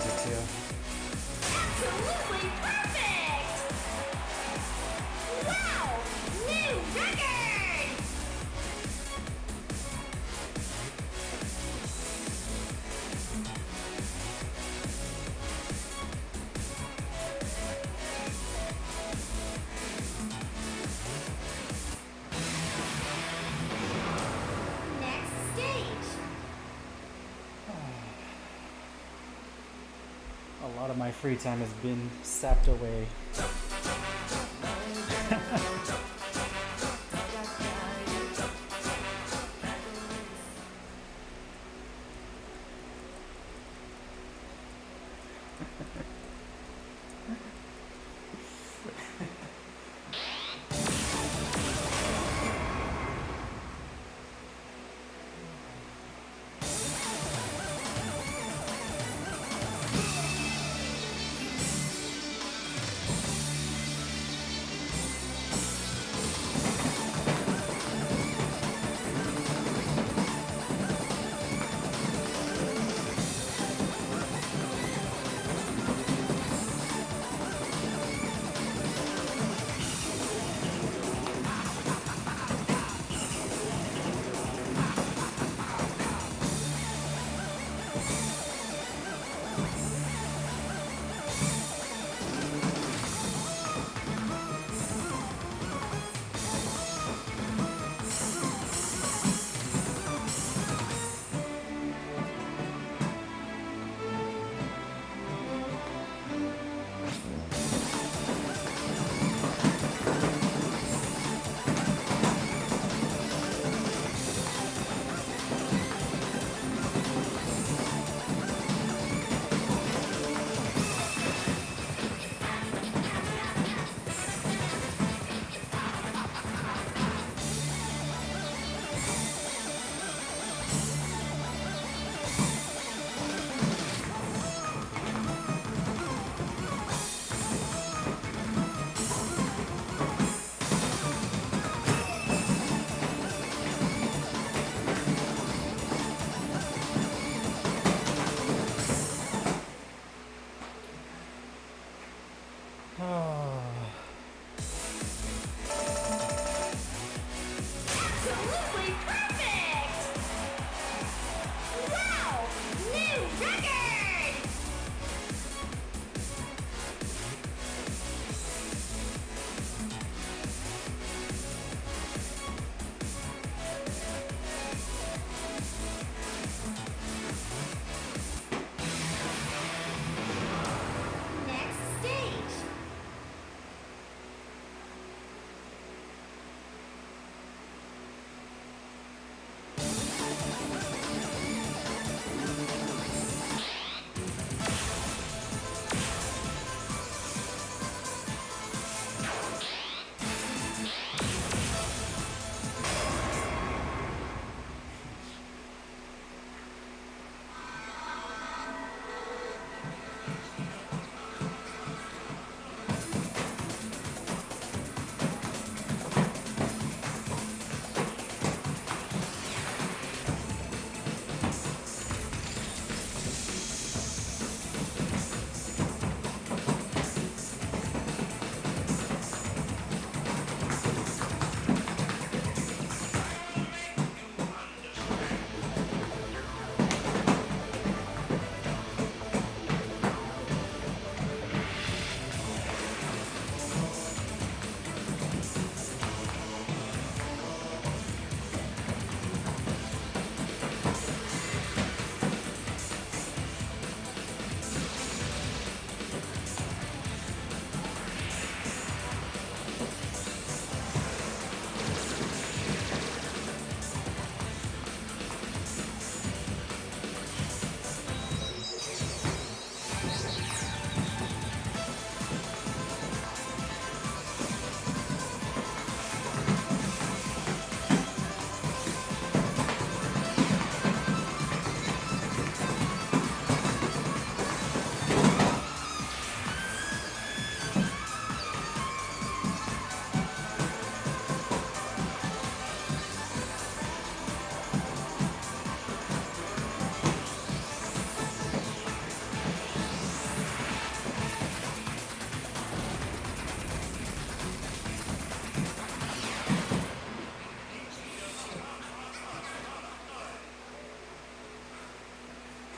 too. Absolutely perfect! Wow! New record! Next stage. A lot of my free time has been sapped away.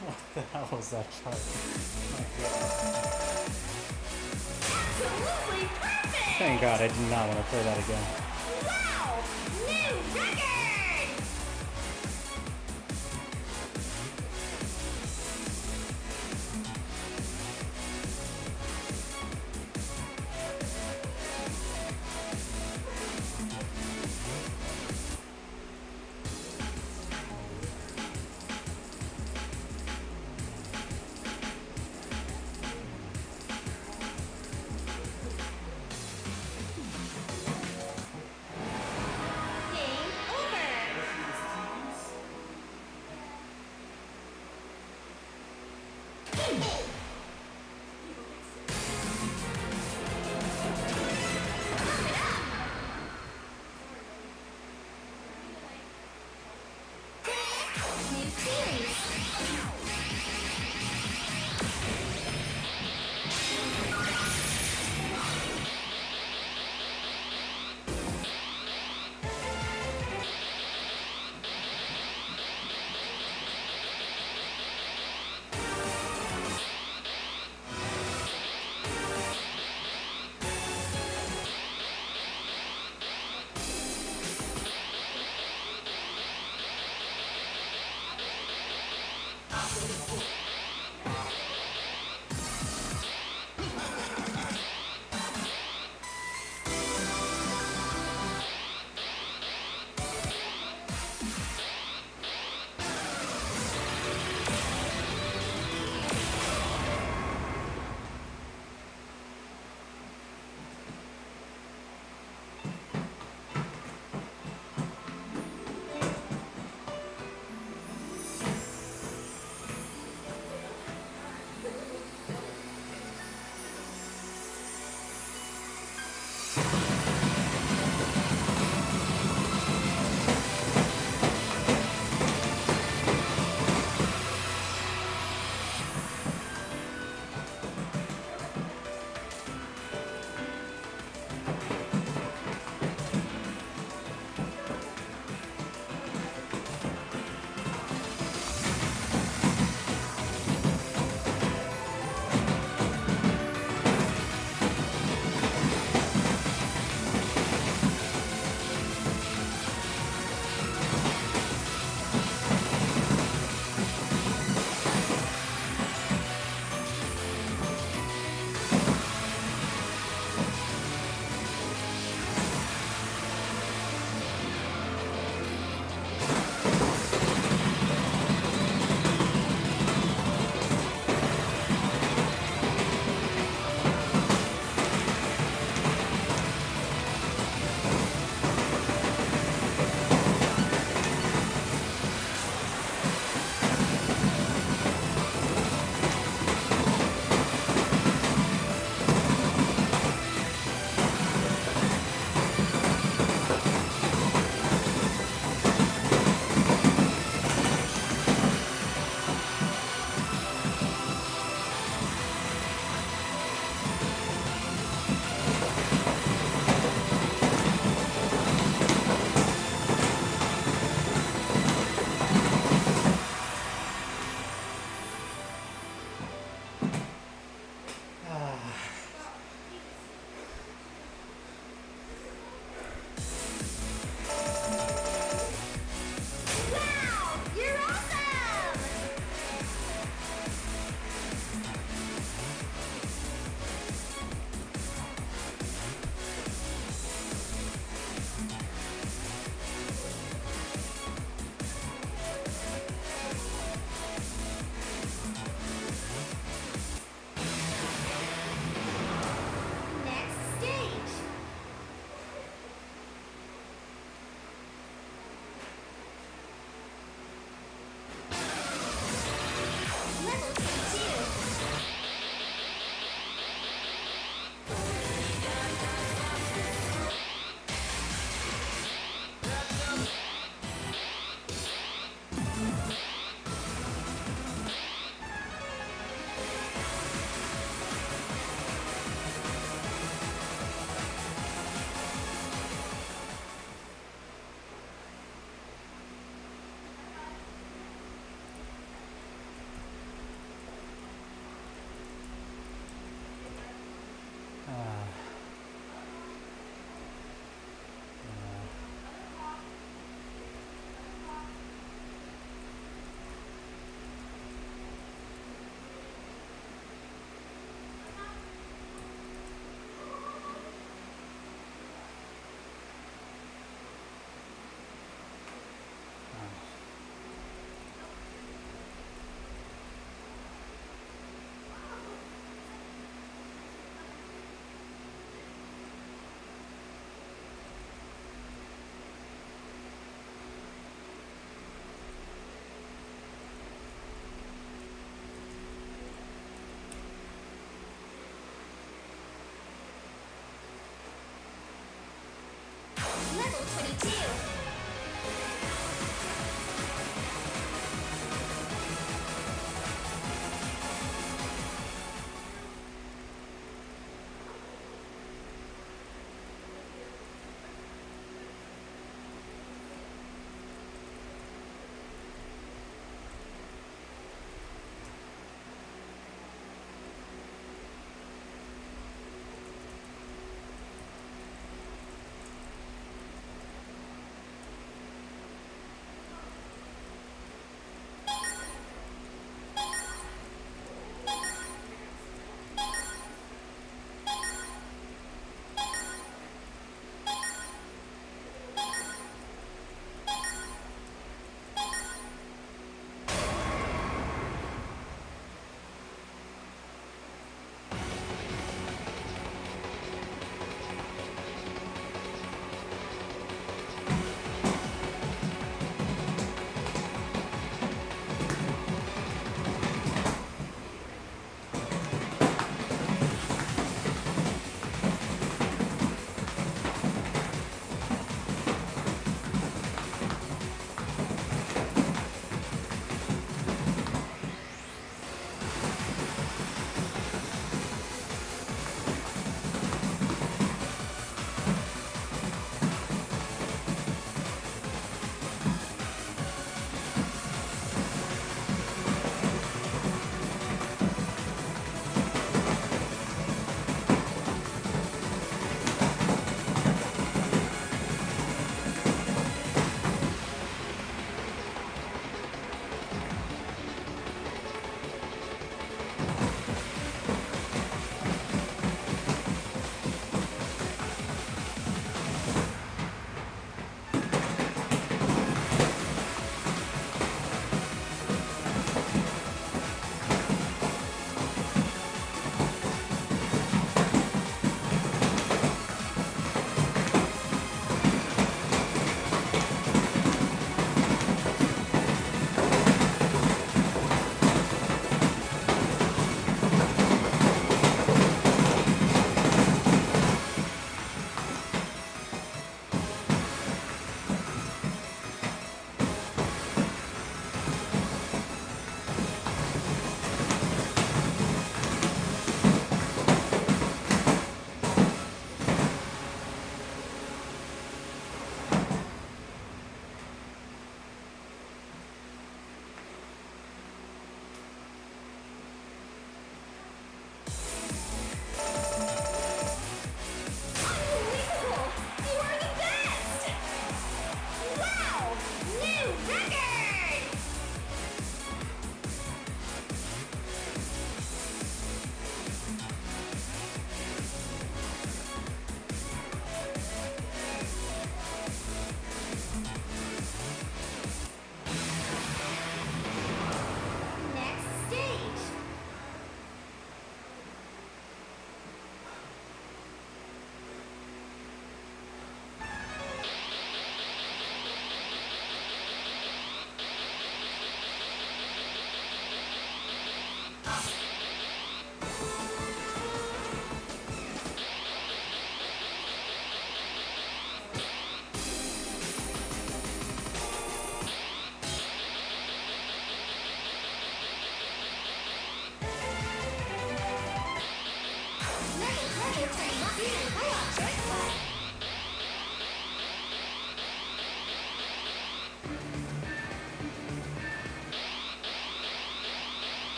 What the hell was that chart? My goodness. Absolutely perfect! Thank God I did not want to play that again. Wow! New record! Game over! New series! 22. Unbelievable! You are the best! Wow! New record! Next stage.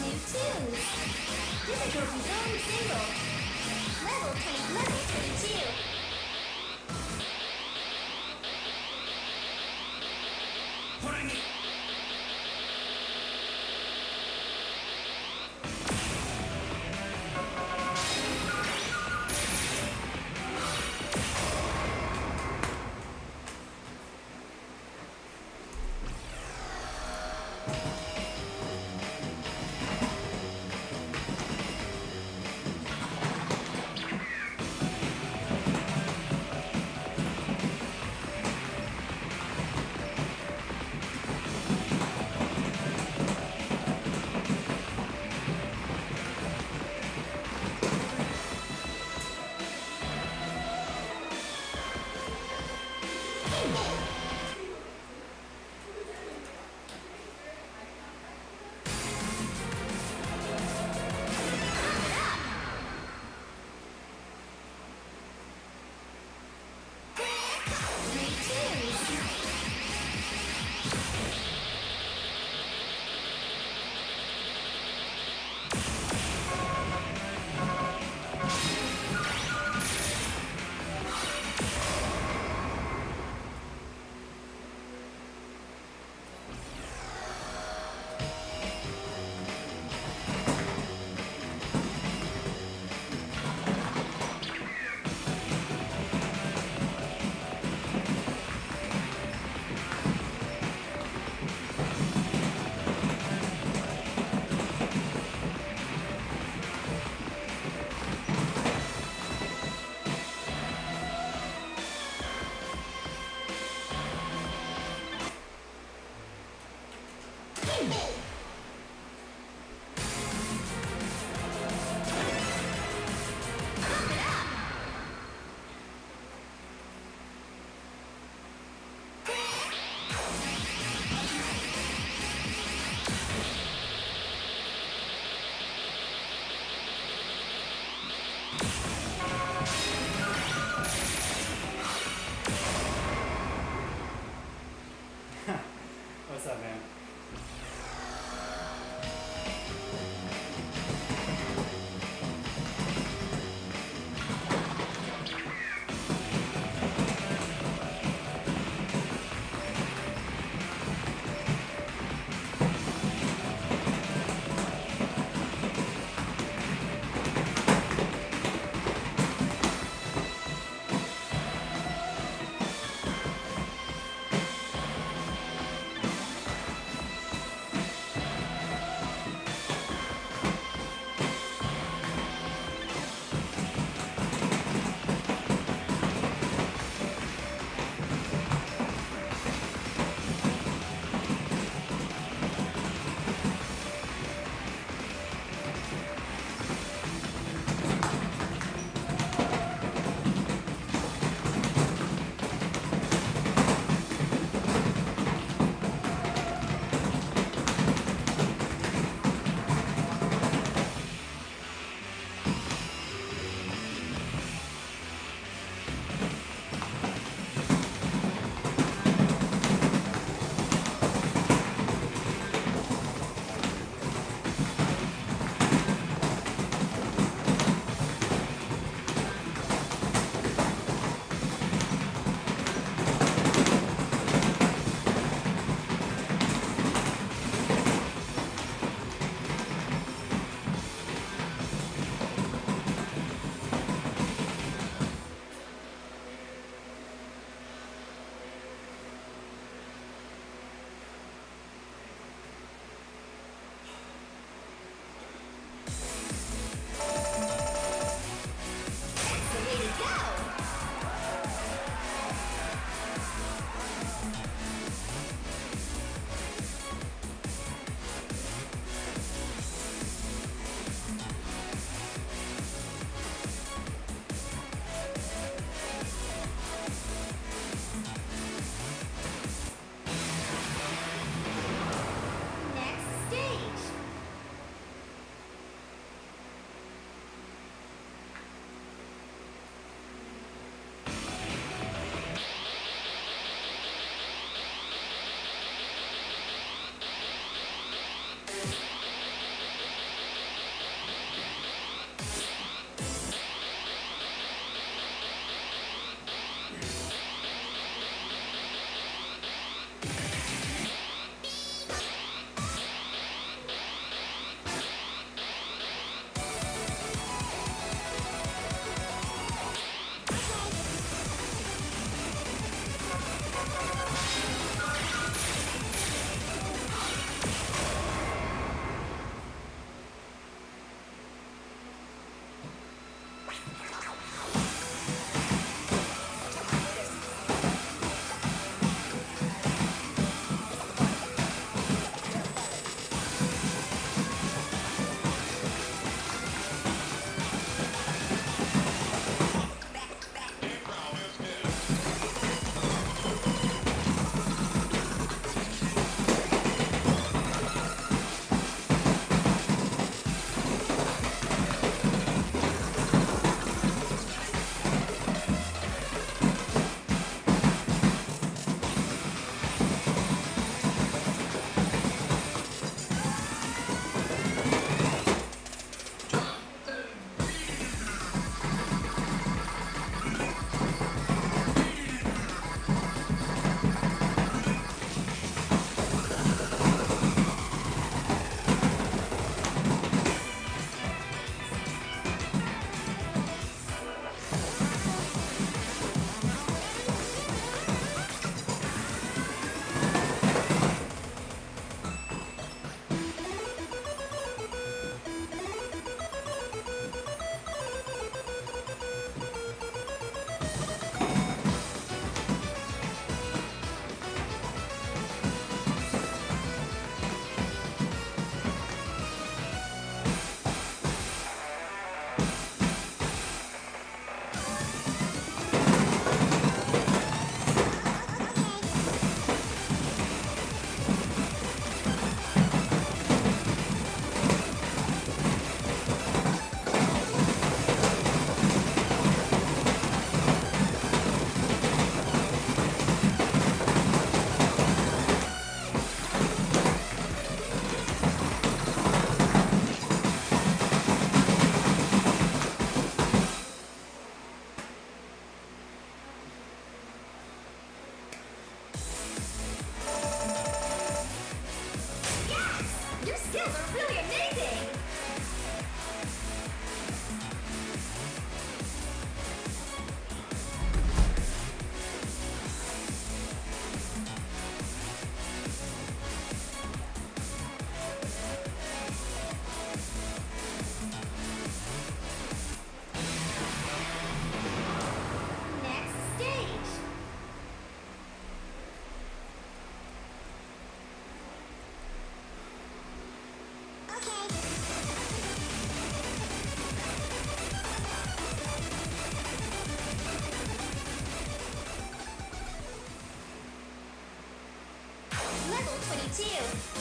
New tunes. Difficulty zone single. Level 22. 22.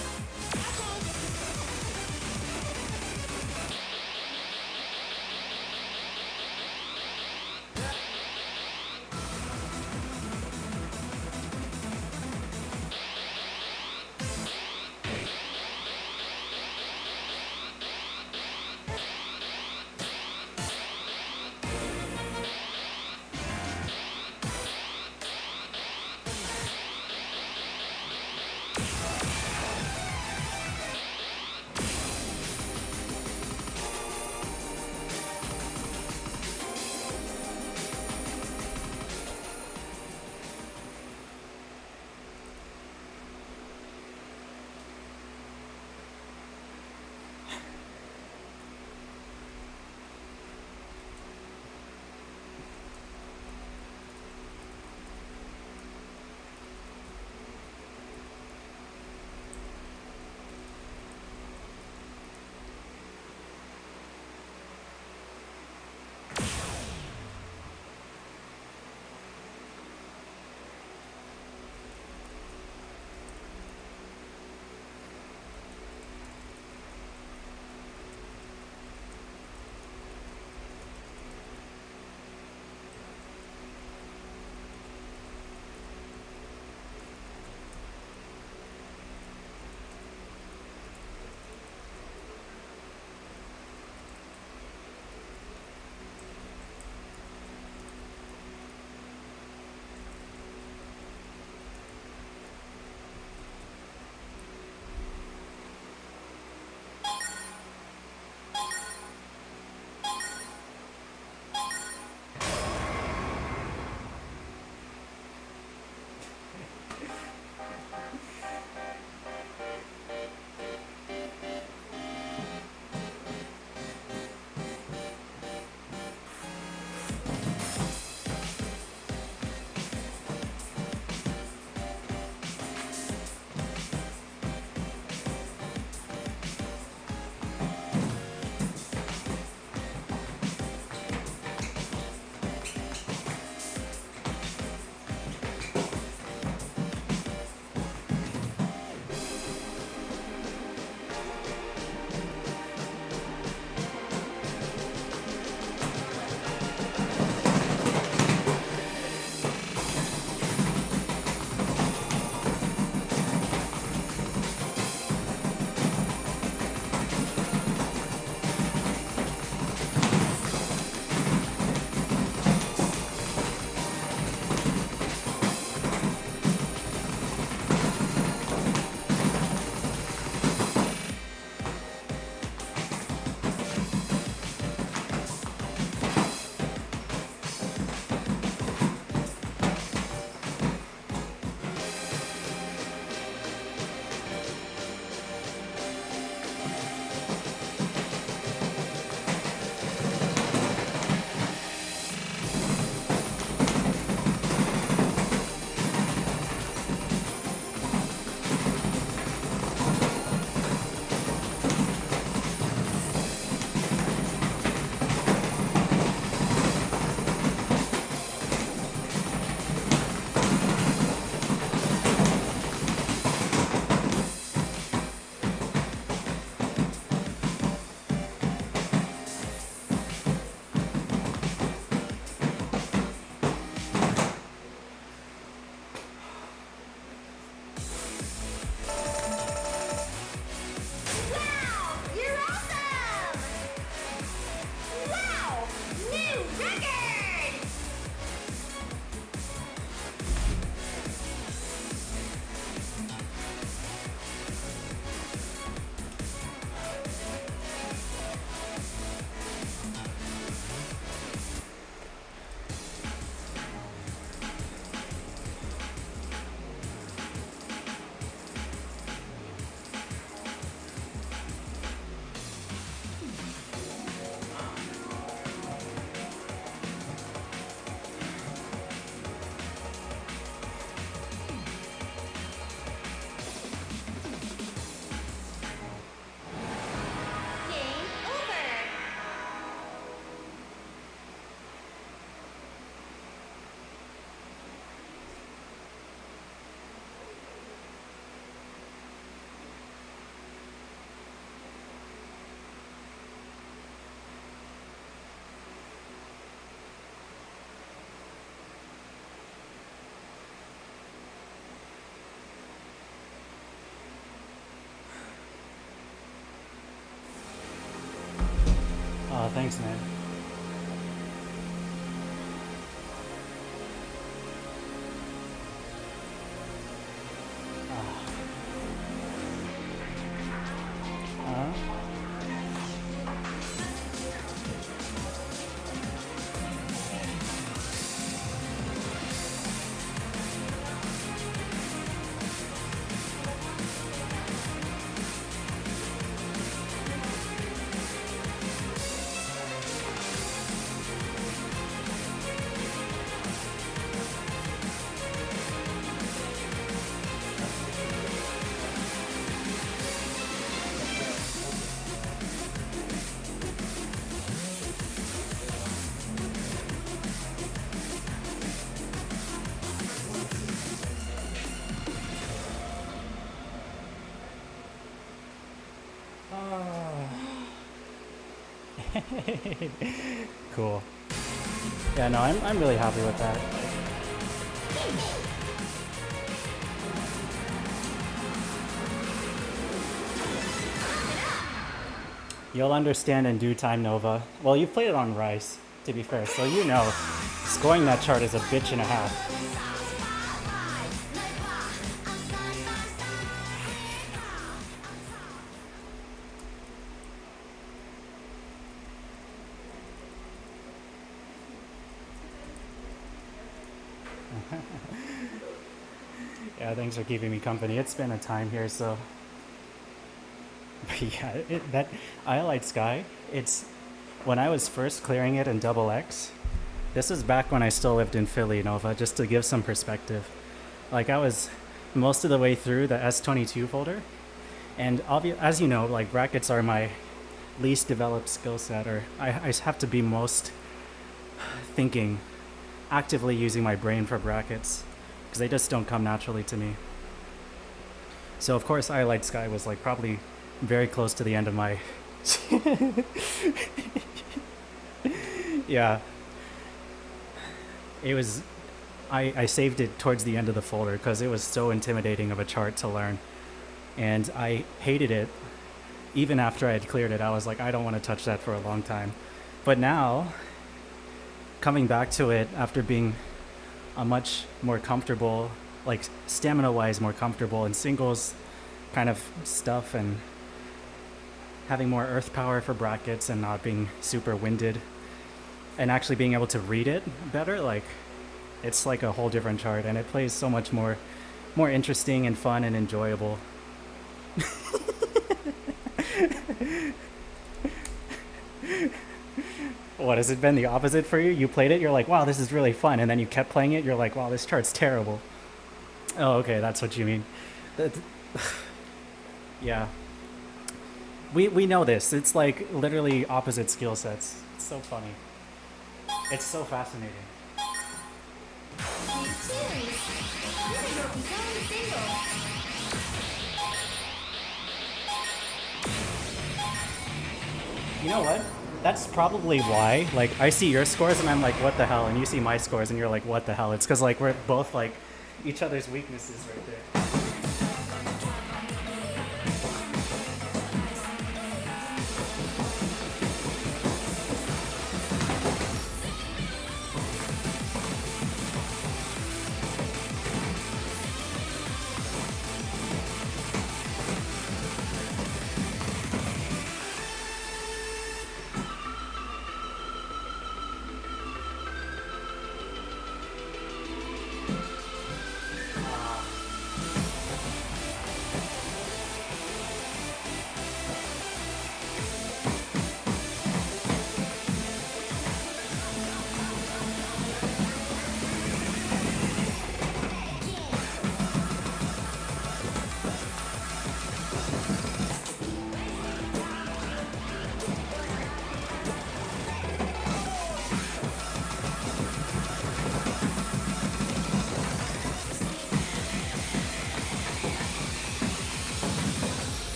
thanks, man. Uh, cool. Yeah, no, I'm really happy with that. You'll understand in due time, Nova. Well, you've played it on Rice, to be fair, so you know scoring that chart is a bitch and a half. Yeah, thanks for keeping me company. It's been a time here, so. But yeah, that Iolite Sky, it's when I was first clearing it in double X. This is back when I still lived in Philly, Nova, just to give some perspective. Like I was most of the way through the S22 folder, and as you know, like brackets are my least developed skill set, or I have to be most thinking, actively using my brain for brackets, because they just don't come naturally to me. So of course, Iolite Sky was like probably very close to the end of my. Yeah. It was. I saved it towards the end of the folder because it was so intimidating of a chart to learn, and I hated it. Even after I had cleared it, I was like, I don't want to touch that for a long time. But now, coming back to it after being a much more comfortable, like stamina-wise, more comfortable in singles kind of stuff, and having more earth power for brackets and not being super winded, and actually being able to read it better, like it's like a whole different chart, and it plays so much more interesting and fun and enjoyable. What, has it been the opposite for you? You played it, you're like, wow, this is really fun, and then you kept playing it, you're like, wow, this chart's terrible. Oh, okay, that's what you mean. Yeah. We know this. It's like literally opposite skill sets. It's so funny. It's so fascinating. You know what? That's probably why. Like, I see your scores and I'm like, what the hell? And you see my scores and you're like, what the hell? It's because like we're both like each other's weaknesses right there.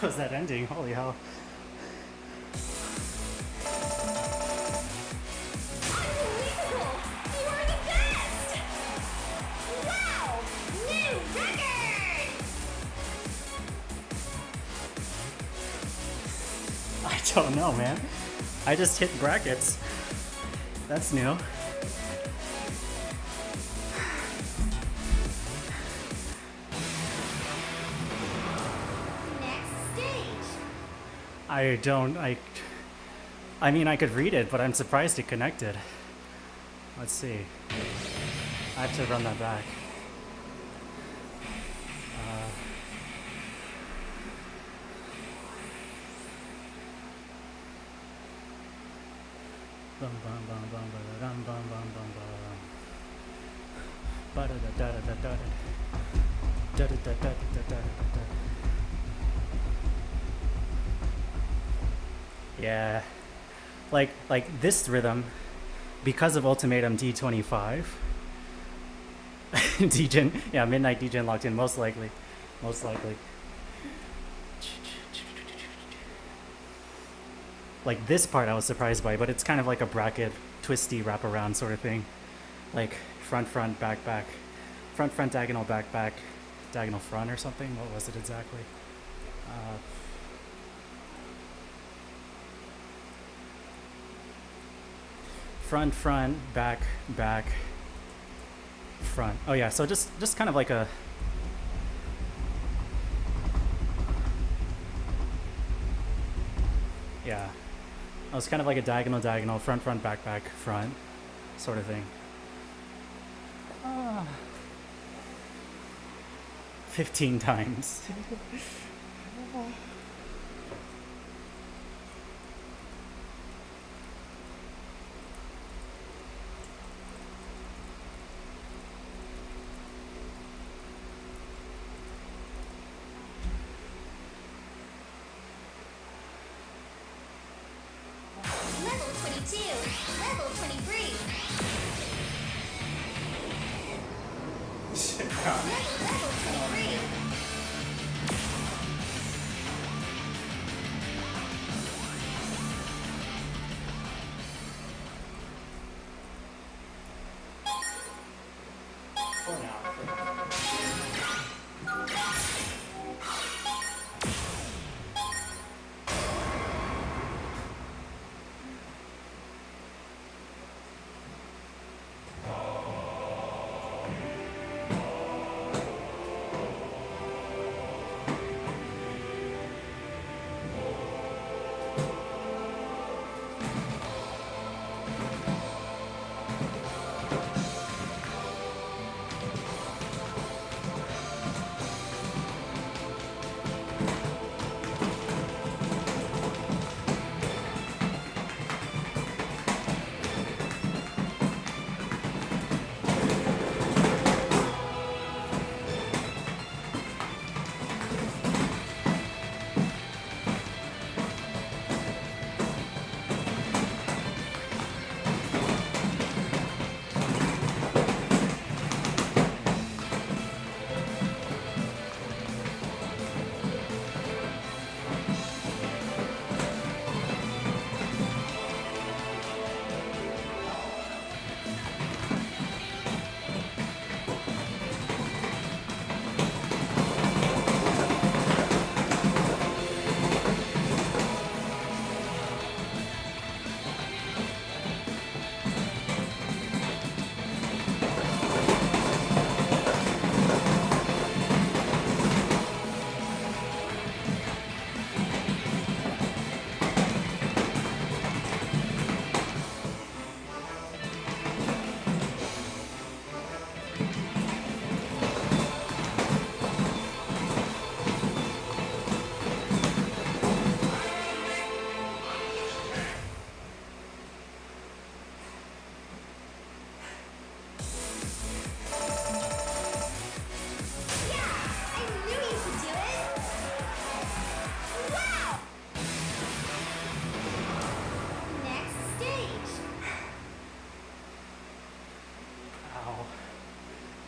was that ending? Holy hell. Unbelievable! You are the best! Wow! New record! I don't know, man. I just hit brackets. That's new. Next stage. I mean, I could read it, but I'm surprised it connected. Let's see. I have to run that back. Bum bum bum bum bum bum bum bum bum. Ba da da da da da da da da da da da da. Yeah, like this rhythm, because of Ultimatum D25. Degen, yeah, Midnight Degen locked in, most likely. Like this part I was surprised by, but it's kind of like a bracket, twisty wraparound sort of thing. Like front, back, front, diagonal, back, diagonal front or something. What was it exactly? Front, back, front. Oh yeah, so just kind of like a yeah. It was kind of like a diagonal, front, back, front sort of thing. 15 times. Level 22. Level 23. Level 23.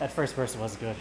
That first verse was good.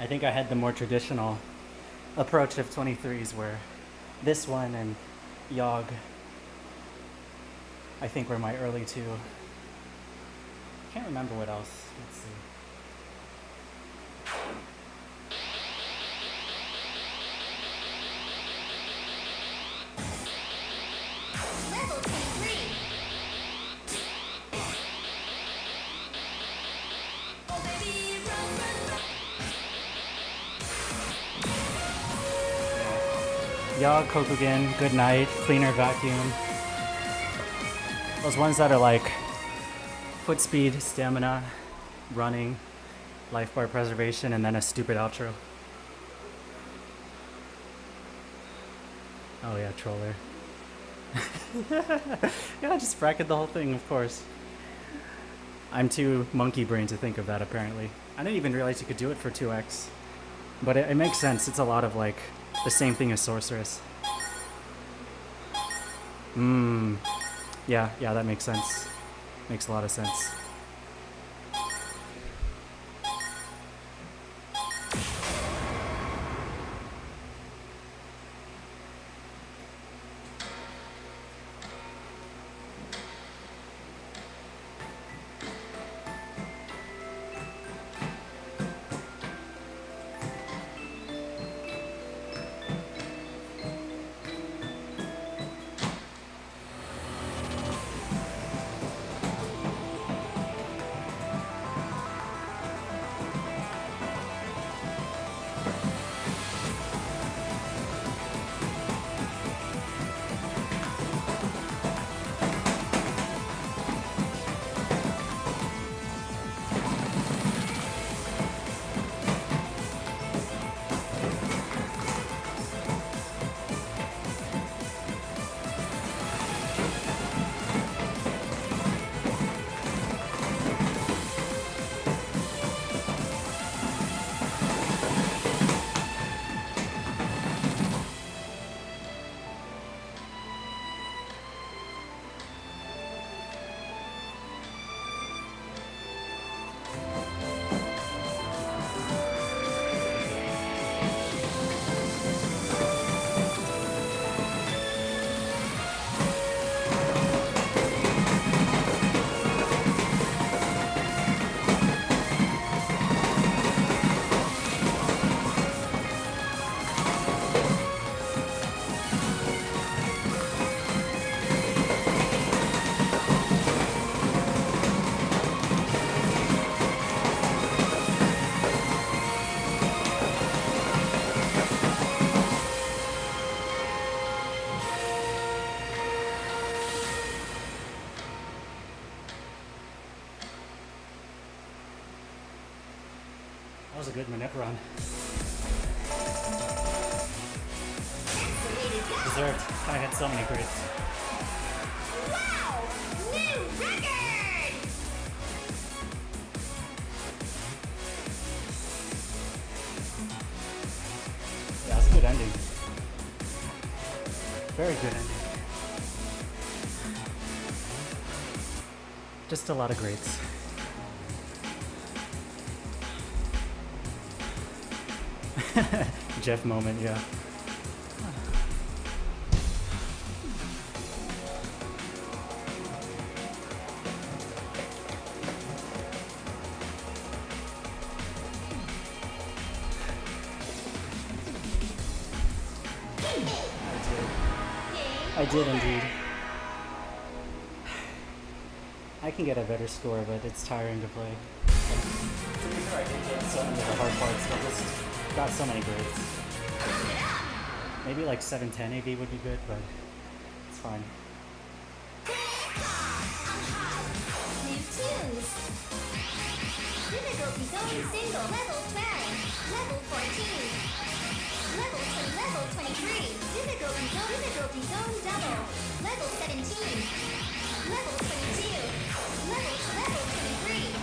think I had the more traditional approach of 23s where this one and Yog, I think, were my early two. Can't remember what else. Let's see. Level 23. Oh baby, run, run, run. Yog, Kokugen, Good Night, Cleaner, Vacuum. Those ones that are like foot speed, stamina, running, life bar preservation, and then a stupid outro. Oh yeah, Troller. Yeah, just bracket the whole thing, of course. I'm too monkey brain to think of that, apparently. I didn't even realize you could do it for 2x. But it makes sense. It's a lot of, like, the same thing as Sorceress. Yeah, that makes sense. Makes a lot of sense. That was a good Manipron. That's the way to go. Deserved. I had so many grades. Wow! New record! Yeah, it was a good ending. Very good ending. Just a lot of grades. Jeff moment, yeah. I did indeed. I can get a better score, but it's tiring to play. To be fair, I did get so many of the hard parts, but just got so many grades. Maybe like 710 AV would be good, but it's fine. New tunes. Difficulty zone single level 12. Level 14. Level 23. Difficulty zone double. Level 17. Level 22. Level 23.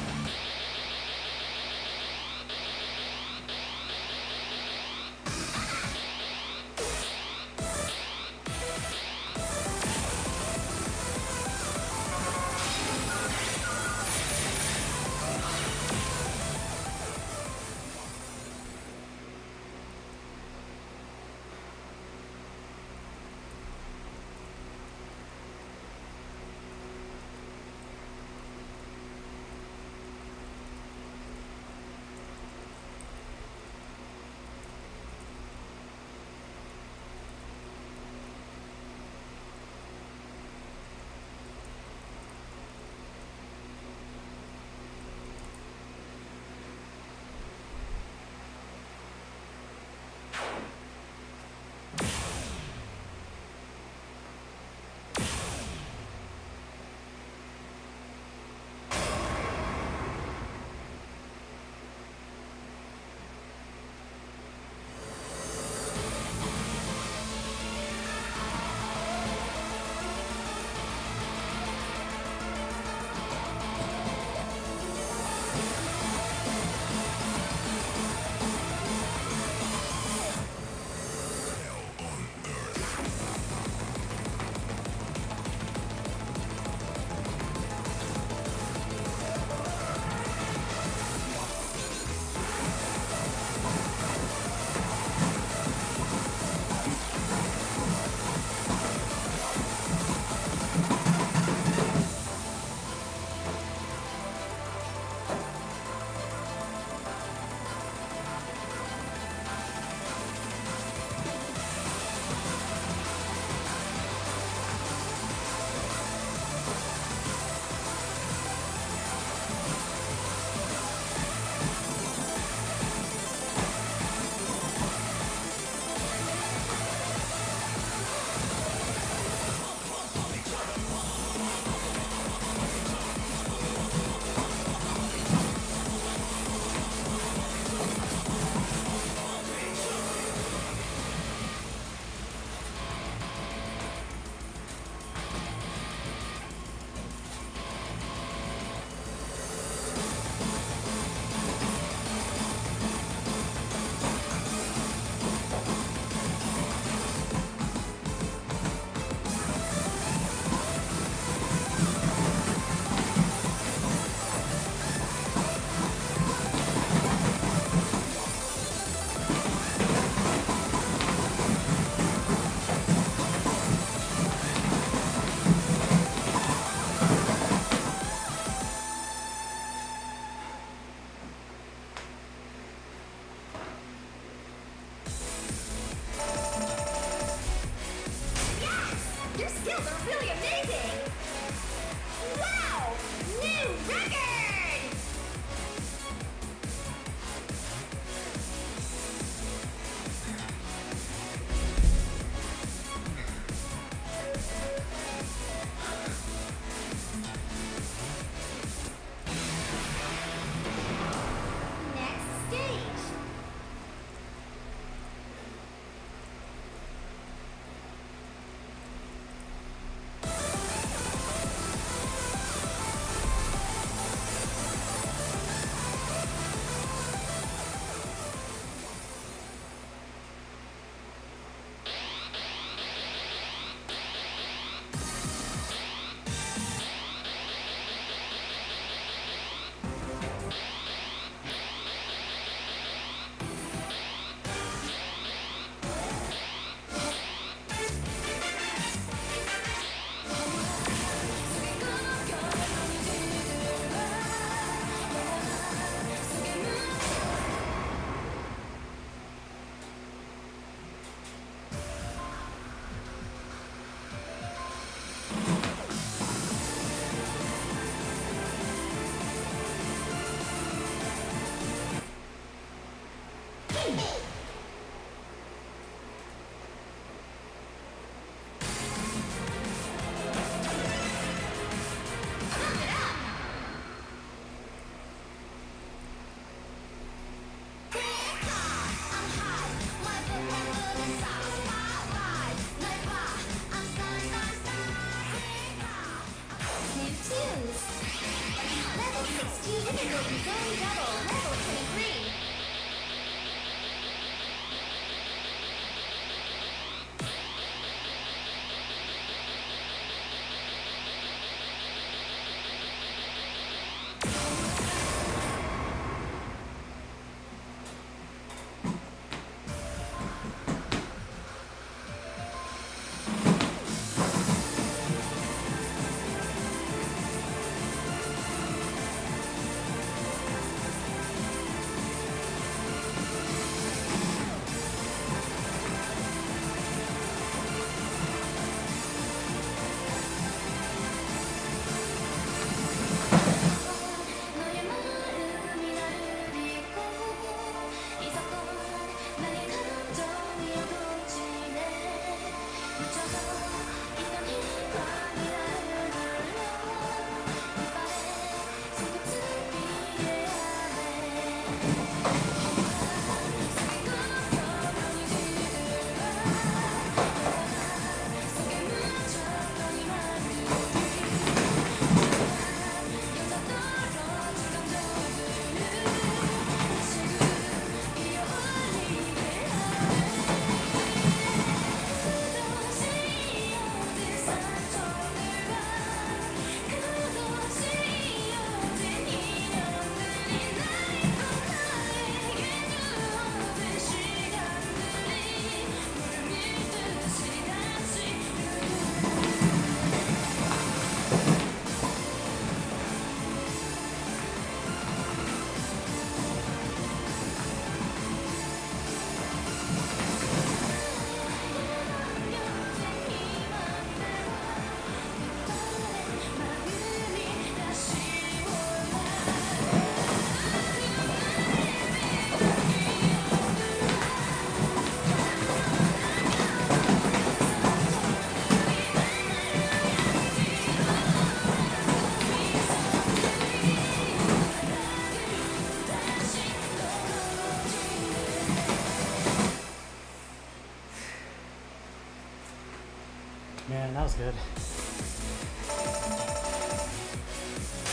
Man, that was good.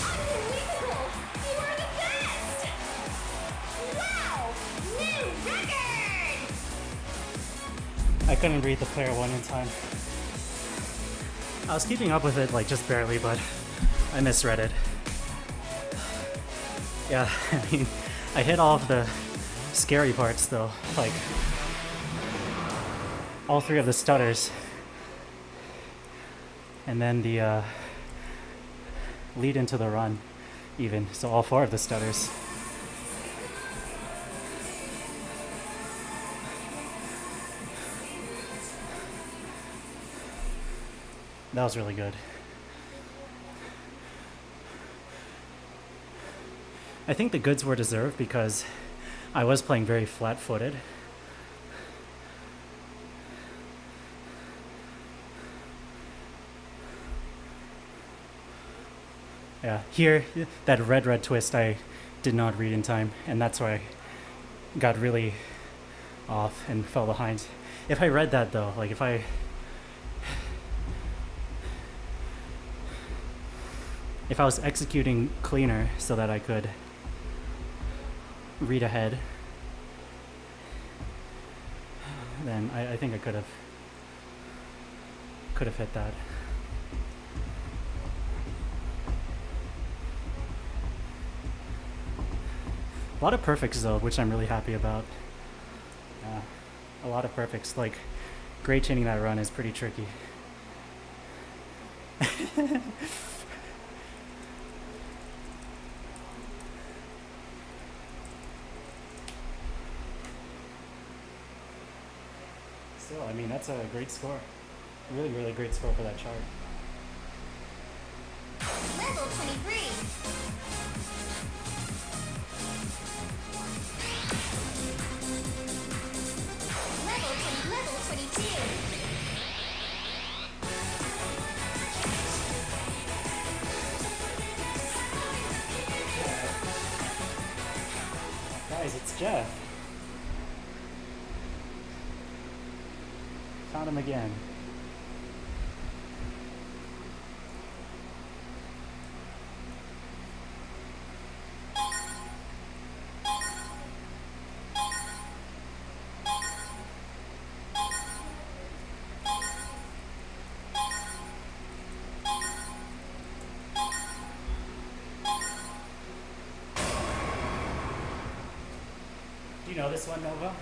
Unbelievable! You are the best! Wow! New record! I couldn't read the player one in time. I was keeping up with it like just barely, but I misread it. Yeah, I mean, I hit all of the scary parts though, like all three of the stutters. And then the lead into the run, even. So all four of the stutters. That was really good. I think the goods were deserved because I was playing very flat-footed. Yeah, here, that red twist I did not read in time, and that's why I got really off and fell behind. If I read that though, like if I was executing cleaner so that I could read ahead, then I think I could have hit that. A lot of perfects though, which I'm really happy about. A lot of perfects. Like, grade chaining that run is pretty tricky. Still, I mean, that's a great score. Really, really great score for that chart. Level 23. Level 22. Guys, it's Jeff. Found him again. Do you know this one, Nova?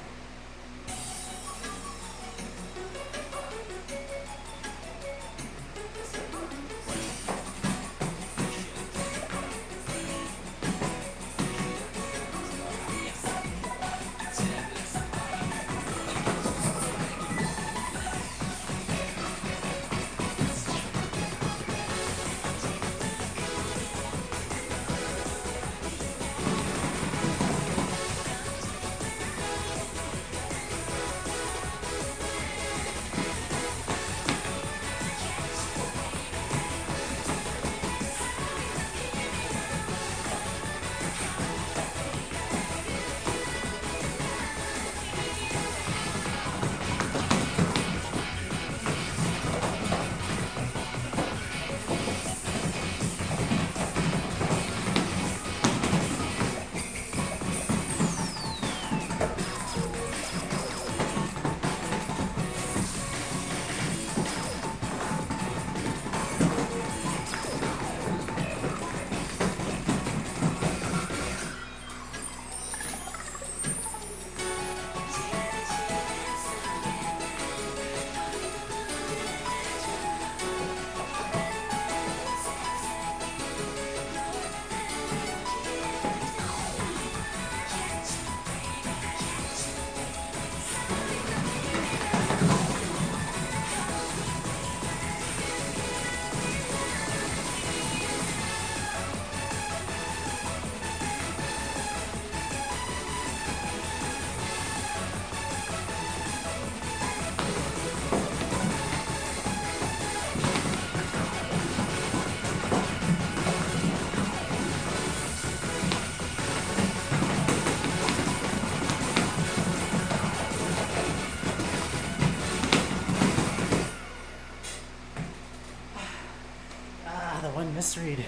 misread.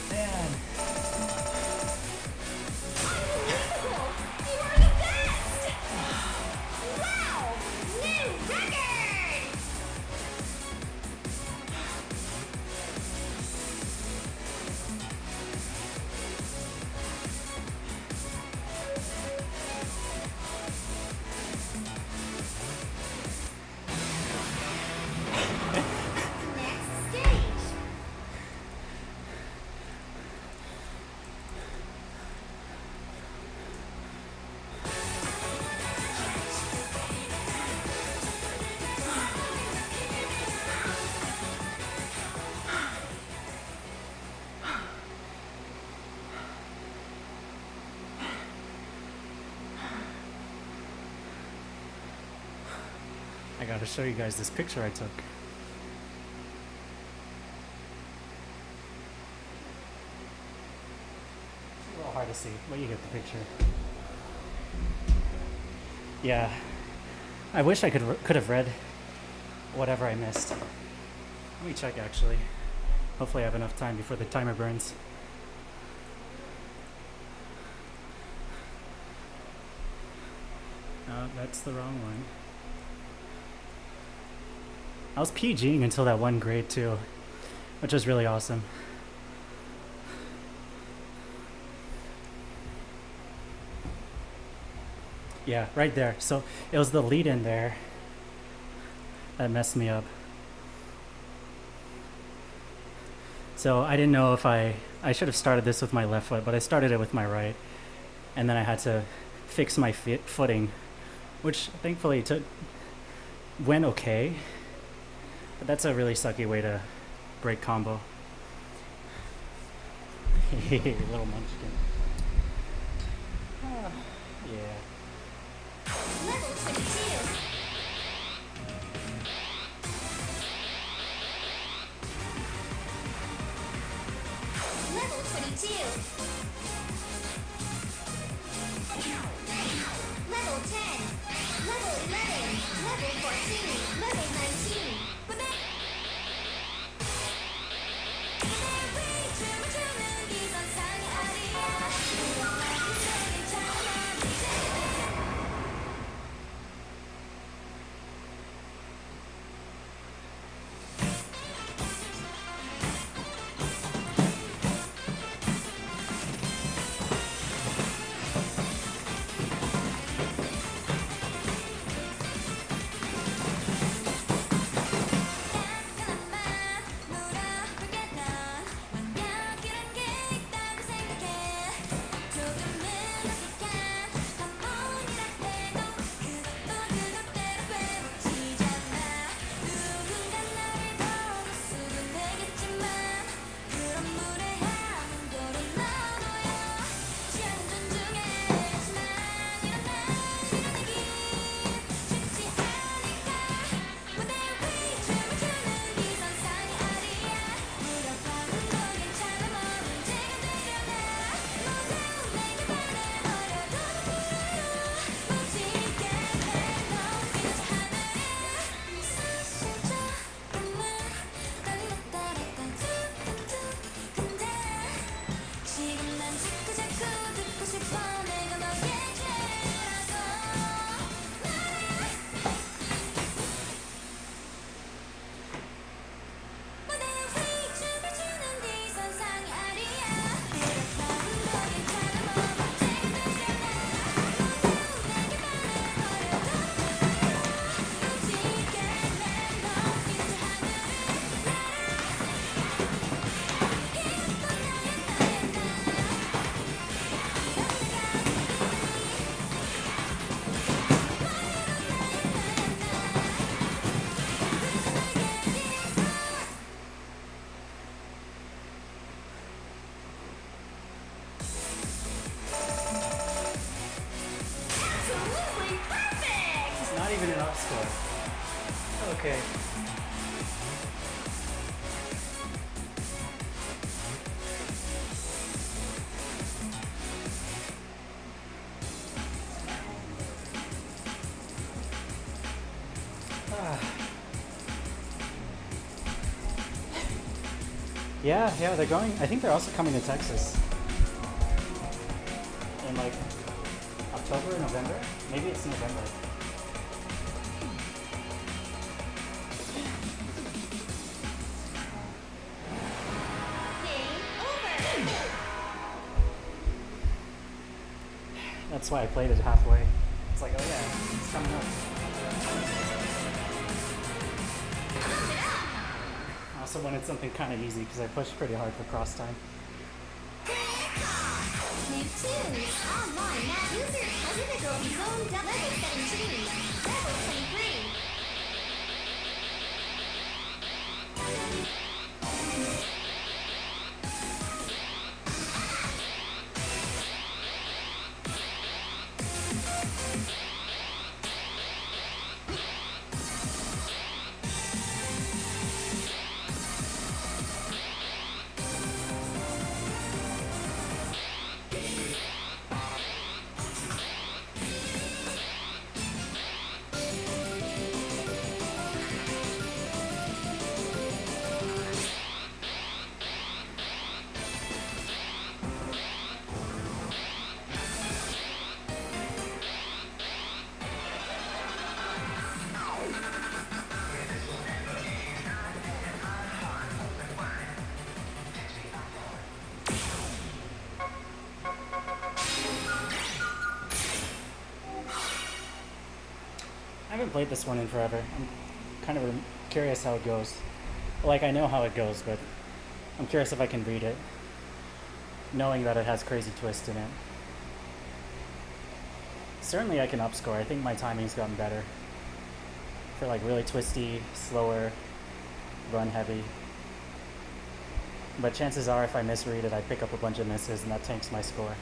Man. Unbelievable! You are the best! Wow! New record! Next stage. I gotta show you guys this picture I took. It's a little hard to see, but you get the picture. Yeah, I wish I could have read whatever I missed. Let me check actually. Hopefully I have enough time before the timer burns. That's the wrong one. I was PGing until that one grade too, which was really awesome. Yeah, right there. So it was the lead in there that messed me up. So I didn't know if I should have started this with my left foot, but I started it with my right. And then I had to fix my footing, which thankfully went okay. But that's a really sucky way to break combo. Little munchkin. Yeah. Level 22. Level 22. Level 10. Level 11. Level 14. Level 19. Not even an up score. Okay. Yeah, yeah, they're going. I think they're also coming to Texas in like October or November. Maybe it's November. Game over. That's why I played it halfway. It's like, oh yeah, it's coming up. I also wanted something kind of easy because I pushed pretty hard for cross time. New tunes online now. User difficult zone level 17. Level 23. I haven't played this one in forever. I'm kind of curious how it goes. Like, I know how it goes, but I'm curious if I can read it, knowing that it has crazy twists in it. Certainly I can upscore. I think my timing's gotten better for like really twisty, slower, run heavy. But chances are if I misread it, I pick up a bunch of misses and that tanks my score.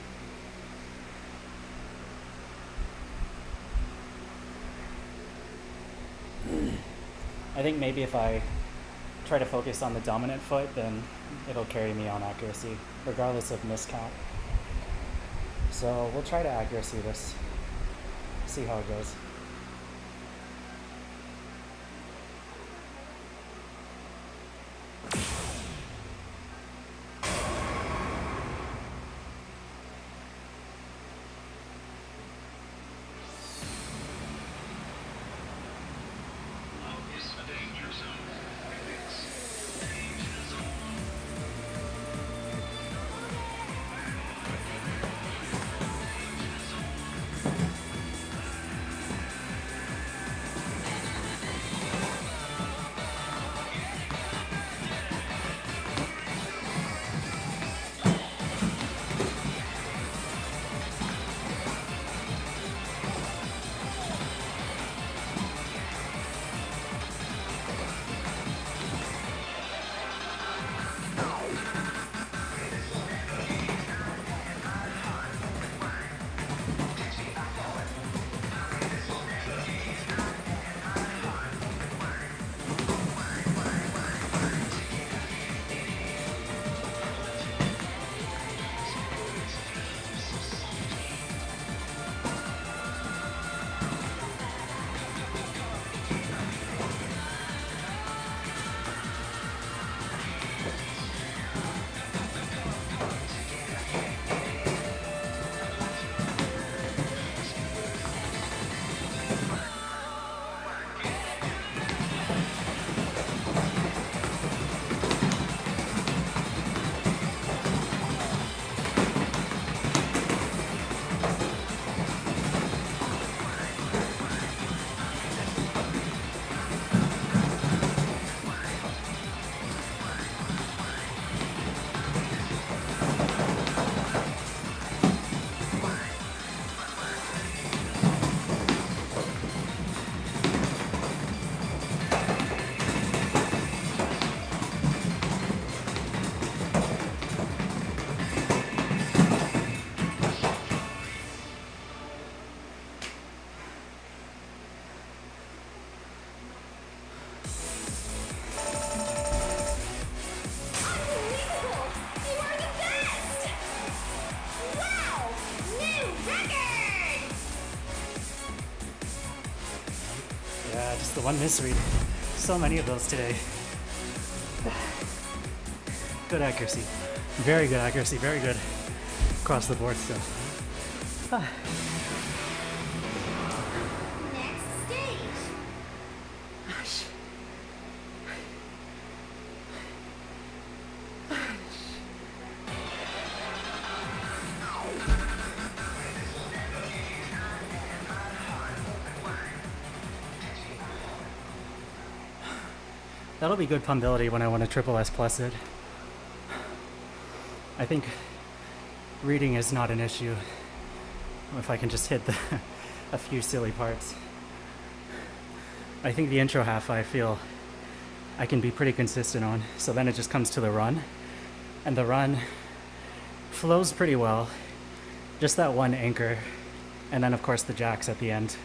I think maybe if I try to focus on the dominant foot, then it'll carry me on accuracy, regardless of miscount. So we'll try to accuracy this, see how it goes. Unbelievable! You are the best! Wow! New record! Yeah, just the one misread. So many of those today. Good accuracy. Very good accuracy. Very good across the board still. Next stage. That'll be good pumpability when I want to triple S plus it. I think reading is not an issue if I can just hit a few silly parts. I think the intro half I feel I can be pretty consistent on, so then it just comes to the run. And the run flows pretty well, just that one anchor, and then of course the jacks at the end.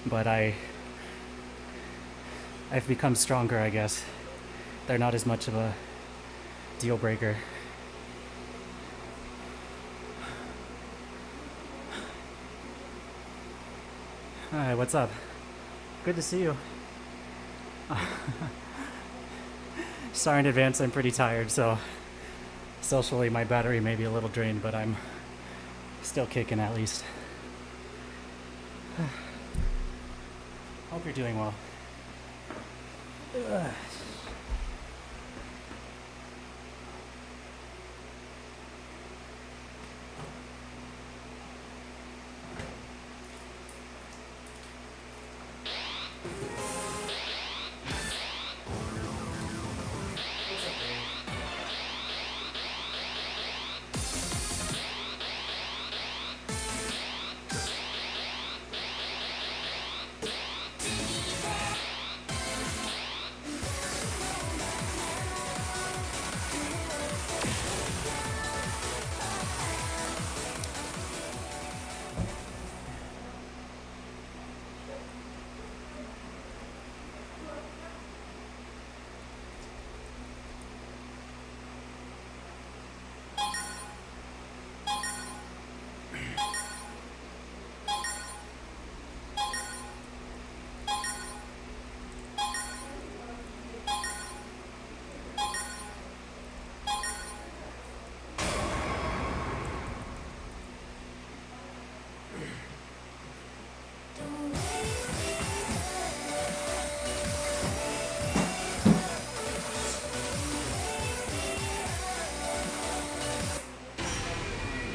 But I've become stronger, I guess. They're not as much of a deal breaker. Hi, what's up? Good to see you. Sorry in advance, I'm pretty tired, so socially my battery may be a little drained, but I'm still kicking at least. Hope you're doing well.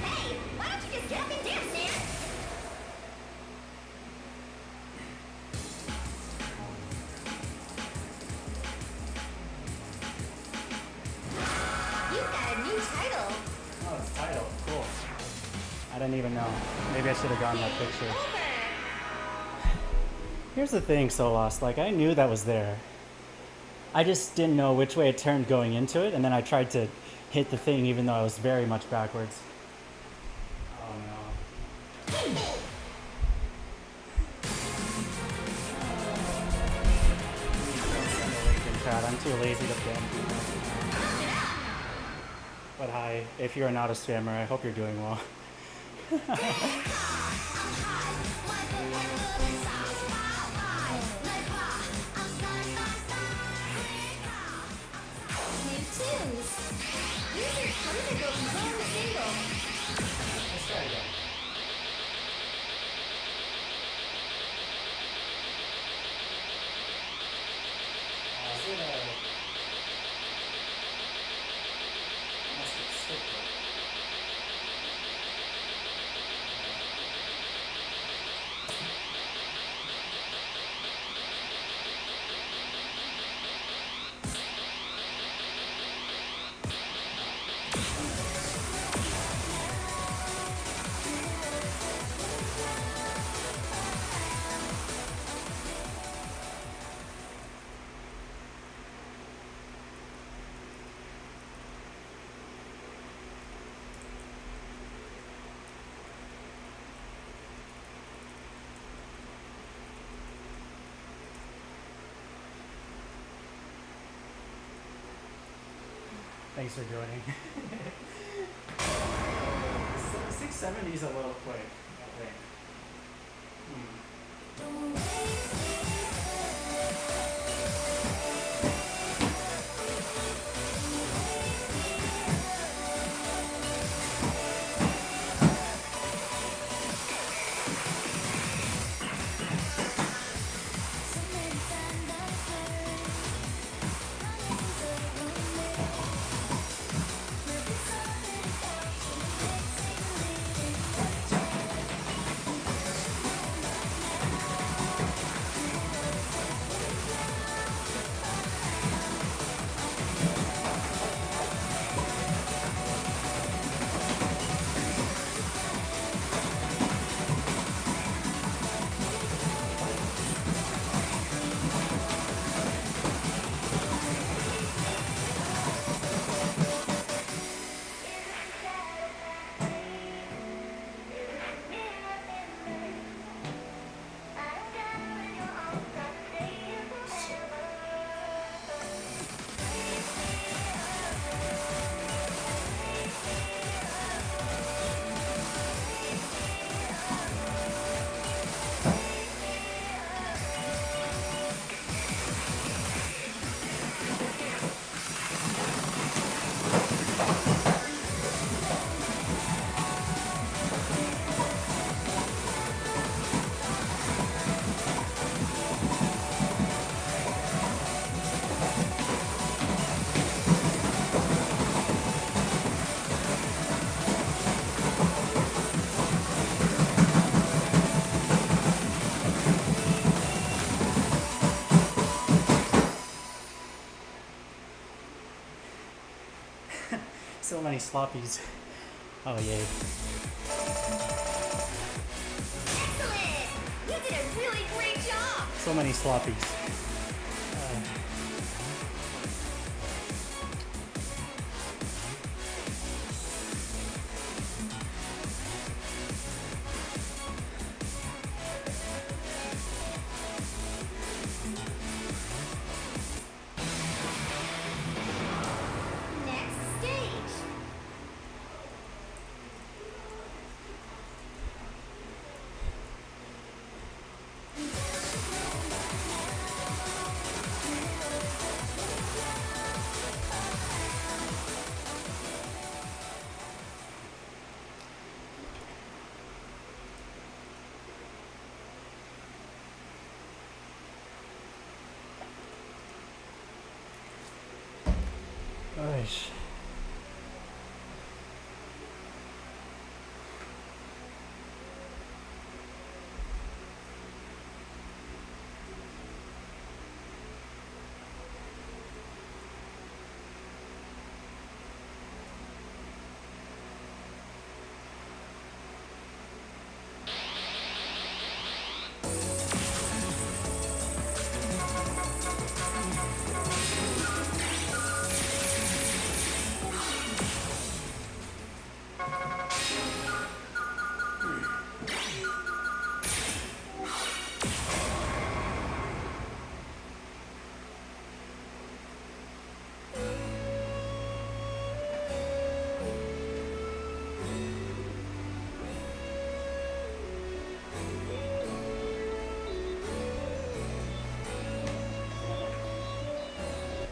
Hey, why don't you just get up and dance, man? You've got a new title. Oh, it's title. Cool. I didn't even know. Maybe I should have gotten that picture. Over. Here's the thing, Solos. Like, I knew that was there. I just didn't know which way it turned going into it, and then I tried to hit the thing even though I was very much backwards. Oh no. I'm too lazy to ban people. But hi, if you're not a spammer, I hope you're doing well. New tunes. Use your tongue to go zone single. Let's try again. Is it a... Must be skipped. Thanks for joining. 670 is a little quick, I think. So many sloppies. Oh yay. Excellent! You did a really great job! So many sloppies. Next stage! Oish.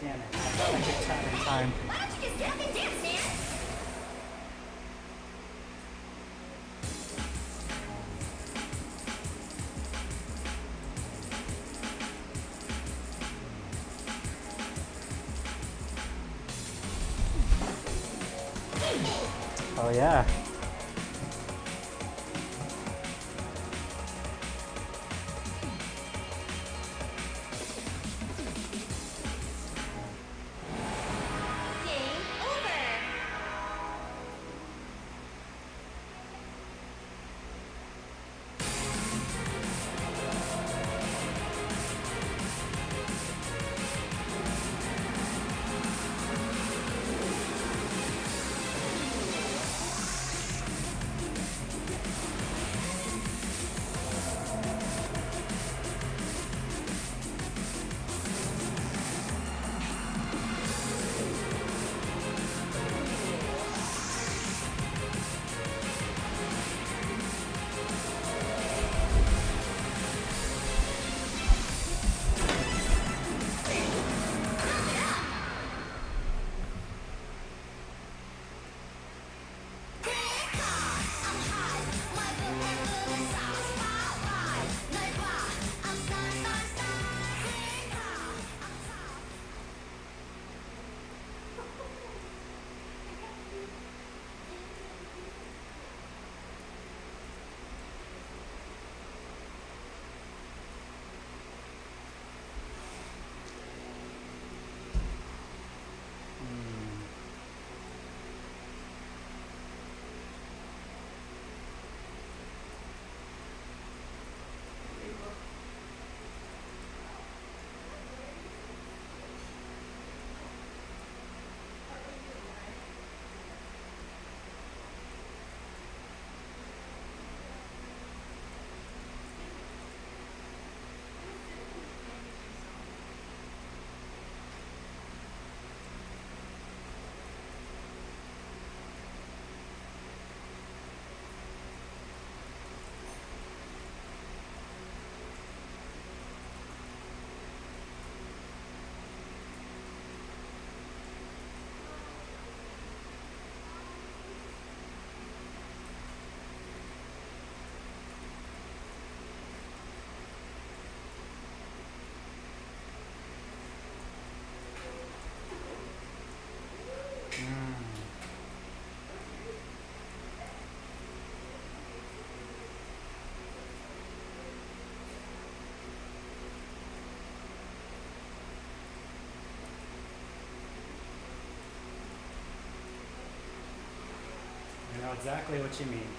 Damn it. I thought I could chat in time. Why don't you just get up and dance, man? Oh yeah. Game over! exactly what you mean.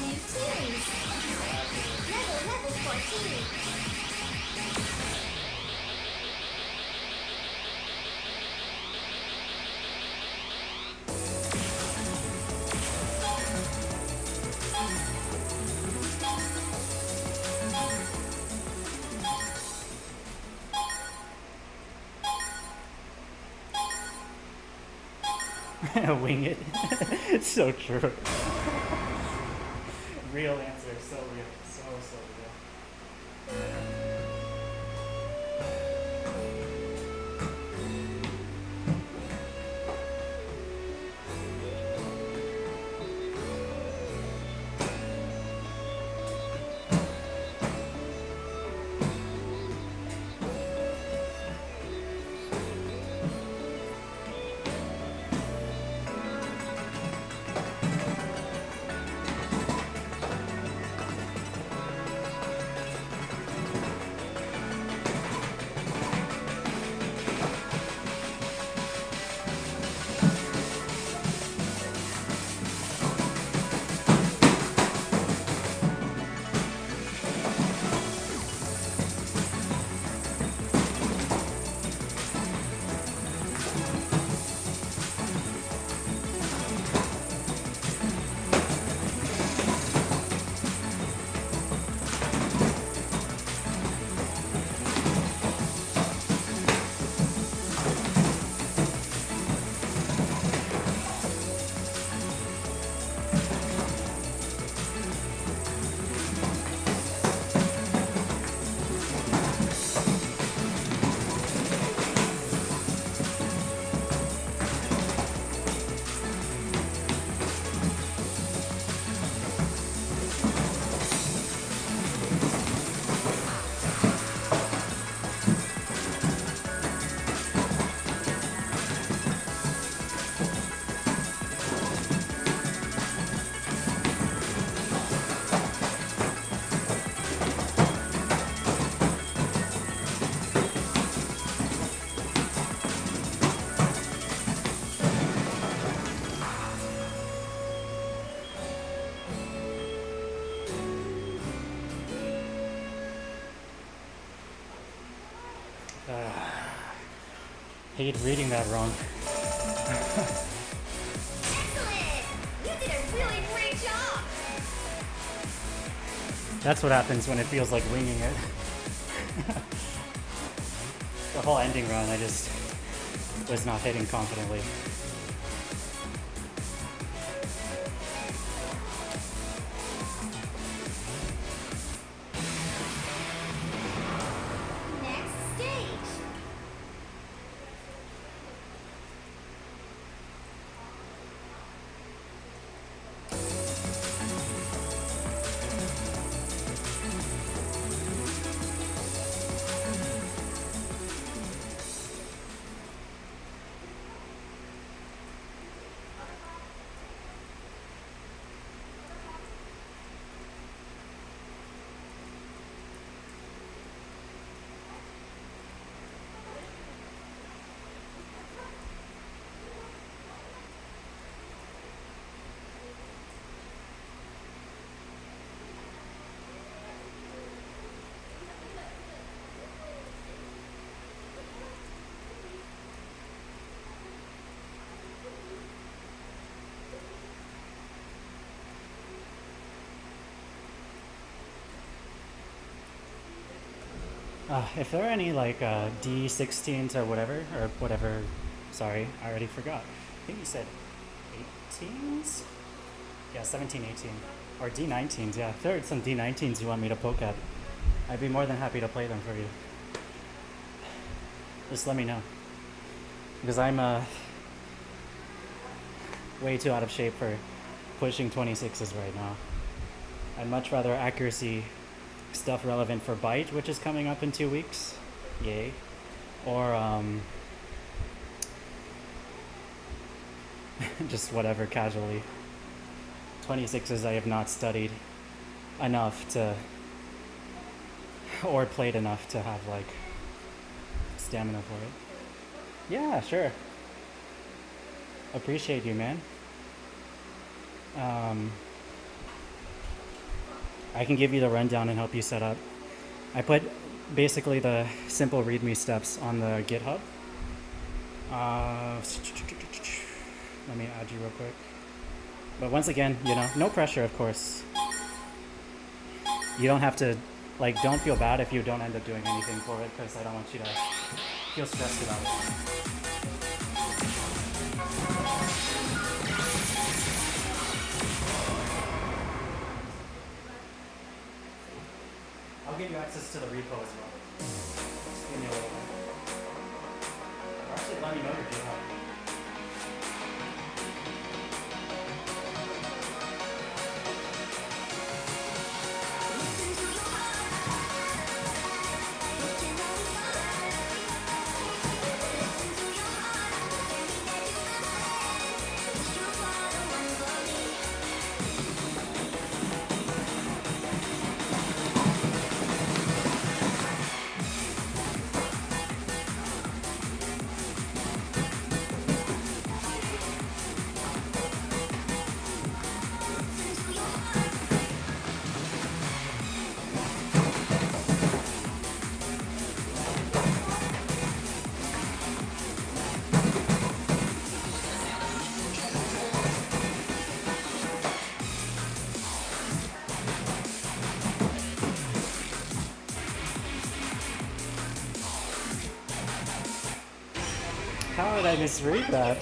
New tunes. Level 14. Wing it. It's so true. Real answer, so real. So real. Hate reading that wrong. Excellent! You did a really great job! That's what happens when it feels like winging it. The whole ending run, I just was not hitting confidently. Next stage. If there are any like D16s or whatever, sorry, I already forgot. I think you said 18s? Yeah, 17, 18. Or D19s, yeah. If there are some D19s you want me to poke at, I'd be more than happy to play them for you. Just let me know. Because I'm way too out of shape for pushing 26s right now. I'd much rather accuracy stuff relevant for Byte, which is coming up in 2 weeks. Yay. Or just whatever casually. 26s I have not studied enough to, or played enough to have like stamina for it. Yeah, sure. Appreciate you, man. I can give you the rundown and help you set up. I put basically the simple README steps on the GitHub. Let me add you real quick. But once again, you know, no pressure, of course. You don't have to, like, don't feel bad if you don't end up doing anything for it, because I don't want you to feel stressed about it. I'll give you access to the repo as well. Just give me a little bit. Or actually, let me know your GitHub. How did I misread that?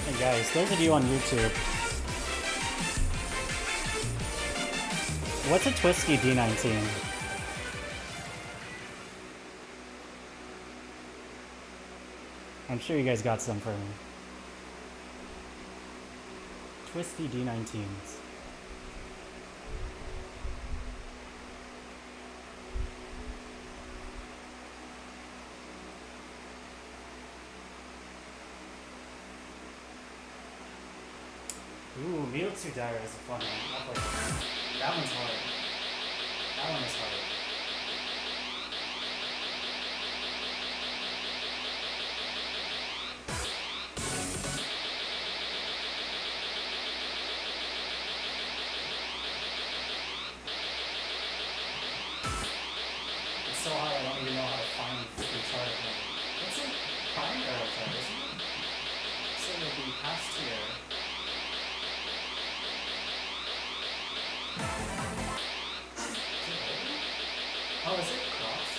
Hey guys, those of you on YouTube, what's a Twisty D19? I'm sure you guys got some for me. Twisty D19s. Ooh, Mewtwo Dire is a fun one. I'll play that. That one's hard. That one is hard. It's so hard I don't even know how to find the chart. What's it? Prime arrow chart, isn't it? So it'll be past here. Oh, is it cross?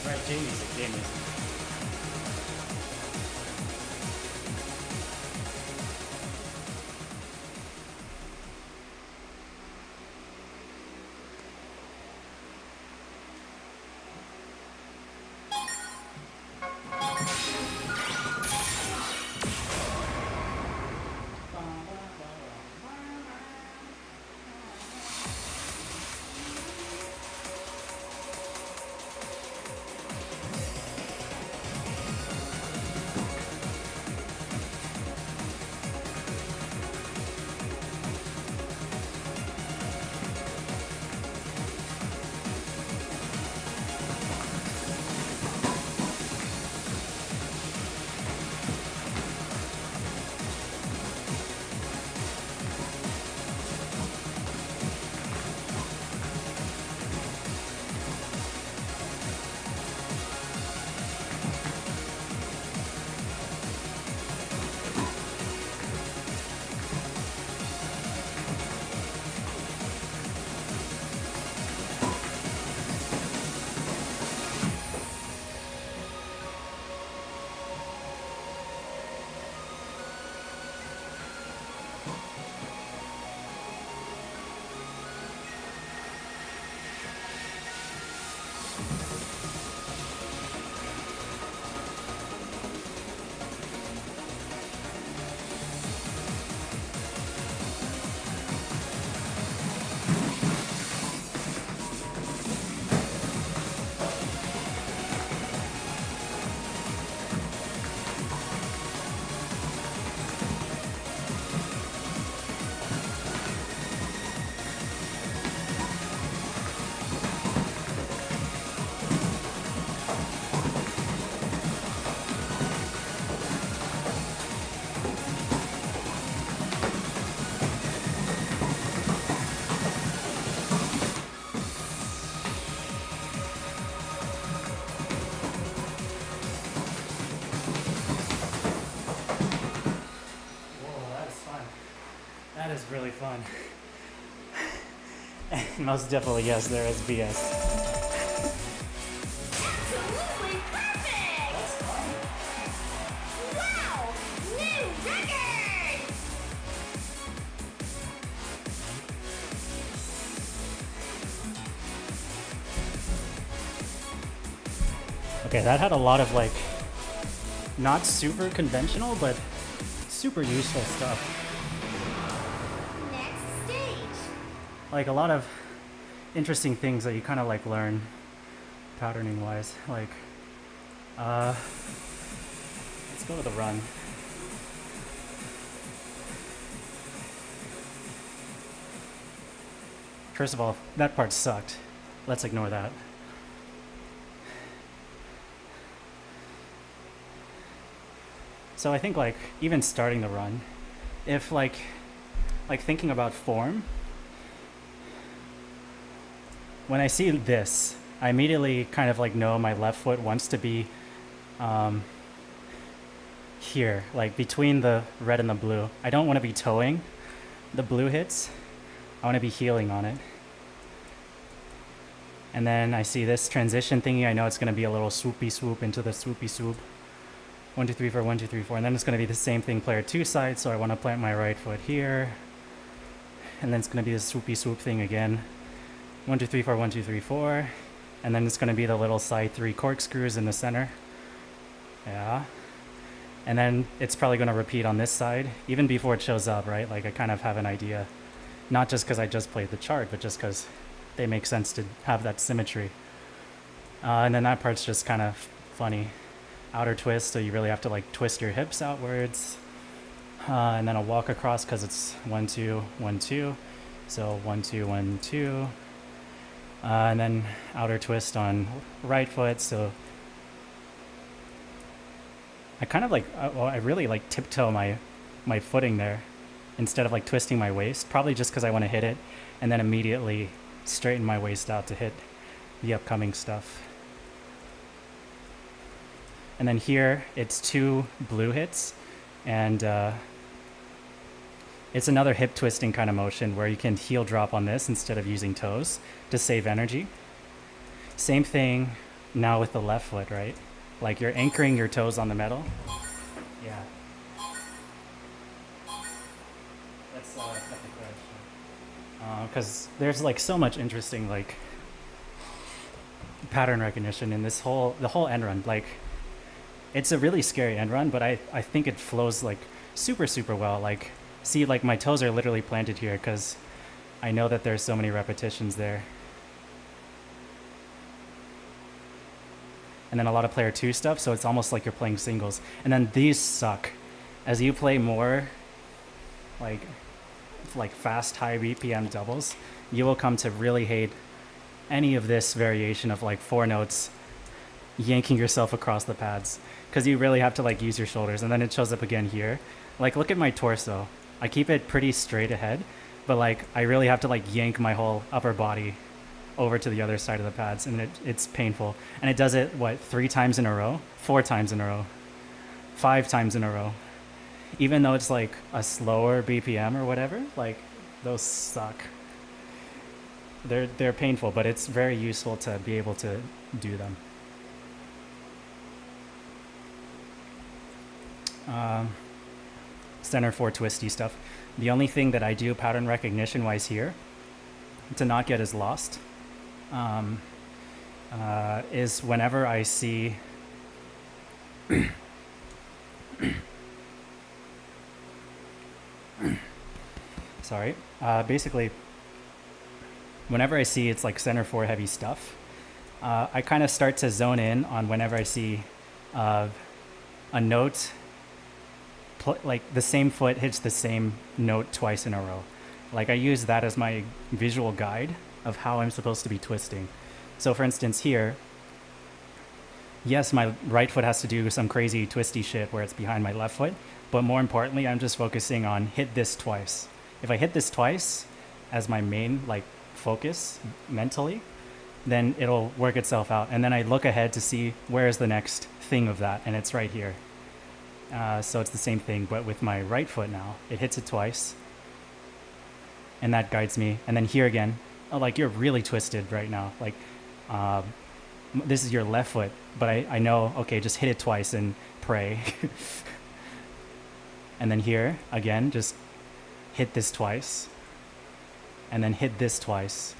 Right, game music, game music. fun. Most definitely, yes, there is BS. Absolutely perfect! Wow! New record! Okay, that had a lot of like, not super conventional, but super useful stuff. Next stage. Like a lot of interesting things that you kind of like learn patterning wise. Like, let's go to the run. First of all, that part sucked. Let's ignore that. So I think like even starting the run, if like thinking about form, when I see this, I immediately kind of like know my left foot wants to be here, like between the red and the blue. I don't want to be towing the blue hits. I want to be healing on it. And then I see this transition thingy. I know it's going to be a little swoopy swoop into the swoopy swoop. 1, 2, 3, 4, 1, 2, 3, 4. And then it's going to be the same thing player 2 side. So I want to plant my right foot here. And then it's going to be the swoopy swoop thing again. 1, 2, 3, 4, 1, 2, 3, 4. And then it's going to be the little side 3 corkscrews in the center. Yeah. And then it's probably going to repeat on this side, even before it shows up, right? Like I kind of have an idea. Not just because I just played the chart, but just because they make sense to have that symmetry. And then that part's just kind of funny. Outer twist, so you really have to like twist your hips outwards. And then a walk across because it's 1, 2, 1, 2. So 1, 2, 1, 2. And then outer twist on right foot. So I kind of like, well, I really like tiptoe my footing there instead of like twisting my waist, probably just because I want to hit it and then immediately straighten my waist out to hit the upcoming stuff. And then here it's 2 blue hits, and it's another hip twisting kind of motion where you can heel drop on this instead of using toes to save energy. Same thing now with the left foot, right? Like you're anchoring your toes on the metal. Yeah. That's the correction. Because there's like so much interesting like pattern recognition in the whole end run. Like it's a really scary end run, but I think it flows like super well. Like see, like my toes are literally planted here because I know that there's so many repetitions there. And then a lot of player 2 stuff, so it's almost like you're playing singles. And then these suck. As you play more like fast high BPM doubles, you will come to really hate any of this variation of like 4 notes yanking yourself across the pads, because you really have to like use your shoulders. And then it shows up again here. Like look at my torso. I keep it pretty straight ahead, but like I really have to like yank my whole upper body over to the other side of the pads, and it's painful. And it does it, what, 3 times in a row? 4 times in a row? 5 times in a row? Even though it's like a slower BPM or whatever, like those suck. They're painful, but it's very useful to be able to do them. Center 4 twisty stuff. The only thing that I do pattern recognition wise here to not get as lost is whenever I see sorry, basically whenever I see it's like center 4 heavy stuff, I kind of start to zone in on whenever I see a note like the same foot hits the same note twice in a row. Like I use that as my visual guide of how I'm supposed to be twisting. So for instance here, yes, my right foot has to do some crazy twisty shit where it's behind my left foot, but more importantly, I'm just focusing on hit this twice. If I hit this twice as my main like focus mentally, then it'll work itself out. And then I look ahead to see where's the next thing of that, and it's right here. So it's the same thing, but with my right foot now. It hits it twice. and that guides me. And then here again, oh, like you're really twisted right now. Like this is your left foot, but I know, okay, just hit it twice and pray. And then here again, just hit this twice, and then hit this twice,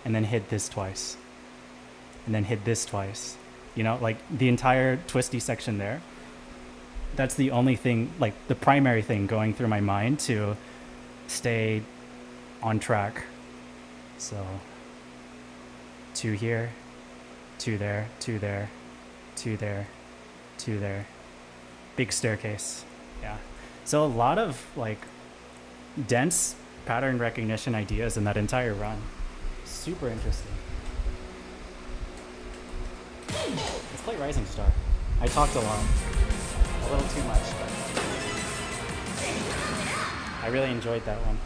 and then hit this twice, and then hit this twice. You know, like the entire twisty section there. That's the only thing, like the primary thing going through my mind to stay on track. So 2 here, 2 there, 2 there, 2 there, 2 there. Big staircase. Yeah. So a lot of like dense pattern recognition ideas in that entire run. Super interesting. Let's play Rising Star. I talked a lot. A little too much, but I really enjoyed that one.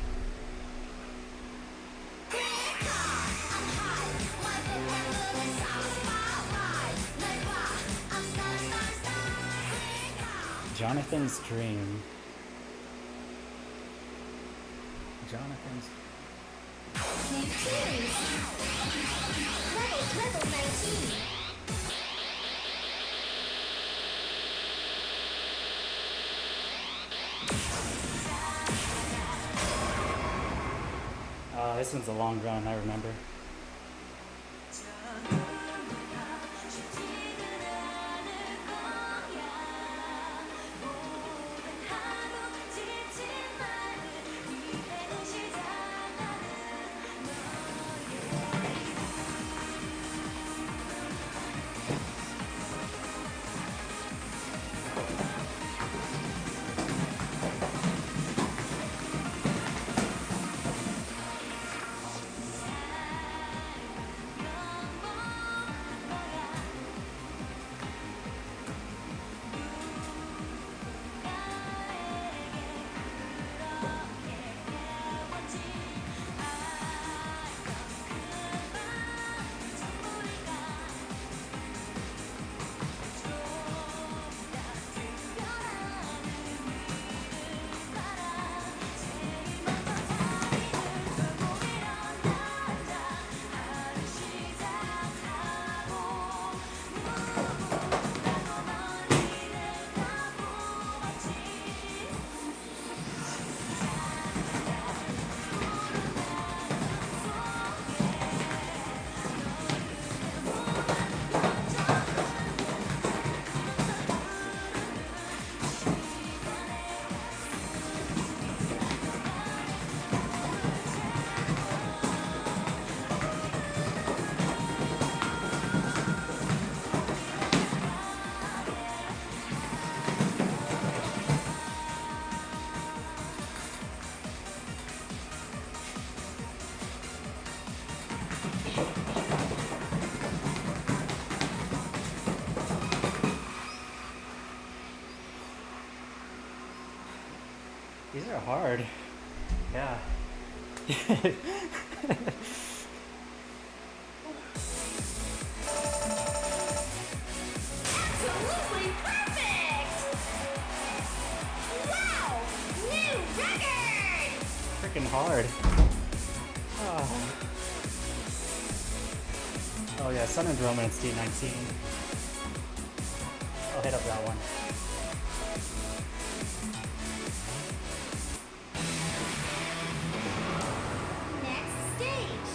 Jonathan's Dream. Jonathan's... Level 19. This one's a long run, I remember. These are hard. Yeah. Absolutely perfect! Wow! New record! Freaking hard. Oh yeah, Sun and Romance D19. I'll hit up that one. Next stage.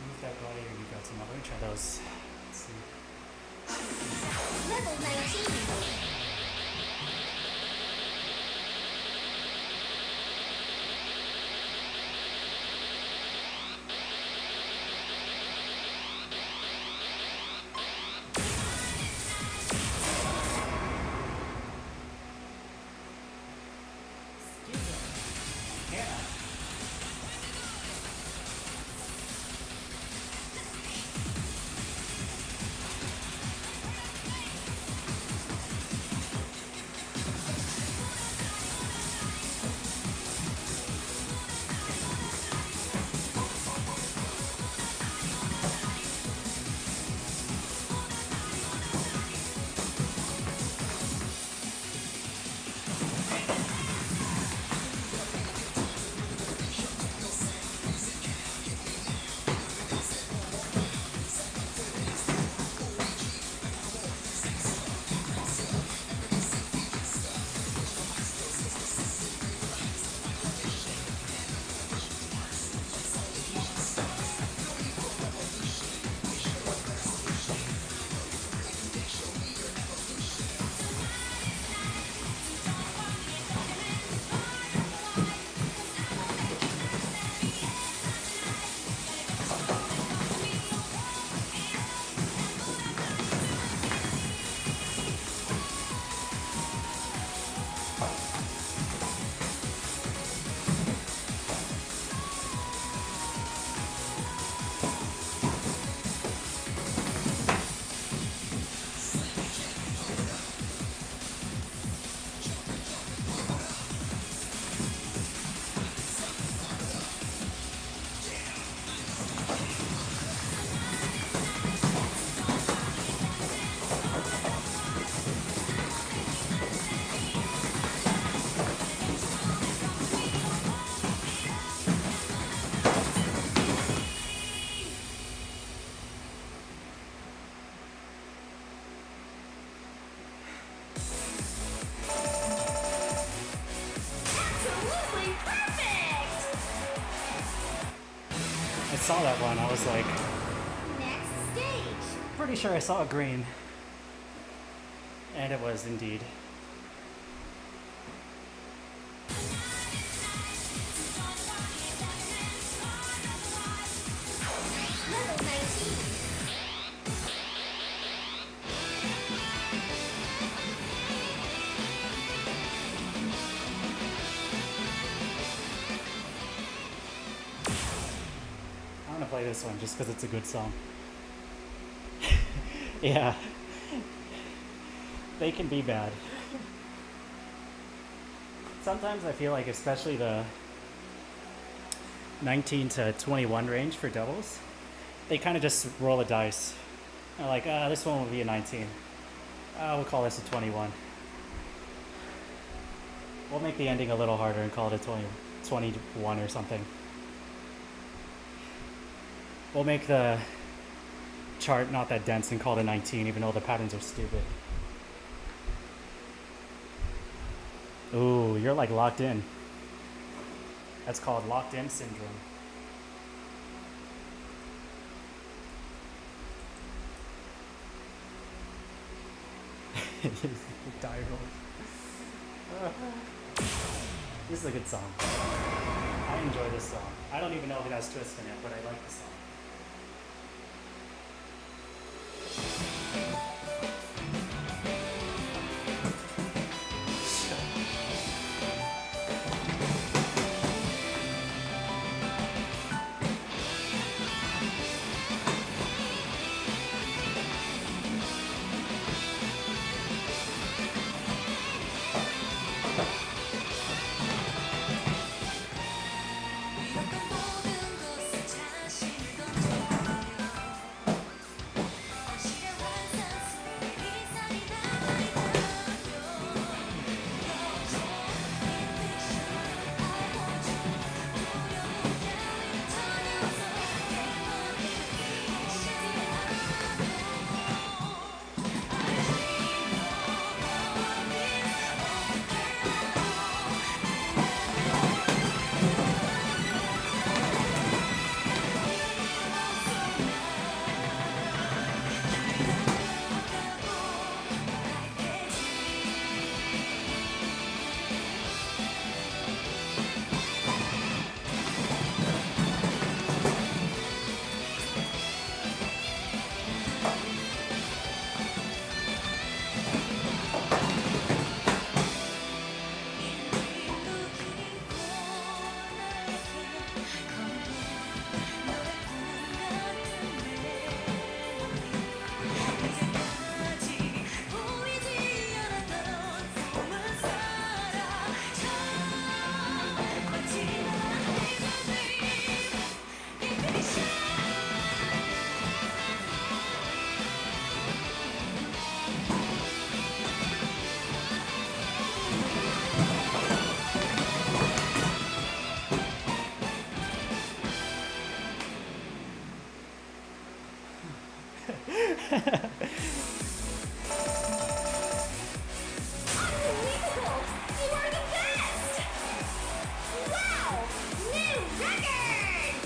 You've got Gladiator, you've got some other. Let me try those. Let's see. Level 19. saw that one, I was like, Next stage. pretty sure I saw a green. And it was indeed. Level 19. I'm gonna play this one just because it's a good song. Yeah. They can be bad. Sometimes I feel like, especially the 19 to 21 range for doubles, they kind of just roll a dice. They're like, this one will be a 19. We'll call this a 21. We'll make the ending a little harder and call it a 21 or something. We'll make the chart not that dense and call it a 19, even though the patterns are stupid. Ooh, you're like locked in. That's called locked in syndrome. Die roll. This is a good song. I enjoy this song. I don't even know if it has twists in it, but I like the song. Unbelievable! You are the best! Wow! New record!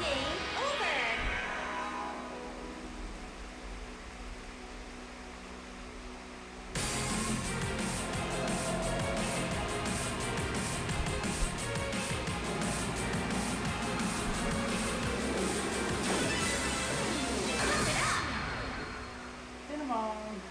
Game over! Pump it up! Cinnamon.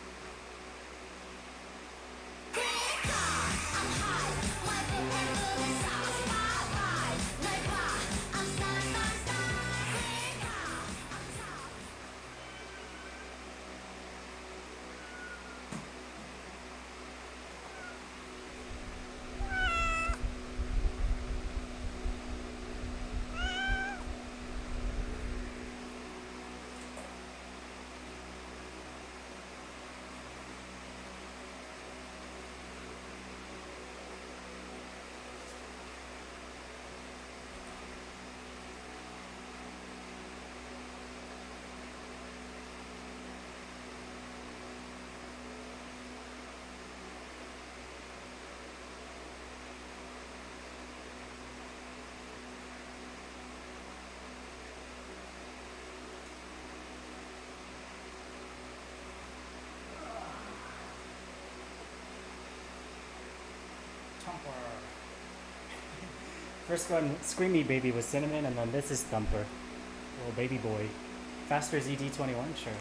First one, Screamy Baby with Cinnamon, and then this is Thumper. Little baby boy. Faster ZD21, sure.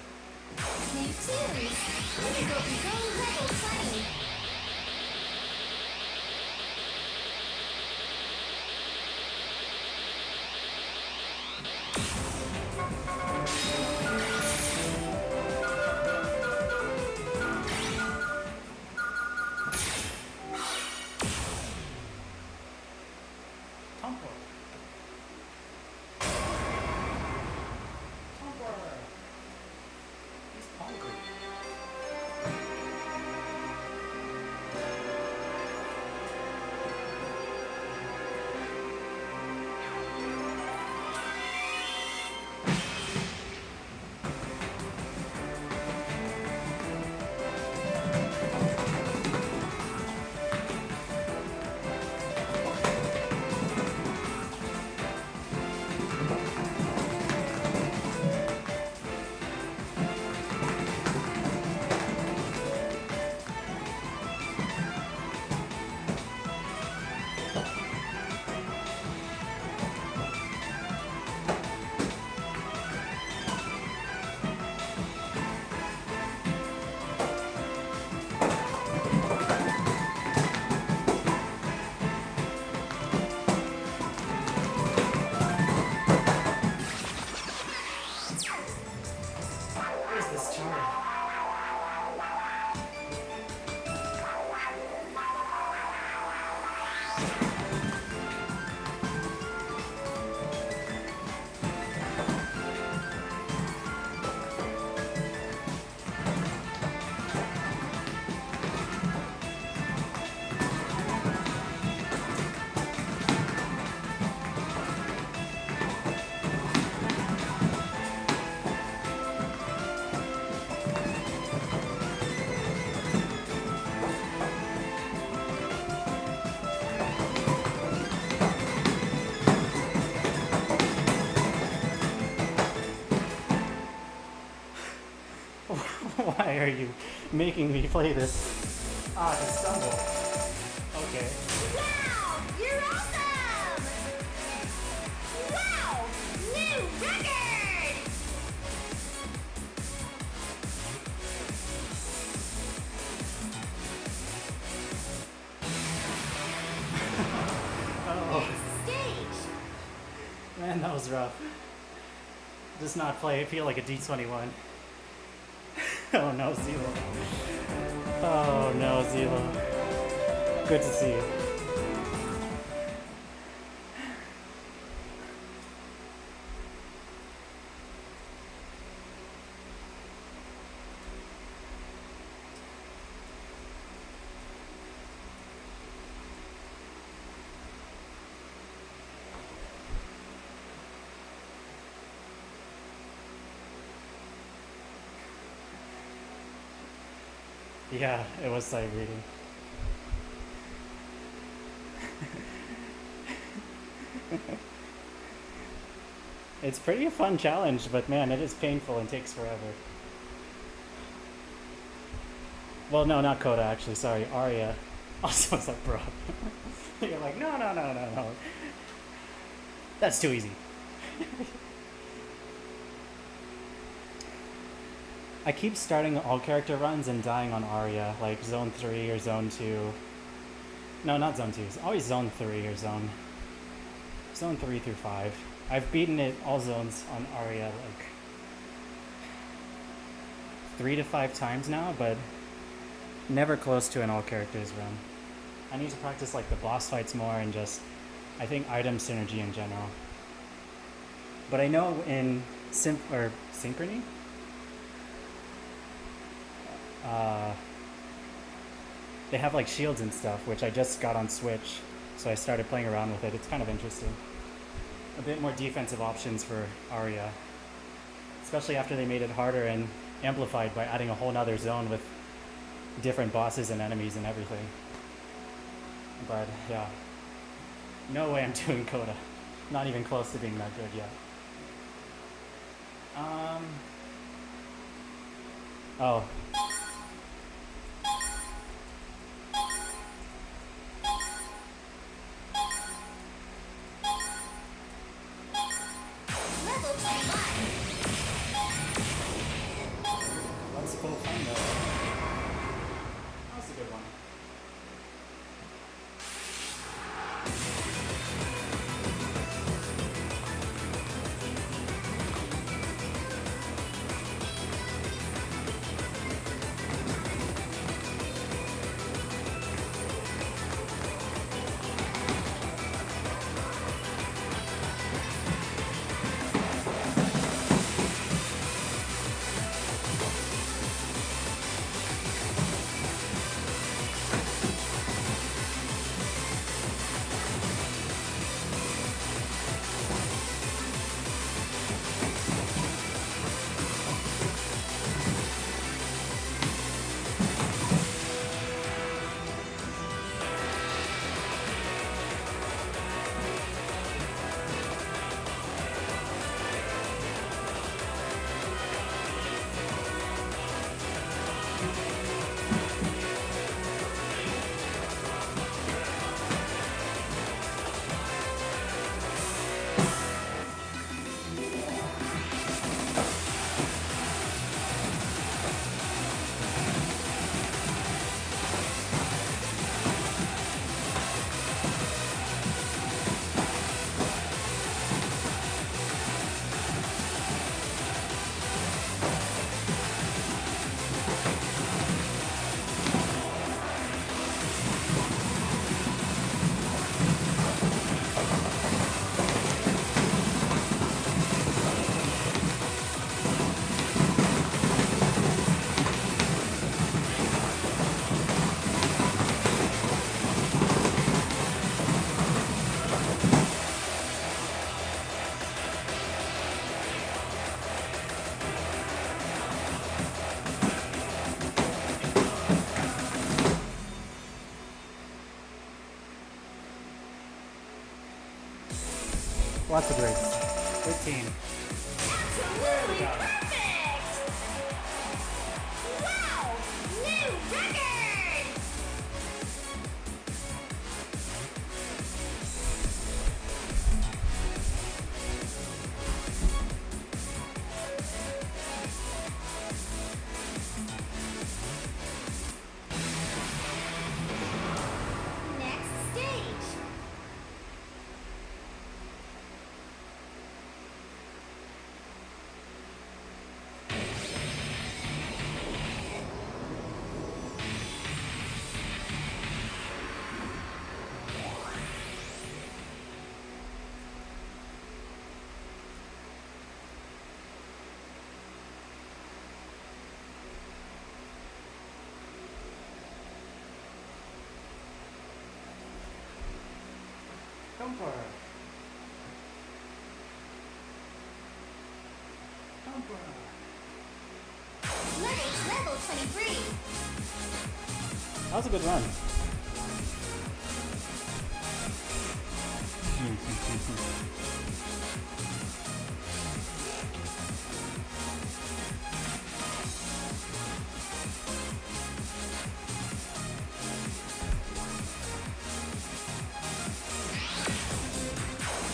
New tunes. Typical zone level 20. Thumper. Thumper. He's hungry. What is this chart? Why are you making me play this? Ah, the stumble. Okay. Wow! You're awesome! Wow! New record! Oh, Stage! man, that was rough. Does not feel like a D21. Oh no, Zelo. Oh no, Zelo. Good to see you. Yeah, it was sight reading. It's pretty a fun challenge, but man, it is painful and takes forever. Well, no, not Coda, actually. Sorry, Arya. Also, was like, bro. You're like, no, no, no, no, no. That's too easy. I keep starting all character runs and dying on Arya, like zone 3 or zone 2. No, not zone 2. It's always zone 3 or zone 3 through 5. I've beaten it all zones on Arya like 3 to 5 times now, but never close to an all characters run. I need to practice like the boss fights more and just I think item synergy in general. But I know in Synchrony, they have like shields and stuff, which I just got on Switch, so I started playing around with it. It's kind of interesting. A bit more defensive options for Arya, especially after they made it harder and amplified by adding a whole nother zone with different bosses and enemies and everything. But yeah, no way I'm doing Coda. Not even close to being that good yet. Oh. That's a good one. Lots of breaks. 13. Absolutely perfect! Wow! New record! Next stage. Jumper. Jumper. Level 23. That was a good run.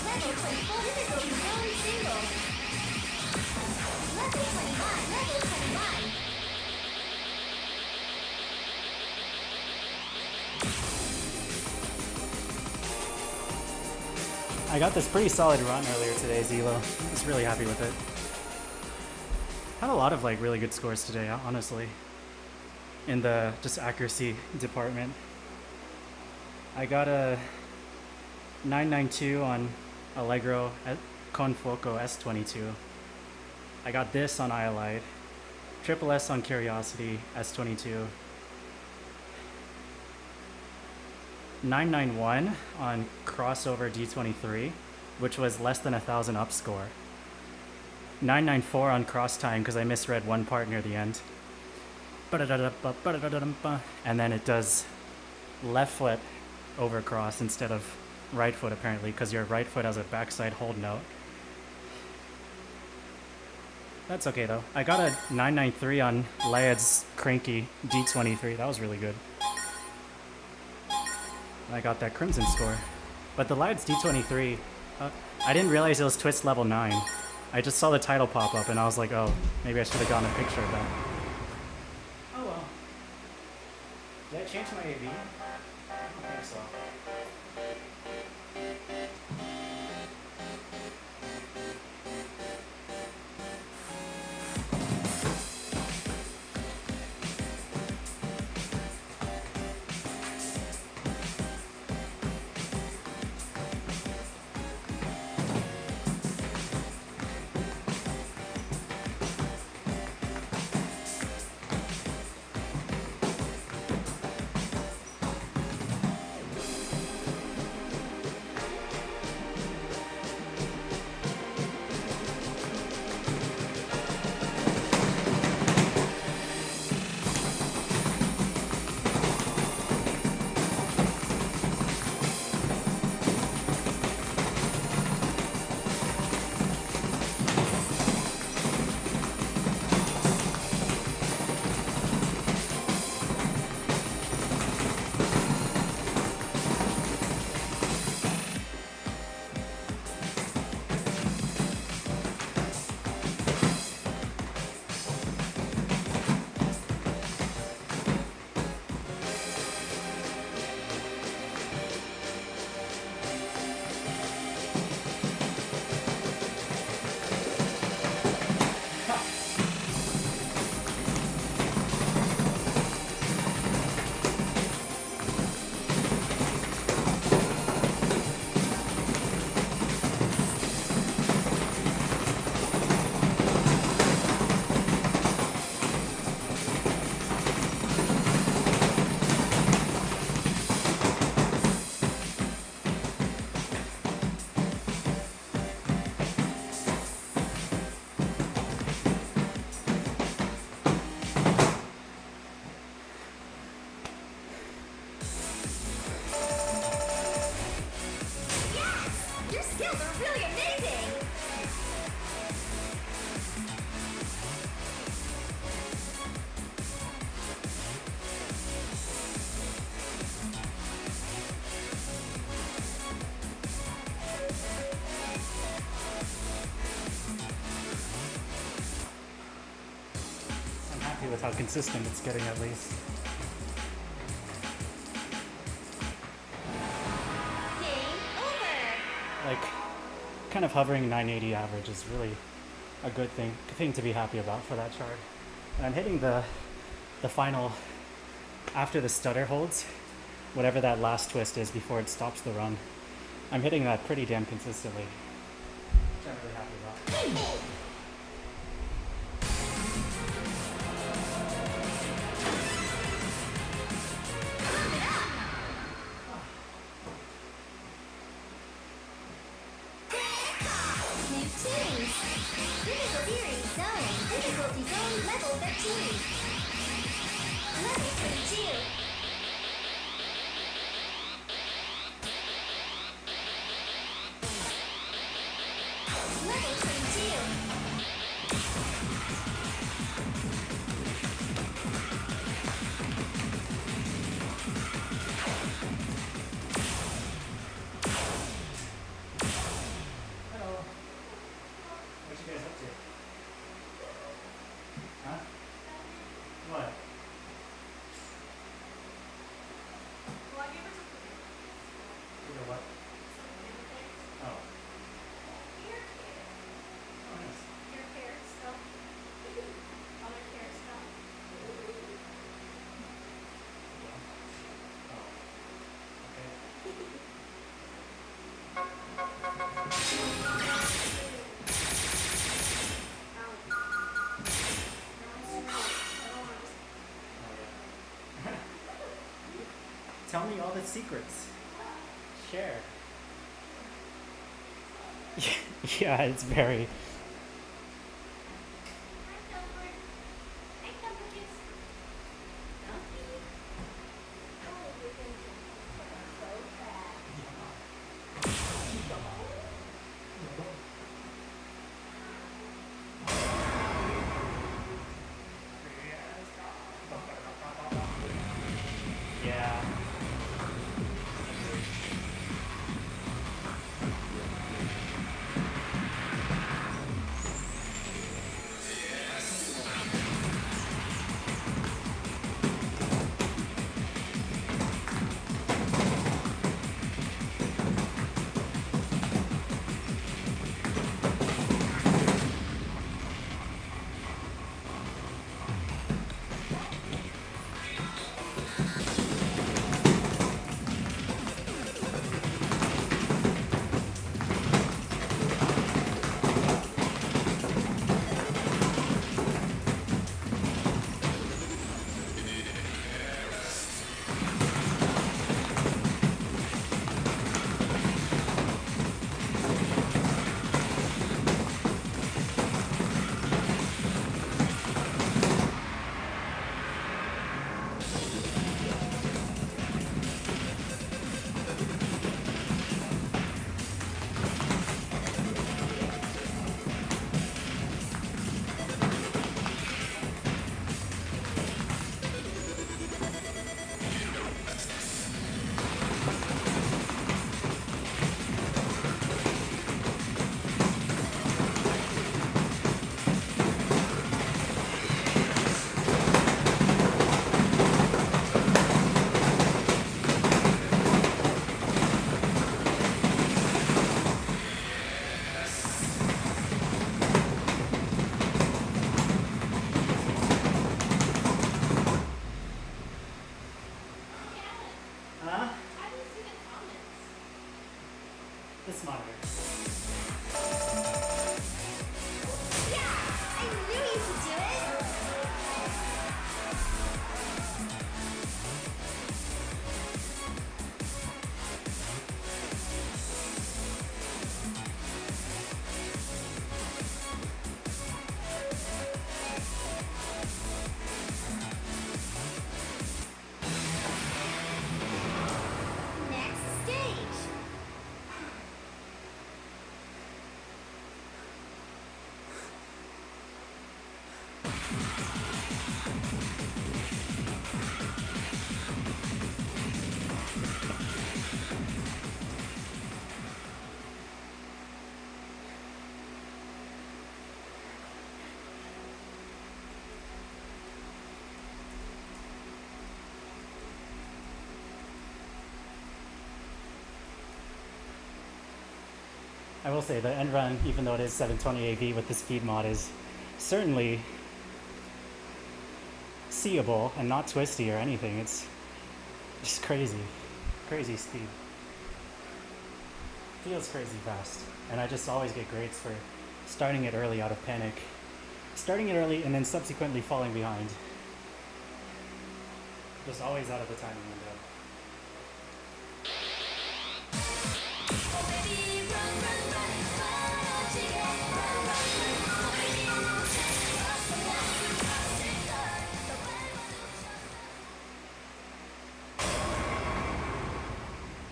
Level 24 difficulty zone single. Level 29. Level 29. I got this pretty solid run earlier today, Zelo. I was really happy with it. Had a lot of like really good scores today, honestly. In the just accuracy department. I got a 992 on Allegro Confoco S22. I got this on Iolite. Triple S on Curiosity S22. 991 on Crossover D23, which was less than 1,000 up score. 994 on Cross Time because I misread one part near the end. And then it does left foot over cross instead of right foot apparently because your right foot has a backside hold note. That's okay though. I got a 993 on Layad's Cranky D23. That was really good. I got that Crimson score. But the Layad's D23, I didn't realize it was Twist level 9. I just saw the title pop up and I was like, oh, maybe I should have gotten a picture of that. Did I change my AV? I don't think so. Your skills are really amazing! I'm happy with how consistent it's getting at least. Game over! Like, kind of hovering 980 average is really a good thing to be happy about for that chart. And I'm hitting the final, after the stutter holds, whatever that last twist is before it stops the run. I'm hitting that pretty damn consistently, which I'm really happy about. New tunes! Difficulty zone! Difficulty zone level 13! Level 22! Level 22! Hello. What you guys up to? Huh? What? You know what? Oh. Oh, nice. Oh. Okay. Oh, yeah. Tell me all the secrets. Share. Yeah, it's very. Yeah. Huh? How do you see the comments? This monitor. Yeah! I knew you could do it! Next stage! I will say the end run, even though it is 720 AV with the speed mod, is certainly seeable and not twisty or anything. It's just crazy. Crazy speed. Feels crazy fast. And I just always get grades for starting it early out of panic. Starting it early and then subsequently falling behind. Just always out of the timing window.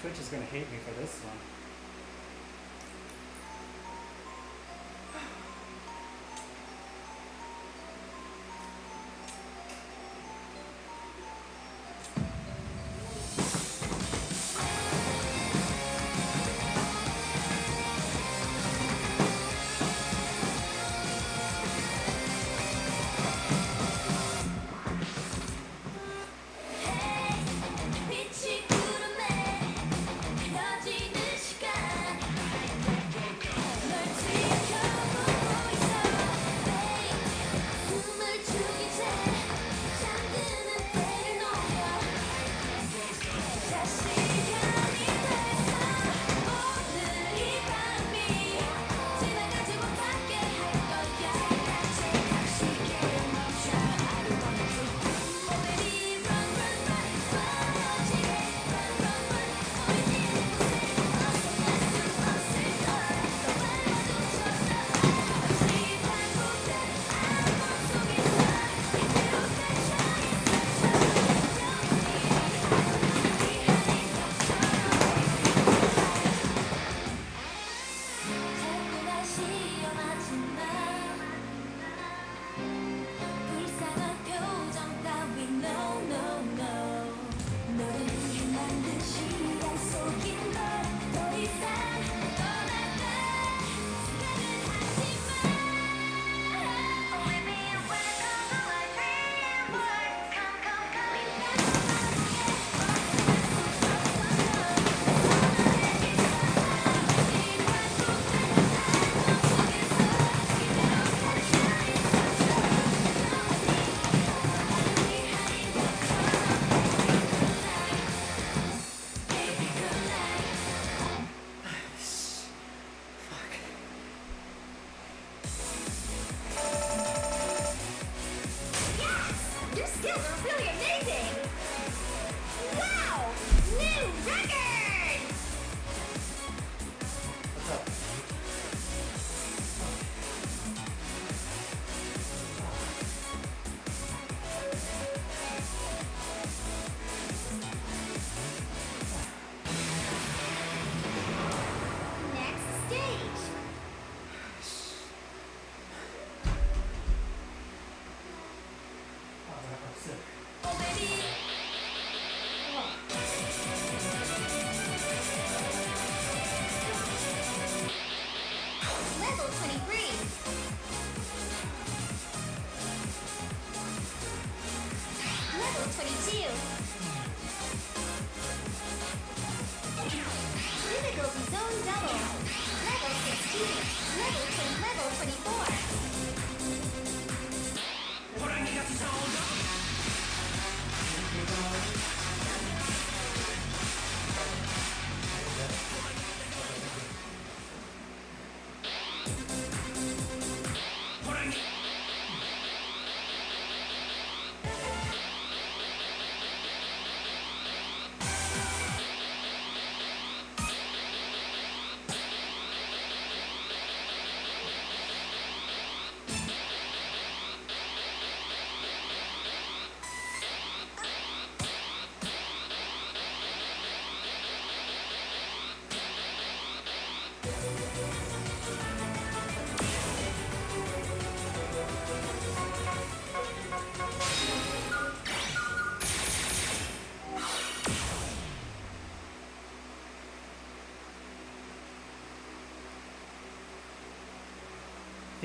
Twitch is gonna hate me for this one. 빛이 구름에 펴지는 시간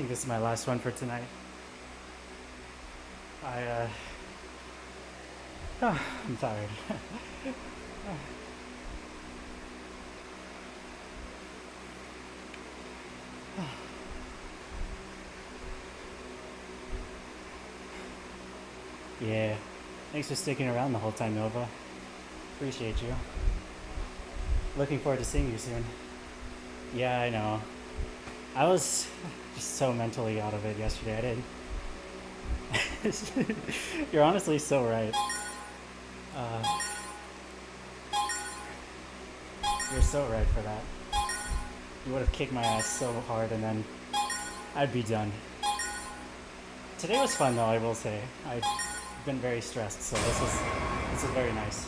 think this is my last one for tonight. I'm tired. Yeah. Thanks for sticking around the whole time, Nova. Appreciate you. Looking forward to seeing you soon. Yeah, I know. I was just so mentally out of it yesterday. I didn't. You're honestly so right. You're so right for that. You would have kicked my ass so hard and then I'd be done. Today was fun though, I will say. I've been very stressed, so this is very nice.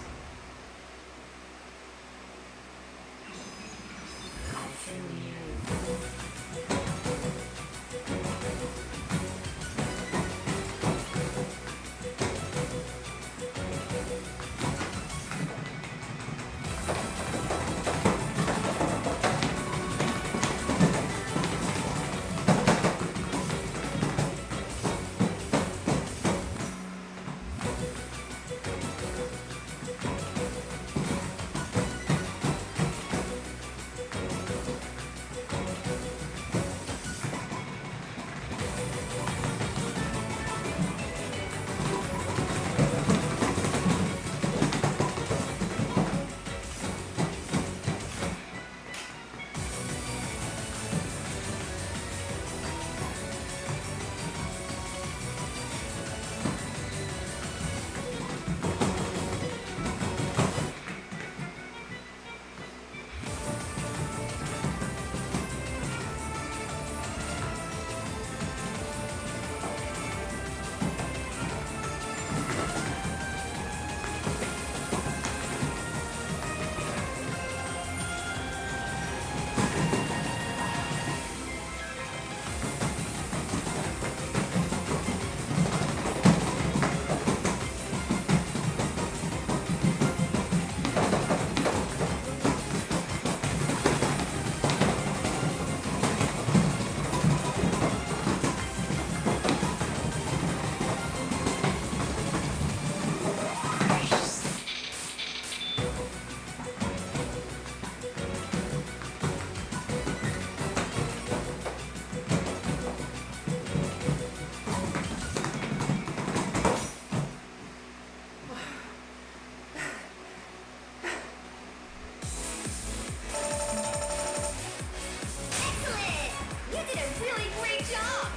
Excellent! You did a really great job!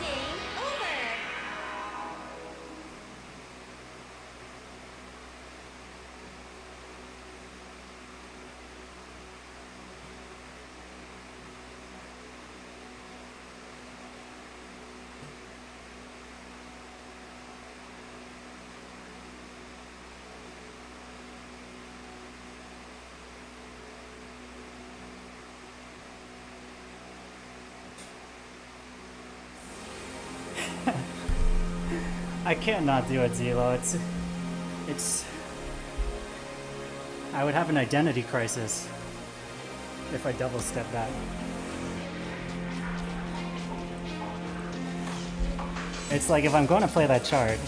Game over! I can't not do it, Zelo. I would have an identity crisis if I double step that. It's like if I'm going to play that chart,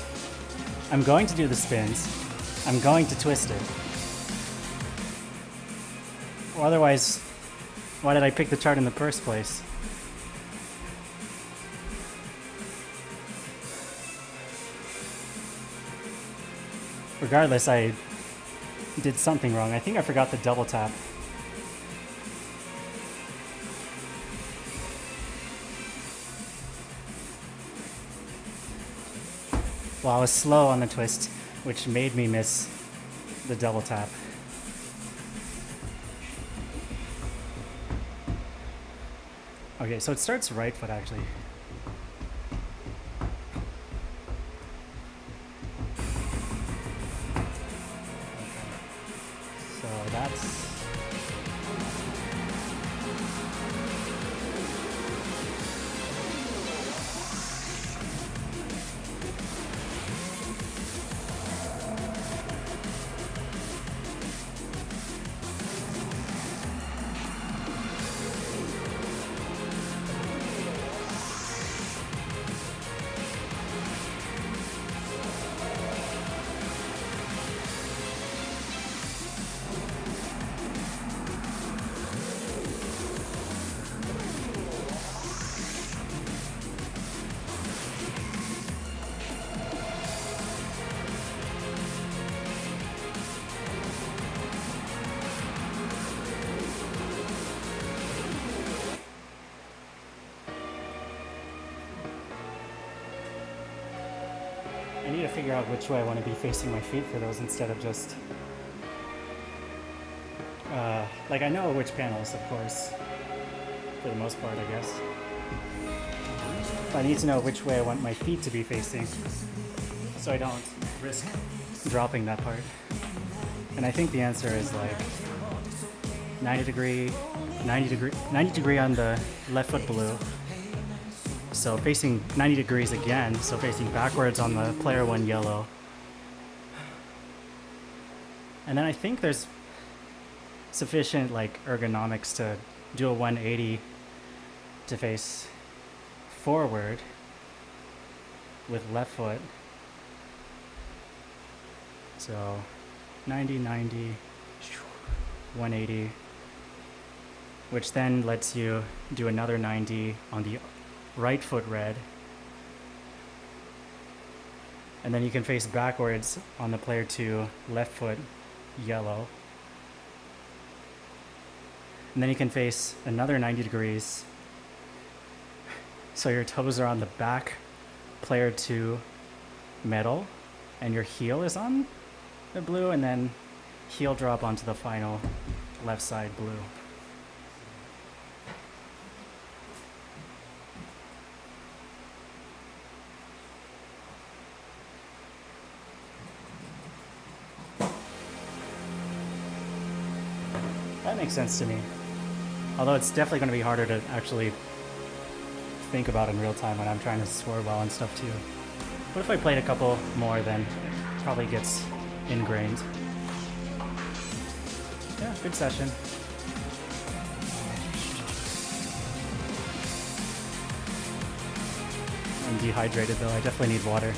I'm going to do the spins, I'm going to twist it. Or otherwise, why did I pick the chart in the first place? Regardless, I did something wrong. I think I forgot the double tap. Well, I was slow on the twist, which made me miss the double tap. Okay, so it starts right foot actually. So that's... I need to figure out which way I want to be facing my feet for those instead of just... like, I know which panels, of course, for the most part, I guess. But I need to know which way I want my feet to be facing so I don't risk dropping that part. And I think the answer is like 90 degree on the left foot blue. So facing 90 degrees again, so facing backwards on the player one yellow. And then I think there's sufficient like ergonomics to do a 180 to face forward with left foot. So 90, 90, 180, which then lets you do another 90 on the right foot red. And then you can face backwards on the player two left foot yellow. And then you can face another 90 degrees. So your toes are on the back player two metal and your heel is on the blue, and then heel drop onto the final left side blue. That makes sense to me. Although it's definitely going to be harder to actually think about in real time when I'm trying to score well and stuff too. What if I played a couple more, then it probably gets ingrained. Yeah, good session. I'm dehydrated though, I definitely need water.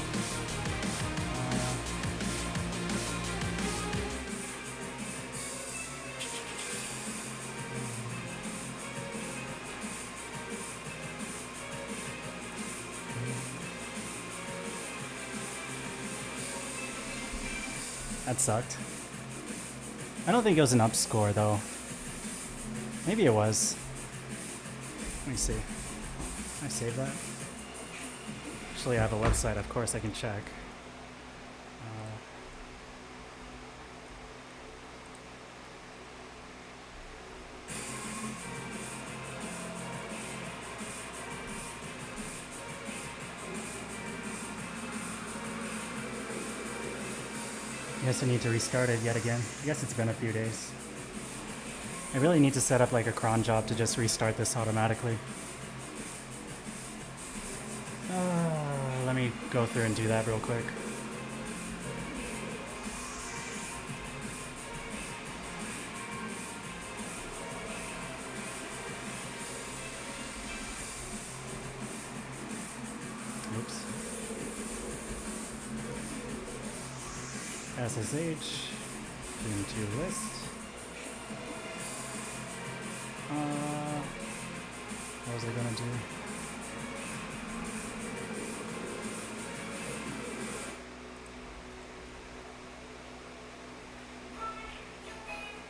That sucked. I don't think it was an up score though. Maybe it was. Let me see. Can I save that? Actually, I have a website, of course I can check. I guess I need to restart it yet again. I guess it's been a few days. I really need to set up like a cron job to just restart this automatically. Let me go through and do that real quick. Oops. SSH, into list. What was I gonna do?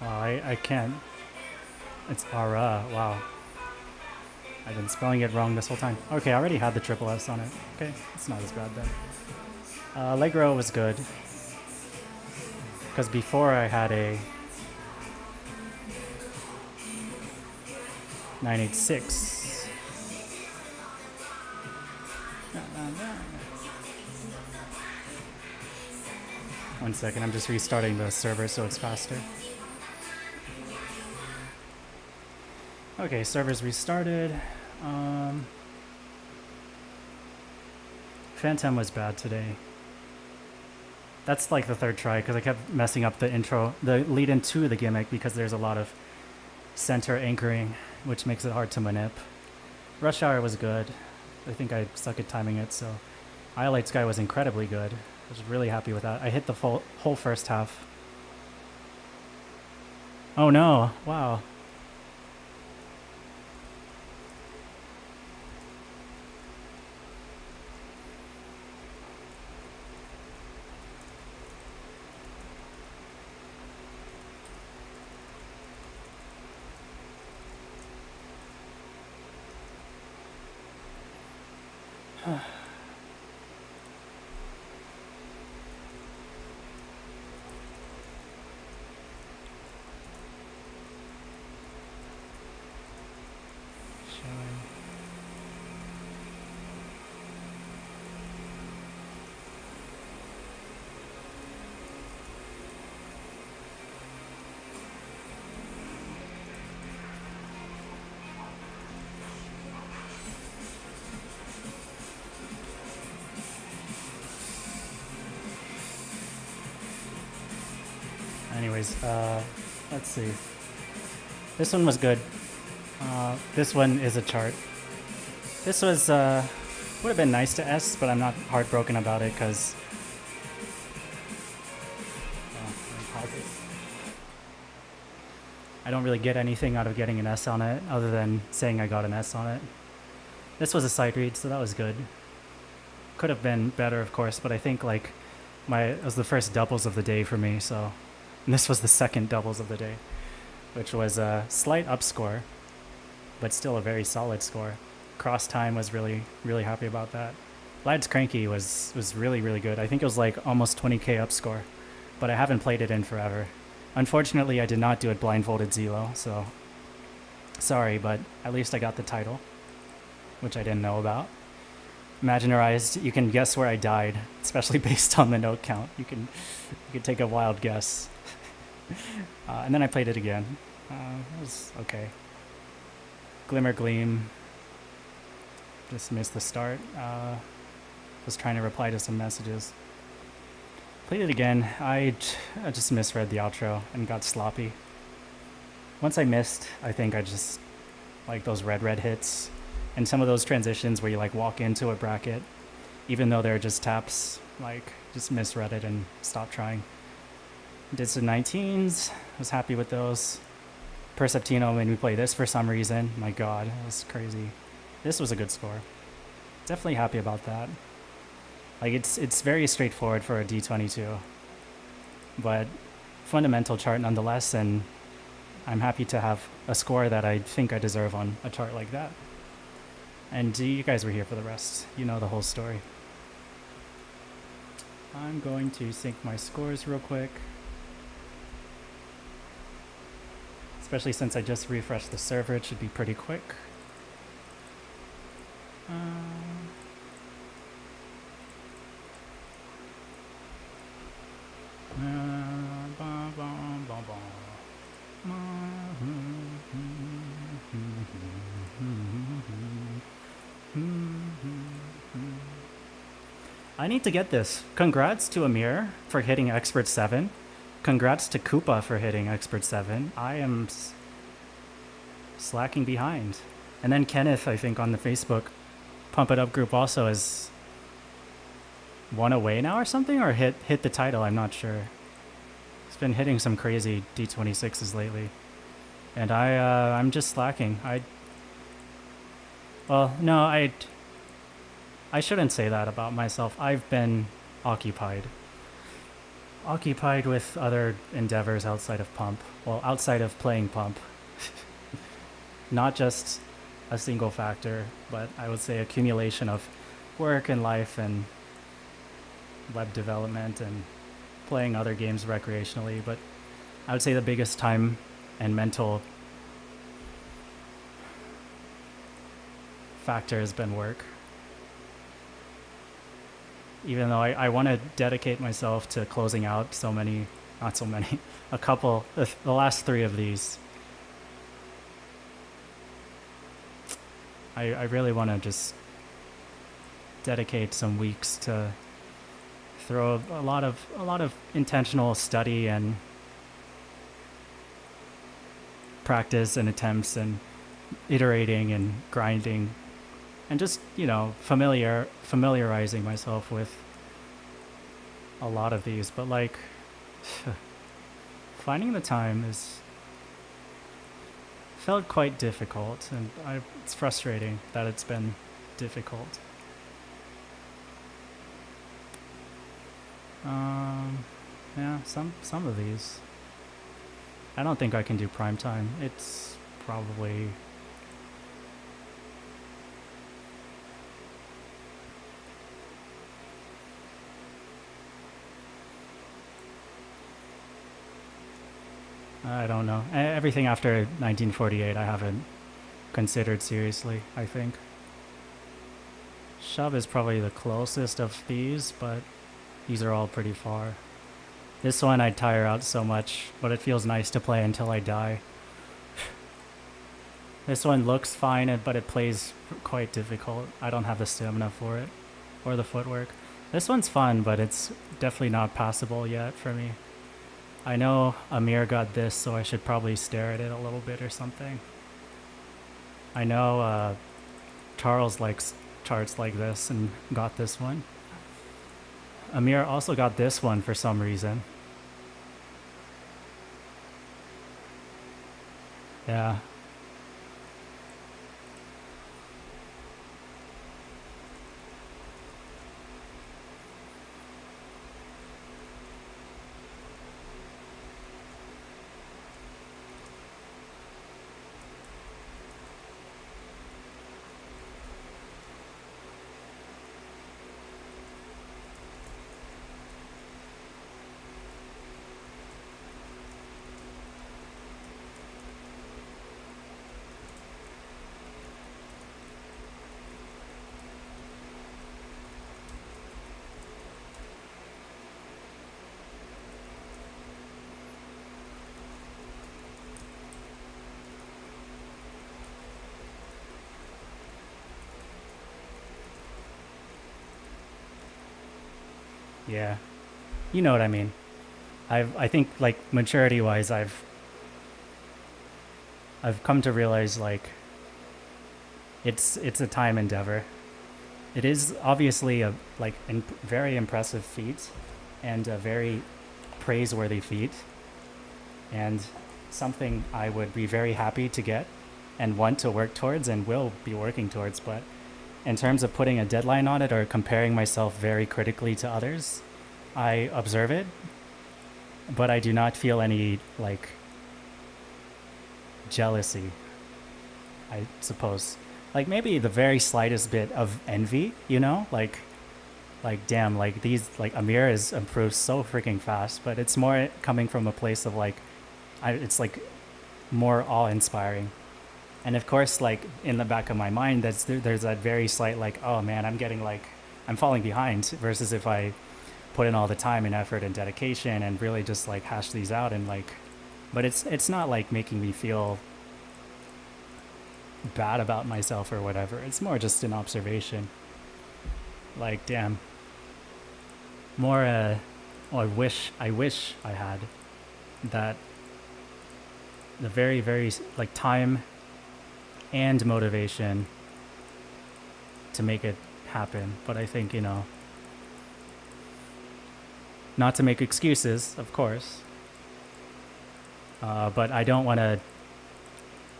Oh, I can't. It's Ara. Wow. I've been spelling it wrong this whole time. Okay, I already had the triple S on it. Okay, it's not as bad then. Allegro was good. Because before I had a 986. One second, I'm just restarting the server so it's faster. Okay, server's restarted. Phantom was bad today. That's like the third try because I kept messing up the intro, the lead into the gimmick because there's a lot of center anchoring, which makes it hard to manip. Rush Hour was good. I think I suck at timing it, so Iolite Sky was incredibly good. I was really happy with that. I hit the whole first half. Oh no, wow. Anyways, let's see. This one was good. This one is a chart. This was would have been nice to S, but I'm not heartbroken about it because. I don't really get anything out of getting an S on it other than saying I got an S on it. This was a side read, so that was good. Could have been better, of course, but I think like it was the first doubles of the day for me, so. And this was the second doubles of the day, which was a slight up score, but still a very solid score. Cross time was really, really happy about that. Lad's Cranky was really, really good. I think it was like almost 20k up score, but I haven't played it in forever. Unfortunately, I did not do it blindfolded Zelo, so sorry, but at least I got the title, which I didn't know about. Imaginarized, you can guess where I died, especially based on the note count. You can take a wild guess. And then I played it again. It was okay. Glimmer Gleam. Just missed the start. Was trying to reply to some messages. Played it again. I just misread the outro and got sloppy. Once I missed, I think I just like those red hits and some of those transitions where you like walk into a bracket, even though they're just taps, like just misread it and stopped trying. Did some 19s, was happy with those. Perceptino made me play this for some reason. My god, that was crazy. This was a good score. Definitely happy about that. Like it's very straightforward for a D22, but fundamental chart nonetheless, and I'm happy to have a score that I think I deserve on a chart like that. And you guys were here for the rest. You know the whole story. I'm going to sync my scores real quick. Especially since I just refreshed the server, it should be pretty quick. I need to get this. Congrats to Amir for hitting Expert 7. Congrats to Koopa for hitting Expert 7. I am slacking behind. And then Kenneth, I think, on the Facebook Pump It Up group also has one away now or something, or hit the title, I'm not sure. He's been hitting some crazy D26s lately. And I'm just slacking. Well, no, I shouldn't say that about myself. I've been occupied with other endeavors outside of Pump. Well, outside of playing Pump. Not just a single factor, but I would say accumulation of work and life and web development and playing other games recreationally, but I would say the biggest time and mental factor has been work. Even though I want to dedicate myself to closing out not so many, a couple, the last 3 of these. I really want to just dedicate some weeks to throw a lot of intentional study and practice and attempts and iterating and grinding and just, familiarizing myself with a lot of these. But like finding the time is felt quite difficult, and it's frustrating that it's been difficult. Yeah, some of these. I don't think I can do prime time. It's probably I don't know. Everything after 1948 I haven't considered seriously, I think. Shove is probably the closest of these, but these are all pretty far. This one I'd tire out so much, but it feels nice to play until I die. This one looks fine, but it plays quite difficult. I don't have the stamina for it, or the footwork. This one's fun, but it's definitely not passable yet for me. I know Amir got this, so I should probably stare at it a little bit or something. I know Charles likes charts like this and got this one. Amir also got this one for some reason. Yeah. Yeah. You know what I mean. I think like maturity wise I've come to realize like it's a time endeavor. It is obviously a very impressive feat and a very praiseworthy feat and something I would be very happy to get and want to work towards and will be working towards, but in terms of putting a deadline on it or comparing myself very critically to others, I observe it, but I do not feel any like jealousy, I suppose. Like maybe the very slightest bit of envy, like damn, like these like Amir has improved so freaking fast, but it's more coming from a place of like it's like more awe-inspiring. And of course, like in the back of my mind, there's that very slight like, oh man, I'm falling behind. Versus if I put in all the time and effort and dedication and really just like hash these out and like, but it's not like making me feel bad about myself or whatever. It's more just an observation. Like damn, more. I wish I had that. The very very like time and motivation to make it happen. But I think, not to make excuses, of course, but I don't want to,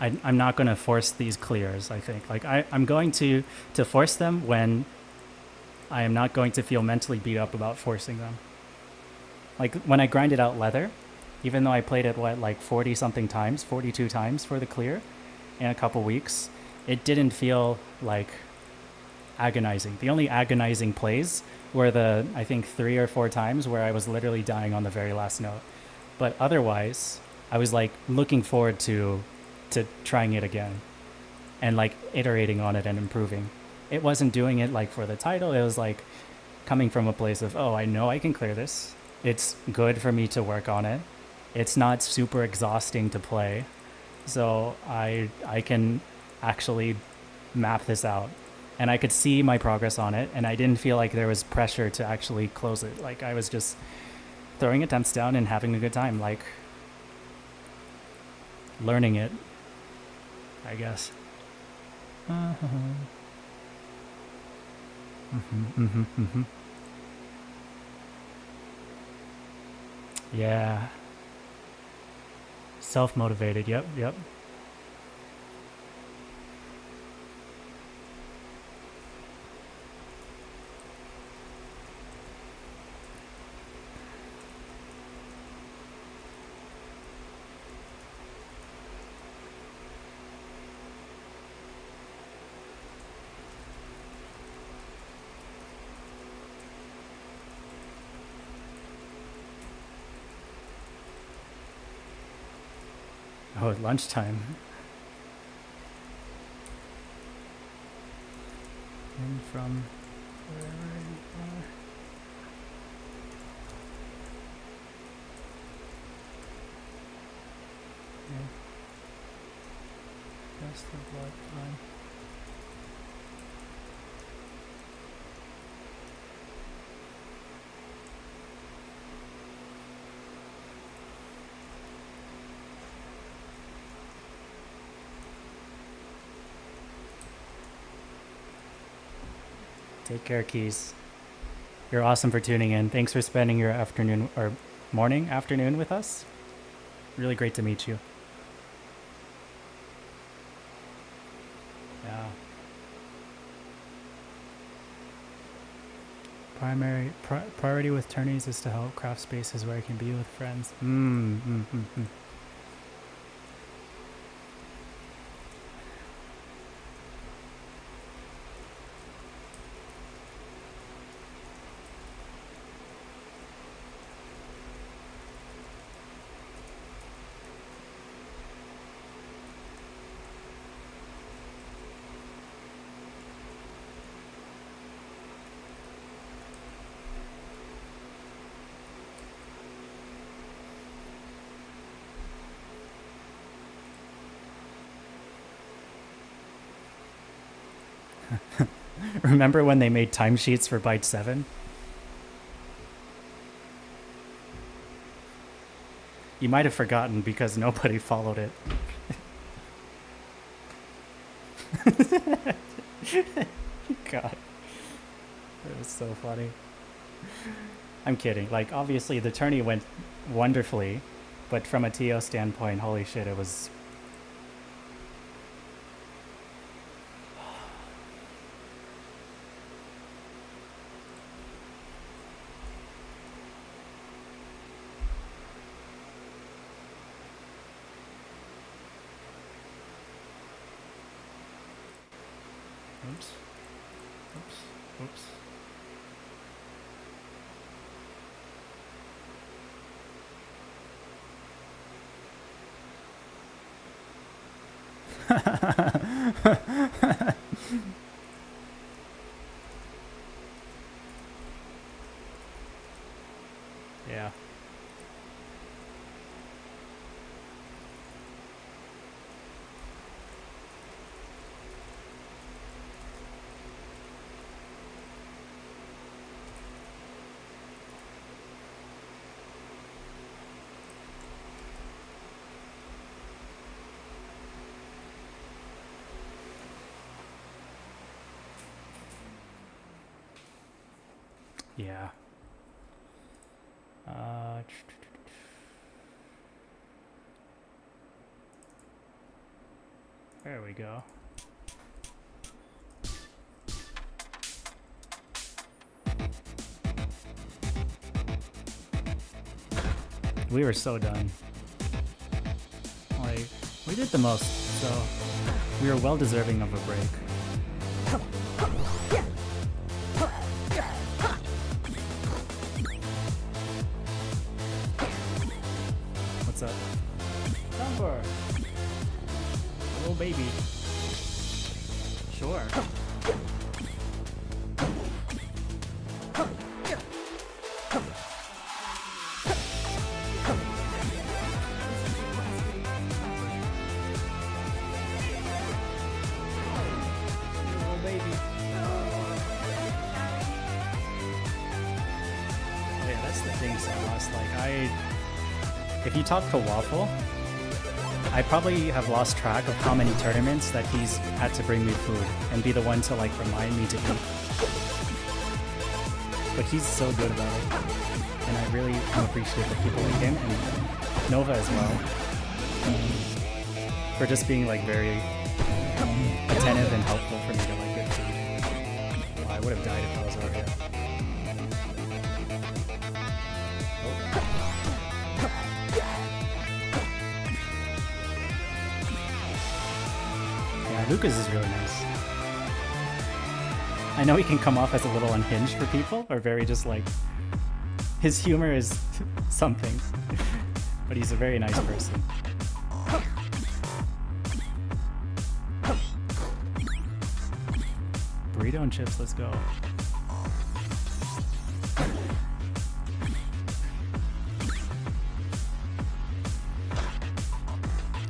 I'm not going to force these clears, I think. Like, I'm going to force them when I am not going to feel mentally beat up about forcing them. Like, when I grinded out leather, even though I played it, 40-something times, 42 times for the clear, in a couple weeks, it didn't feel like agonizing. The only agonizing plays were the, I think, 3 or 4 times where I was literally dying on the very last note. But otherwise, I was like looking forward to trying it again and like iterating on it and improving. It wasn't doing it like for the title. It was like coming from a place of, oh, I know I can clear this. It's good for me to work on it. It's not super exhausting to play. So I can actually map this out. And I could see my progress on it, and I didn't feel like there was pressure to actually close it. Like I was just throwing attempts down and having a good time, like learning it, I guess. Yeah. Self-motivated, yep. Oh, at lunchtime. And from wherever you are. Okay. That's the bloodline. Take care, Keys. You're awesome for tuning in. Thanks for spending your afternoon or afternoon with us. Really great to meet you. Yeah. Priority with tourneys is to help craft spaces where I can be with friends. Remember when they made timesheets for Byte 7? You might have forgotten because nobody followed it. God. It was so funny. I'm kidding. Like, obviously, the tourney went wonderfully, but from a TO standpoint, holy shit, it was... Oops. Yeah. Yeah. There we go. We were so done. Like, we did the most, so we were well deserving of a break. Number. Little baby. Sure. Little baby. Yeah, that's the thing, Celeste. Like, if you talk to Waffle, I probably have lost track of how many tournaments that he's had to bring me food and be the one to like remind me to eat. But he's so good about it, and I really am appreciative of people like him and Nova as well for just being like very attentive and helpful for me to like get food. Well, I would have died if I was over here. Yeah, Lucas is really nice. I know he can come off as a little unhinged for people, or very just like, his humor is something, but he's a very nice person. Burrito and chips, let's go.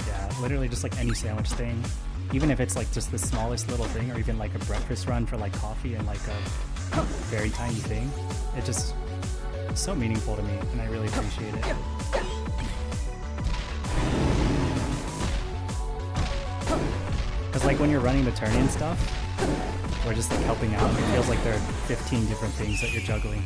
Yeah, literally just like any sandwich thing. Even if it's like just the smallest little thing, or even like a breakfast run for like coffee and like a very tiny thing, it just is so meaningful to me, and I really appreciate it. Because like when you're running the tourney and stuff, or just like helping out, it feels like there are 15 different things that you're juggling.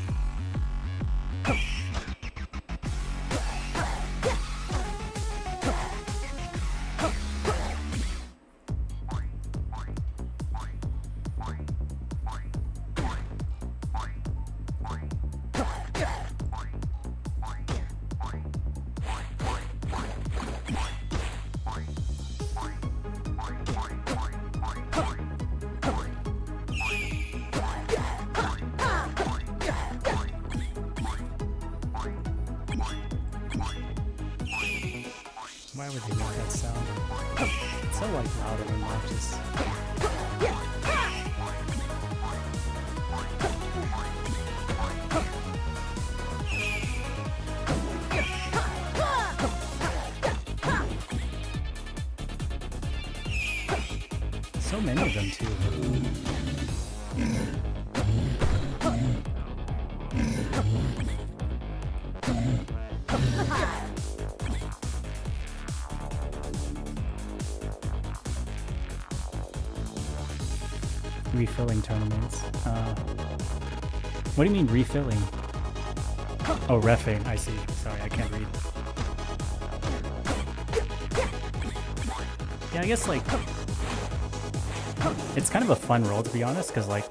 Why would they make that sound? It's so like loud and obnoxious. So many of them too. Refilling tournaments. What do you mean refilling? Oh, reffing. I see. Sorry, I can't read. Yeah, I guess like it's kind of a fun role, to be honest, because like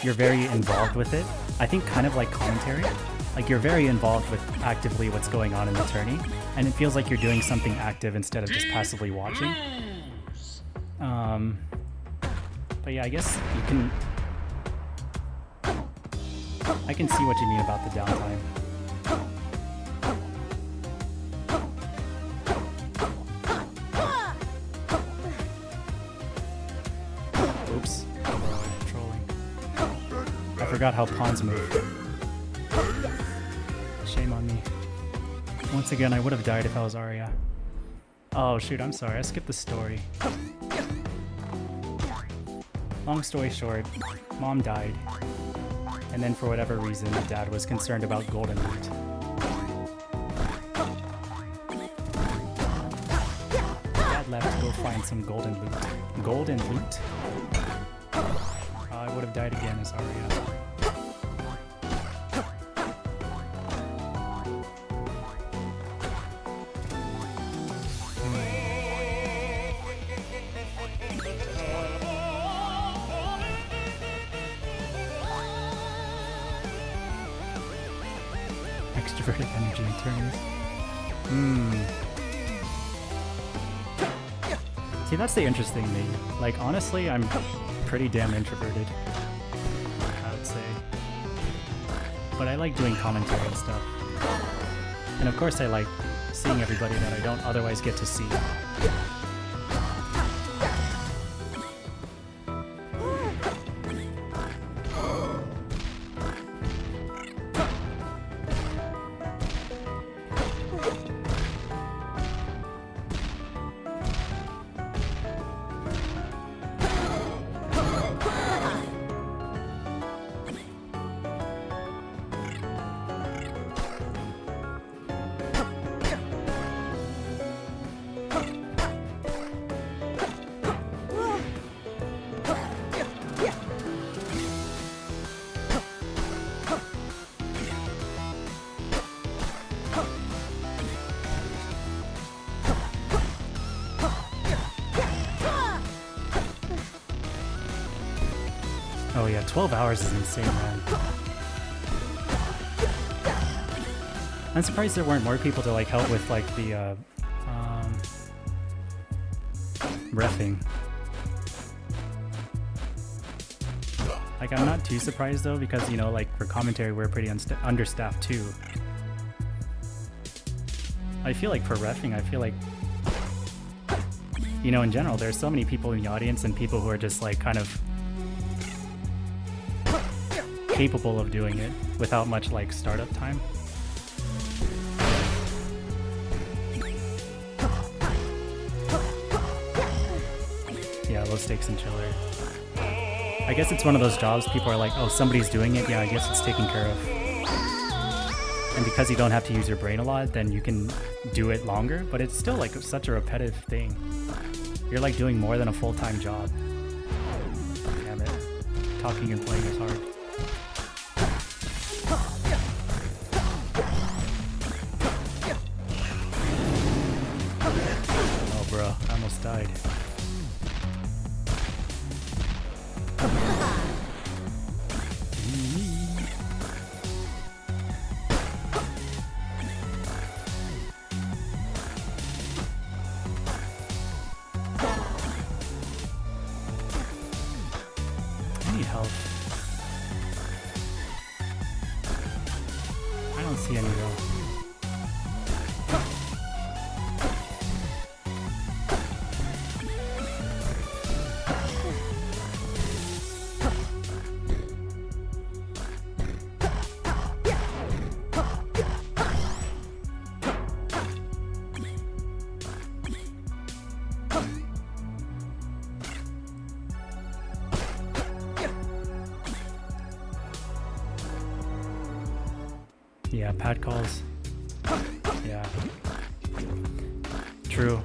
you're very involved with it. I think kind of like commentary. Like you're very involved with actively what's going on in the tourney, and it feels like you're doing something active instead of just passively watching. But yeah, I guess you can... I can see what you mean about the downtime. Oops. Trolling. I forgot how pawns move. Shame on me. Once again, I would have died if I was Arya. Oh shoot, I'm sorry. I skipped the story. Long story short, Mom died, and then for whatever reason, Dad was concerned about golden loot. Dad left to go find some golden loot. Golden loot? I would have died again as Arya. Extroverted energy in turns. See, that's the interesting thing. Like, honestly, I'm pretty damn introverted, I would say. But I like doing commentary and stuff. And of course I like seeing everybody that I don't otherwise get to see. Oh yeah, 12 hours is insane, man. I'm surprised there weren't more people to like help with like the reffing. Like I'm not too surprised though, because you know, like for commentary we're pretty understaffed too. I feel like for reffing, I feel like, you know, in general there's so many people in the audience and people who are just like kind of capable of doing it without much like startup time. Yeah, low stakes and chiller. I guess it's one of those jobs people are like, oh, somebody's doing it, yeah, I guess it's taken care of. And because you don't have to use your brain a lot, then you can do it longer, but it's still like such a repetitive thing. You're like doing more than a full-time job. Damn it. Talking and playing is hard. Oh bro, I almost died. I need help. I don't see any though. Yeah, pad calls. Yeah. True.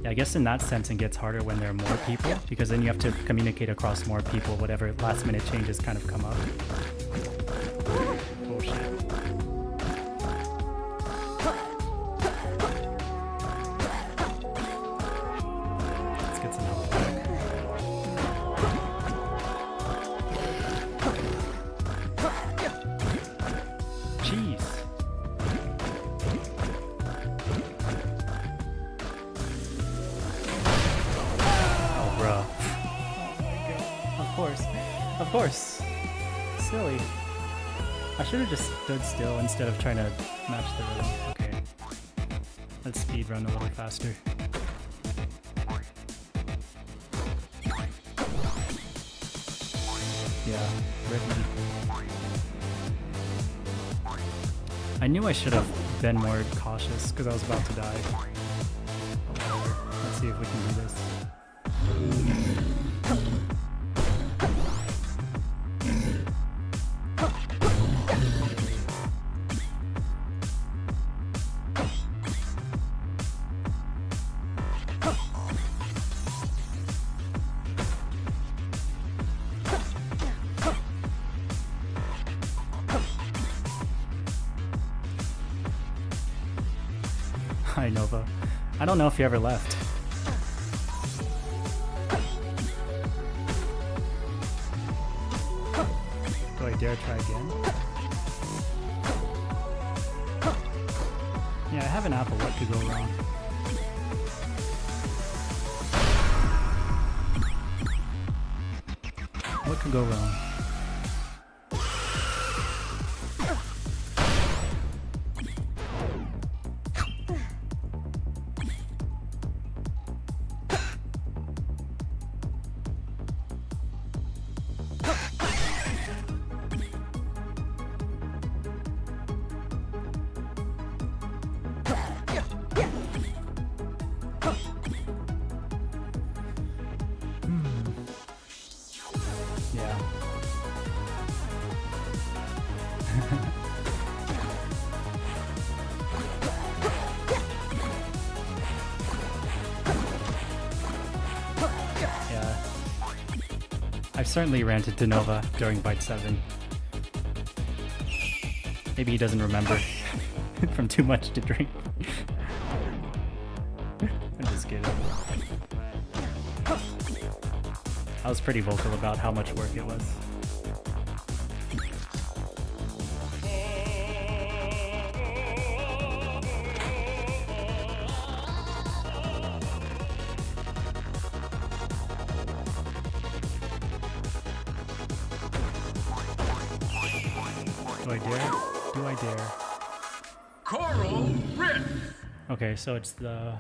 Yeah, I guess in that sense it gets harder when there are more people, because then you have to communicate across more people, whatever last minute changes kind of come up. Oh shit. Let's get some help back. Jeez. Oh, bro. Oh my god. Of course. Of course. Silly. I should have just stood still instead of trying to match the rhythm. Okay. Let's speed run a little faster. Yeah, written. I knew I should have been more cautious because I was about to die. But whatever. Let's see if we can do this. Hi, Nova. I don't know if you ever left. Do I dare try again? Yeah, I have an apple. What could go wrong? What could go wrong? I've certainly ranted to Nova during Bite 7. Maybe he doesn't remember from too much to drink. I'm just kidding. I was pretty vocal about how much work it was. Do I dare? Do I dare? Coral Rift! Okay, so it's the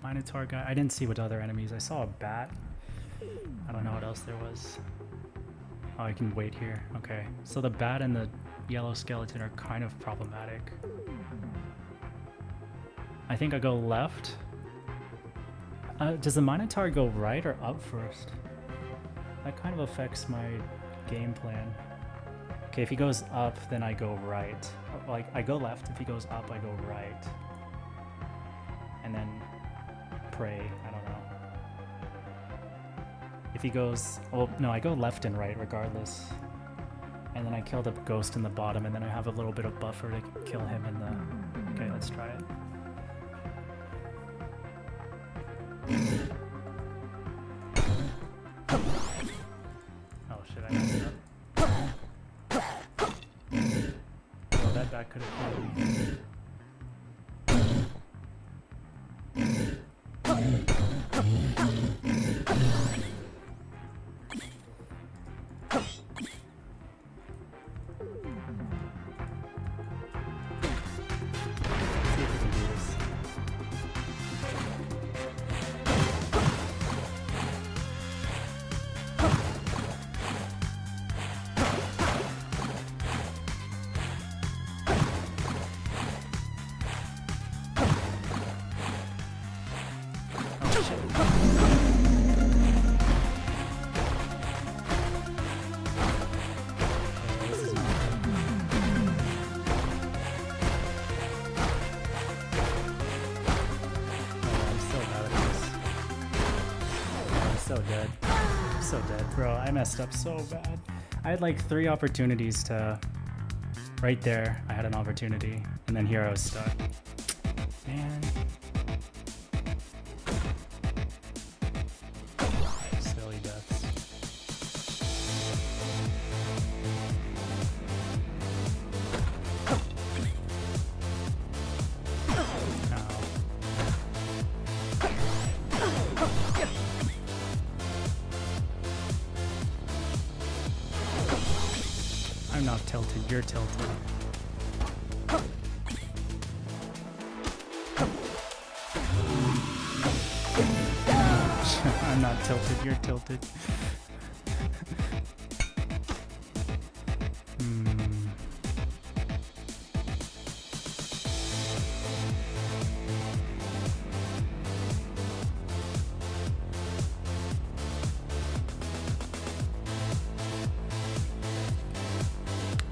Minotaur guy. I didn't see what other enemies. I saw a bat. I don't know what else there was. Oh, I can wait here. Okay, so the bat and the yellow skeleton are kind of problematic. I think I go left. Does the Minotaur go right or up first? That kind of affects my game plan. Okay, if he goes up, then I go right. Like, I go left. If he goes up, I go right. And then pray. I don't know. If he goes... Oh, no, I go left and right regardless. And then I kill the ghost in the bottom, and then I have a little bit of buffer to kill him in the... Okay, let's try it. Oh shit, I messed up. Oh, that bat could have killed me. Bro, I messed up so bad. I had like 3 opportunities to... Right there, I had an opportunity. And then here I was stuck. Man. Silly deaths. I'm not tilted, you're tilted. I'm not tilted, you're tilted.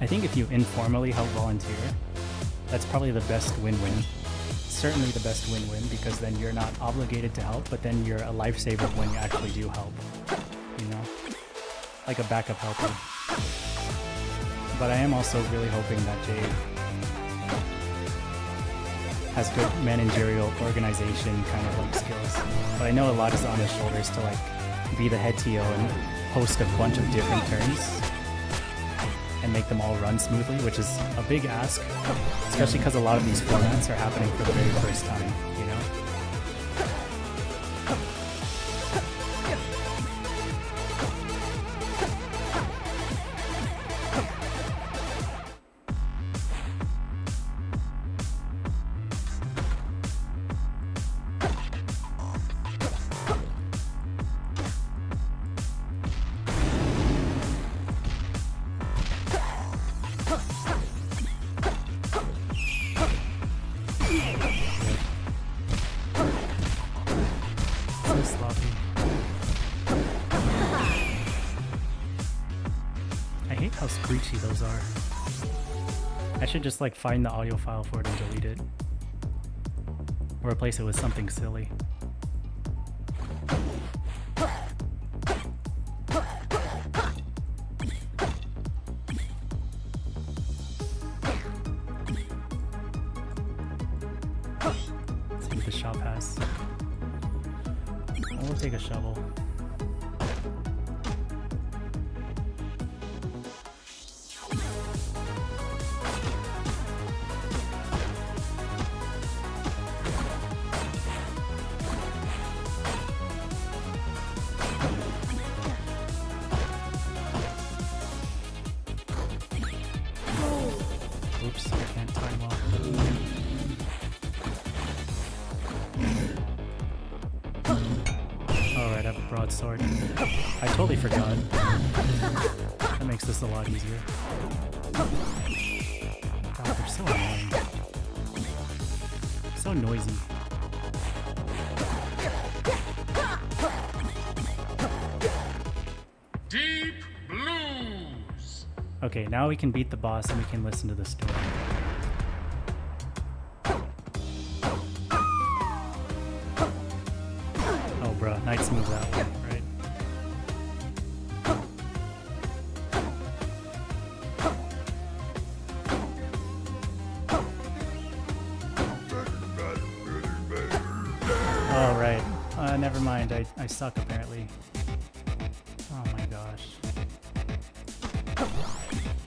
I think if you informally help volunteer, that's probably the best win-win. Certainly the best win-win, because then you're not obligated to help, but then you're a lifesaver when you actually do help. You know? Like a backup helper. But I am also really hoping that Jade has good managerial organization kind of like skills. But I know a lot is on his shoulders to like be the head TO and host a bunch of different turns and make them all run smoothly, which is a big ask, especially because a lot of these formats are happening for the very first time, you know? How screechy those are. I should just like find the audio file for it and delete it. Or replace it with something silly. Let's see what the shop has. We'll take a shovel. Oops, I can't time well. Alright, I have a broadsword. I totally forgot. That makes this a lot easier. God, they're so annoying. So noisy. Deep Blues. Okay, now we can beat the boss and we can listen to the story. Oh, bruh, knights move that way, right? Oh, right. Never mind, I suck apparently. Oh my gosh.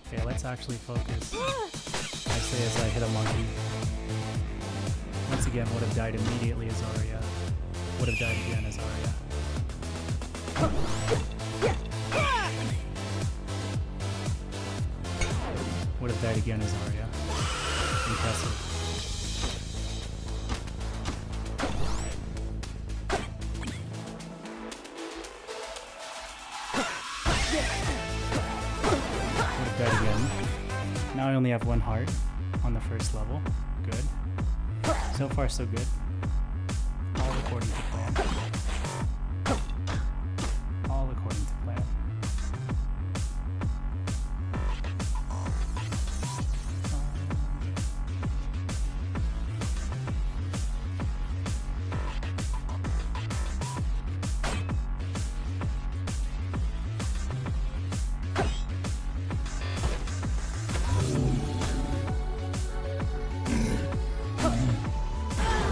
Okay, let's actually focus. I say as I hit a monkey. Once again, would have died immediately as Arya. Would have died again as Arya. Would have died again as Arya. Impressive. Would have died again. Now I only have one heart on the first level. Good. So far, so good. All according to plan. All according to plan.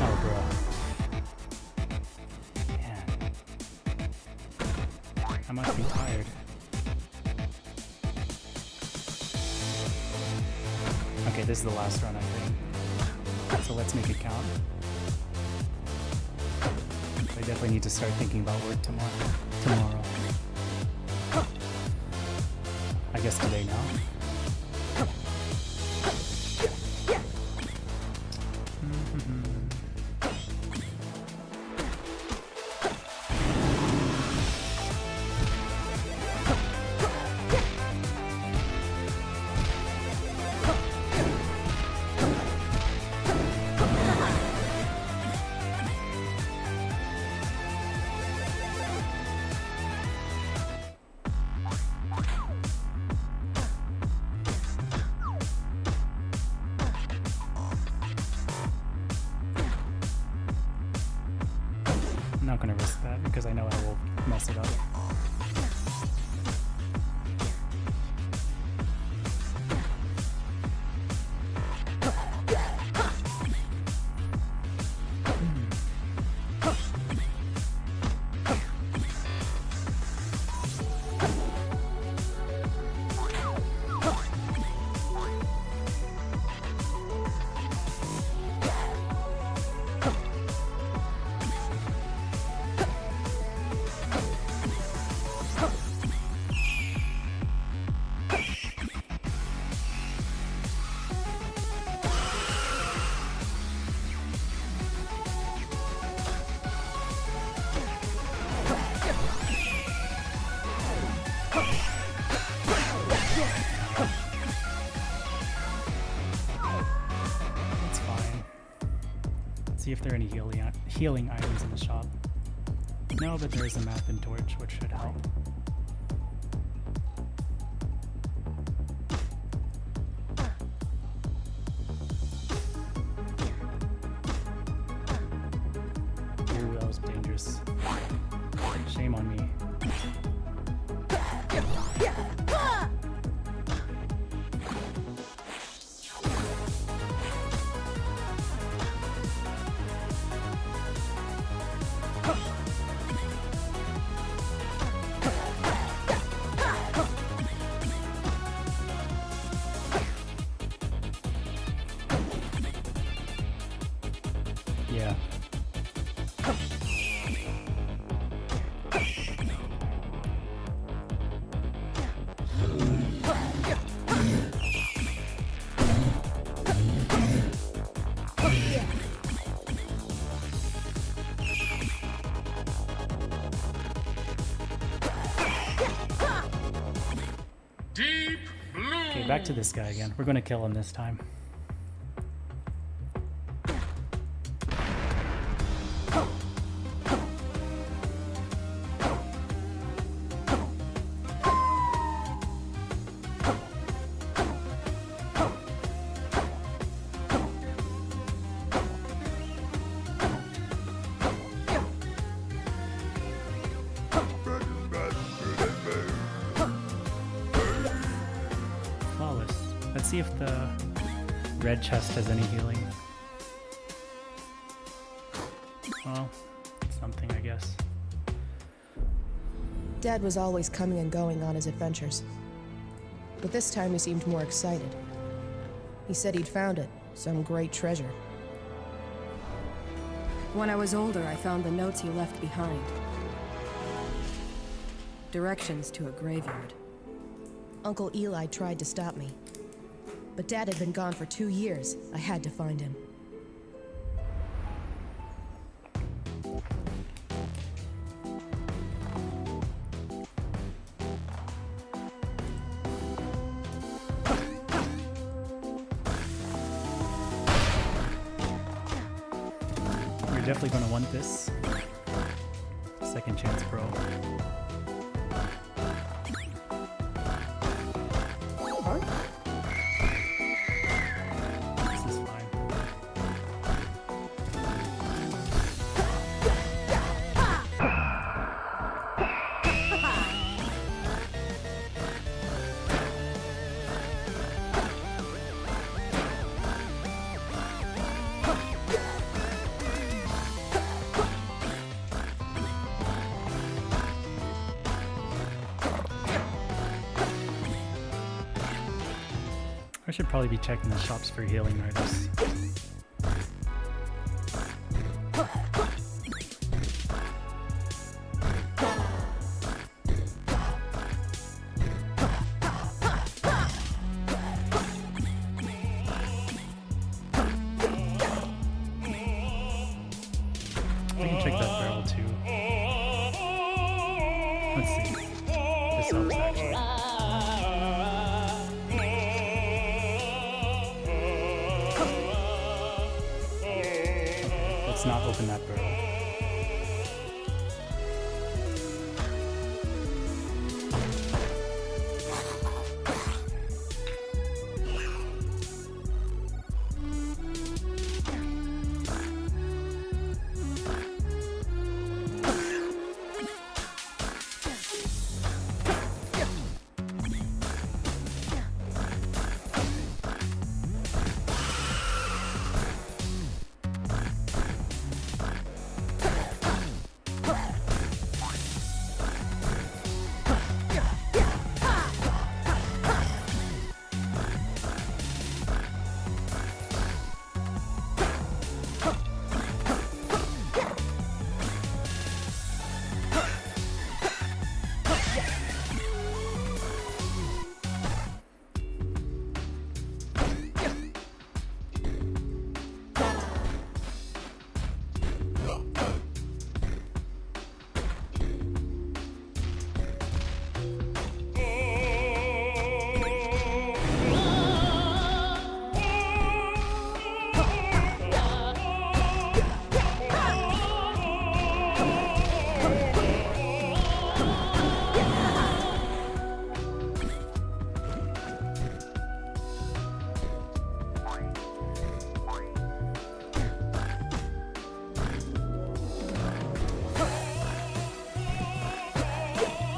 Oh, bro. Man. I must be tired. Okay, this is the last run, I think. So let's make it count. I definitely need to start thinking about work tomorrow. I guess today now. I'm not gonna risk that because I know I will mess it up. It's fine. See if there are any healing items in the shop. No, but there is a map and torch, which should help. Ooh, that was dangerous. Shame on me. Yeah. Deep blue. Okay, back to this guy again. We're gonna kill him this time. Flawless. Let's see if the red chest has any healing. Well, something, I guess. Dad was always coming and going on his adventures. But this time he seemed more excited. He said he'd found it, some great treasure. When I was older, I found the notes he left behind. Directions to a graveyard. Uncle Eli tried to stop me. But Dad had been gone for 2 years. I had to find him. You're definitely going to want this. Second chance pro. This is fine. I should probably be checking the shops for healing items. We can check that barrel too. Let's see. This helps actually. Let's not open that barrel.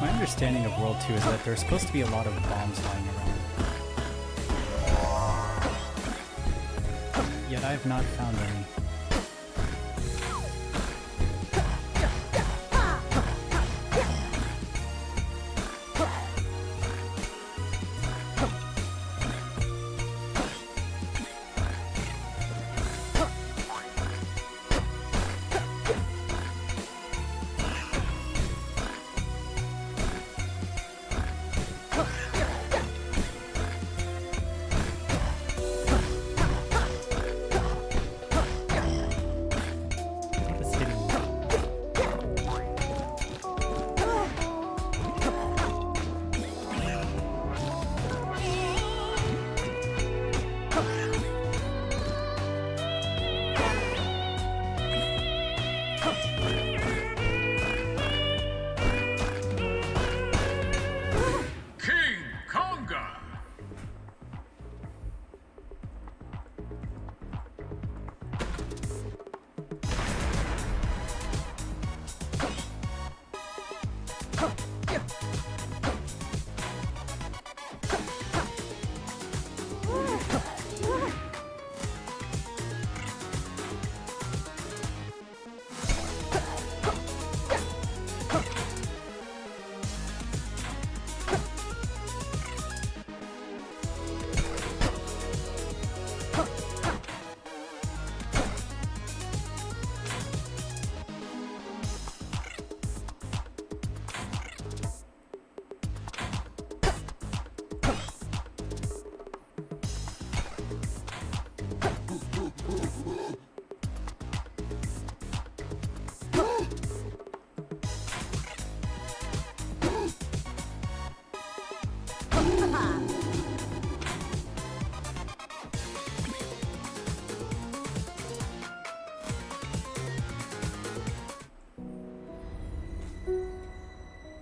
My understanding of World 2 is that there's supposed to be a lot of bombs lying around. Yet I have not found any.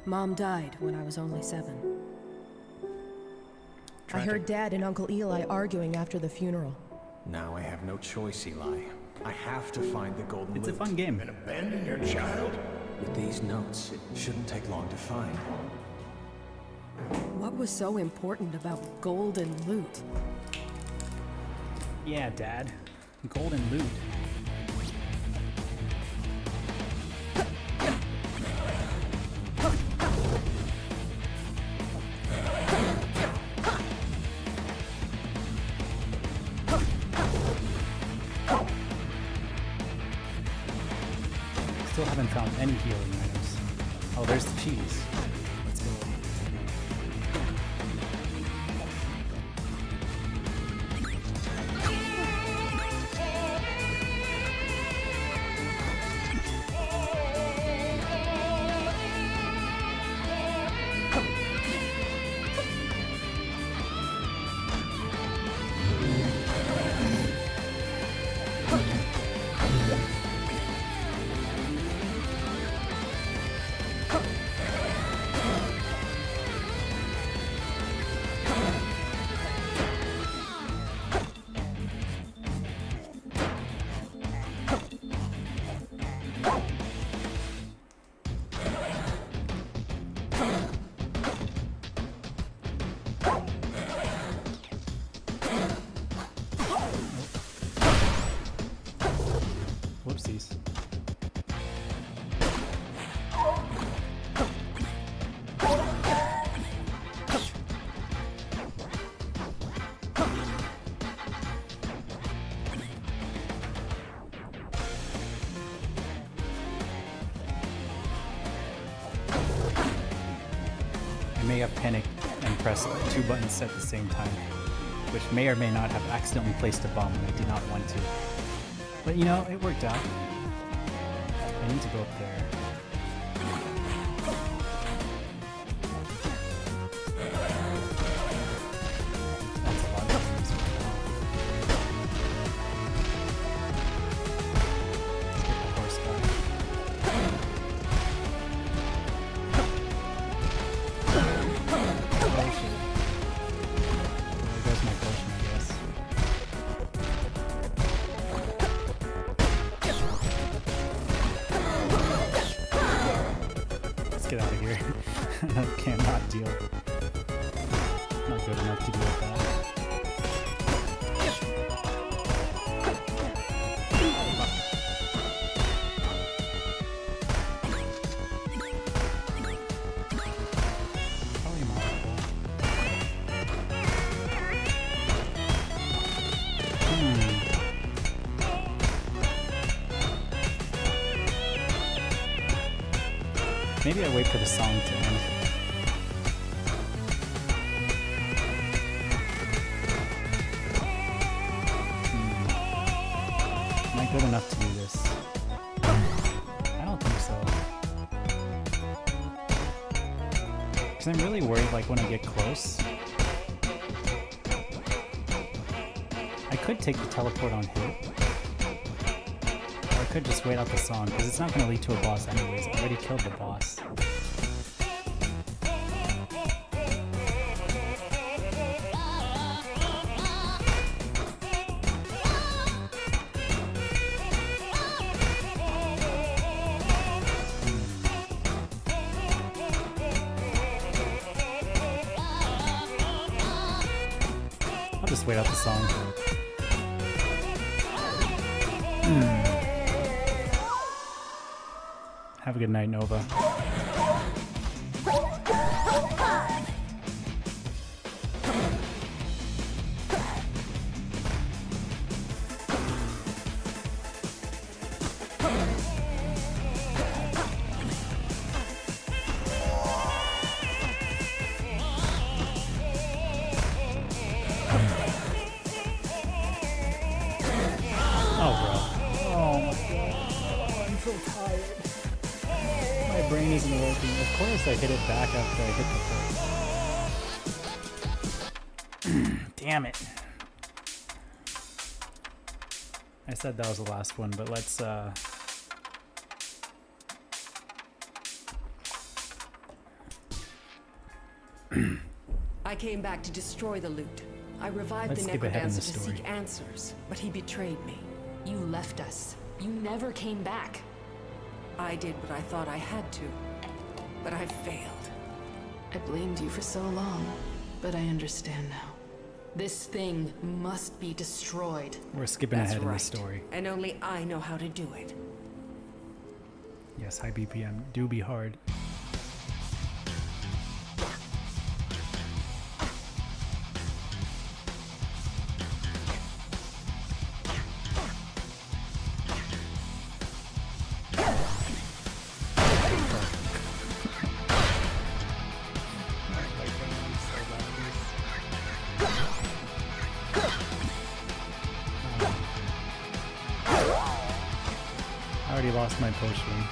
Mom died when I was only 7. I Tragic. heard Dad and Uncle Eli arguing after the funeral. Now I have no choice, Eli. I have to find the golden It's a loot. fun game. And abandon your child? With these notes, it shouldn't take long to find. What was so important about golden loot? Yeah, Dad. Golden loot. Still haven't found any healing items. Oh, there's the cheese. Let's go. Whoopsies. I may have panicked and pressed 2 buttons at the same time, which may or may not have accidentally placed a bomb when I did not want to. But you know, it worked out. I need to go up there. That's a lot of things. Let's get the horse guy. Oh shit. There goes my potion, I guess. Let's get out of here. I cannot deal. Not good enough to deal with that. Probably multiple. Maybe I wait for the song to end. Am I good enough to do this? I don't think so. Because I'm really worried, like, when I get close. I could take the teleport on hit. Or I could just wait out the song, because it's not going to lead to a boss anyways. I already killed the boss. I'll just wait out the song. Have a good night, Nova. Oh, bro. Oh my god. Oh, I'm so tired. My brain isn't working. Of course I hit it back after I hit the first. Damn it. I said that was the last one, but let's I came back to destroy the loot. I revived Let's the skip ahead in the necrodancer to story. seek answers, but he betrayed me. You left us. You never came back. I did what I thought I had to, but I failed. I blamed you for so long, but I understand now. This thing must be destroyed. We're skipping That's ahead in right. the story. And only I know how to do it. Yes, high BPM do be hard. I already lost my potion.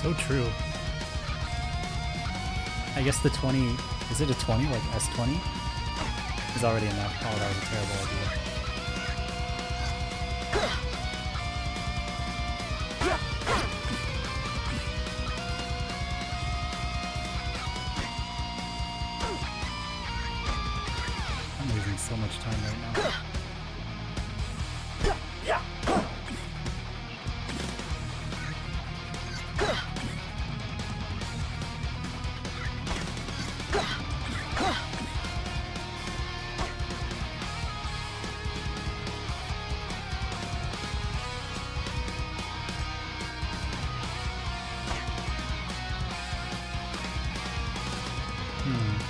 So true. I guess the 20, is it a 20, like S20? Is already enough. Oh, that was a terrible idea. I'm losing so much time right now.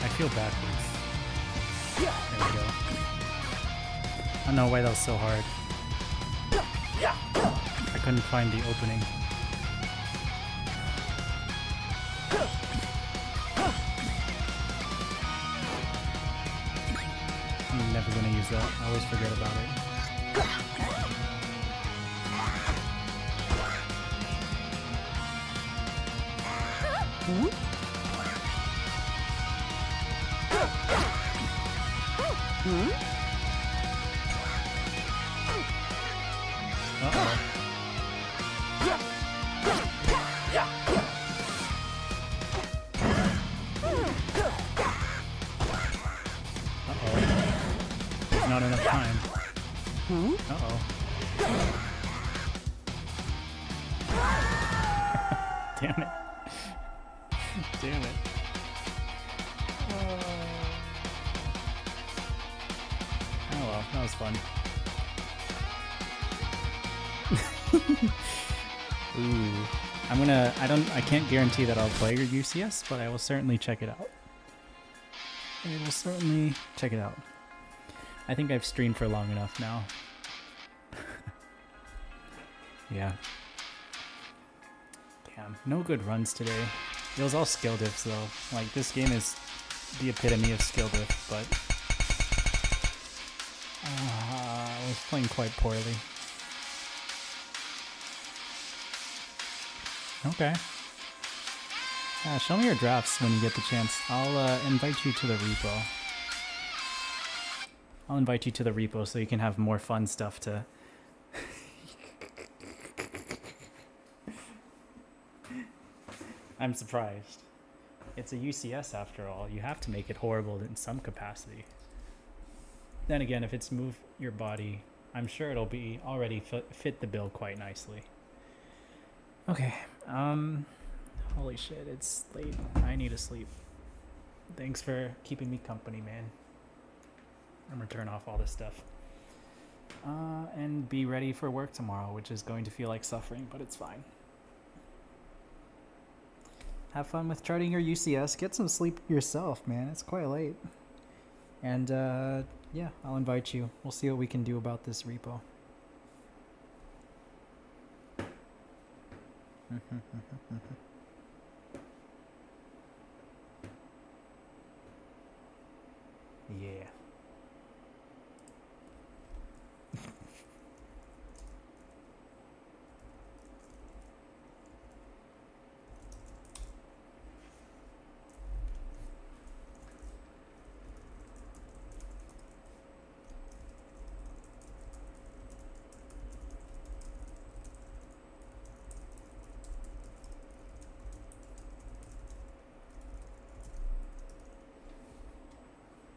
I feel backwards. There we go. I don't know why that was so hard. I couldn't find the opening. I'm never gonna use that. I always forget about it. Uh-oh. There's not enough time. Uh-oh. Damn it. Damn it. Oh well, that was fun. Ooh. I can't guarantee that I'll play your UCS, but I will certainly check it out. I will certainly check it out. I think I've streamed for long enough now. Yeah. Damn, no good runs today. It was all skill diffs though. Like, this game is the epitome of skill diff, but I was playing quite poorly. Okay. Show me your drafts when you get the chance. I'll invite you to the repo. I'll invite you to the repo so you can have more fun stuff to... I'm surprised. It's a UCS after all. You have to make it horrible in some capacity. Then again, if it's move your body, I'm sure it'll be already fit the bill quite nicely. Okay. Holy shit, it's late. I need to sleep. Thanks for keeping me company, man. I'm gonna turn off all this stuff. And be ready for work tomorrow, which is going to feel like suffering, but it's fine. Have fun with charting your UCS. Get some sleep yourself, man. It's quite late. And, yeah, I'll invite you. We'll see what we can do about this repo. Yeah.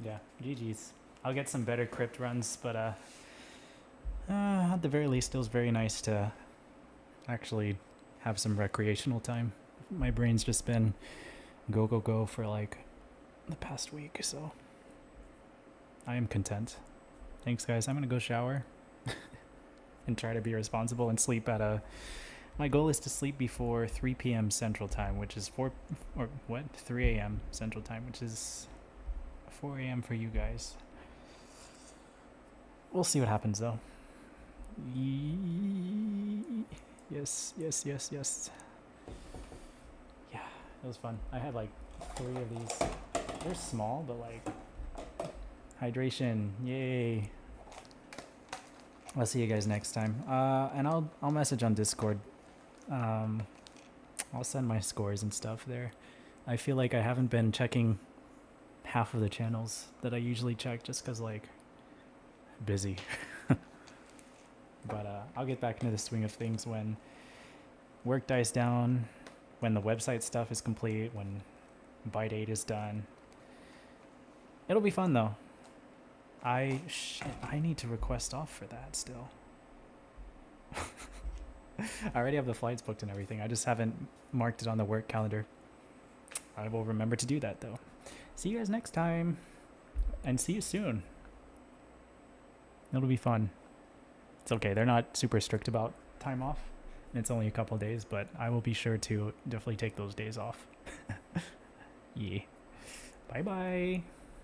Yeah, GG's. I'll get some better crypt runs, but at the very least, it was very nice to actually have some recreational time. My brain's just been go, go, go for like the past week, so I am content. Thanks, guys. I'm gonna go shower and try to be responsible and sleep at a... My goal is to sleep before 3 p.m. Central Time, which is 3 a.m. Central Time, which is 4 a.m. for you guys. We'll see what happens though. Yes. Yeah, it was fun. I had like 3 of these. They're small, but like hydration. Yay. I'll see you guys next time. And I'll message on Discord. I'll send my scores and stuff there. I feel like I haven't been checking half of the channels that I usually check just because like busy. But I'll get back into the swing of things when work dies down, when the website stuff is complete, when Byte 8 is done. It'll be fun though. I need to request off for that still. I already have the flights booked and everything. I just haven't marked it on the work calendar. I will remember to do that though. See you guys next time, and see you soon. It'll be fun. It's okay, they're not super strict about time off. It's only a couple days, but I will be sure to definitely take those days off. Yeah. Bye-bye.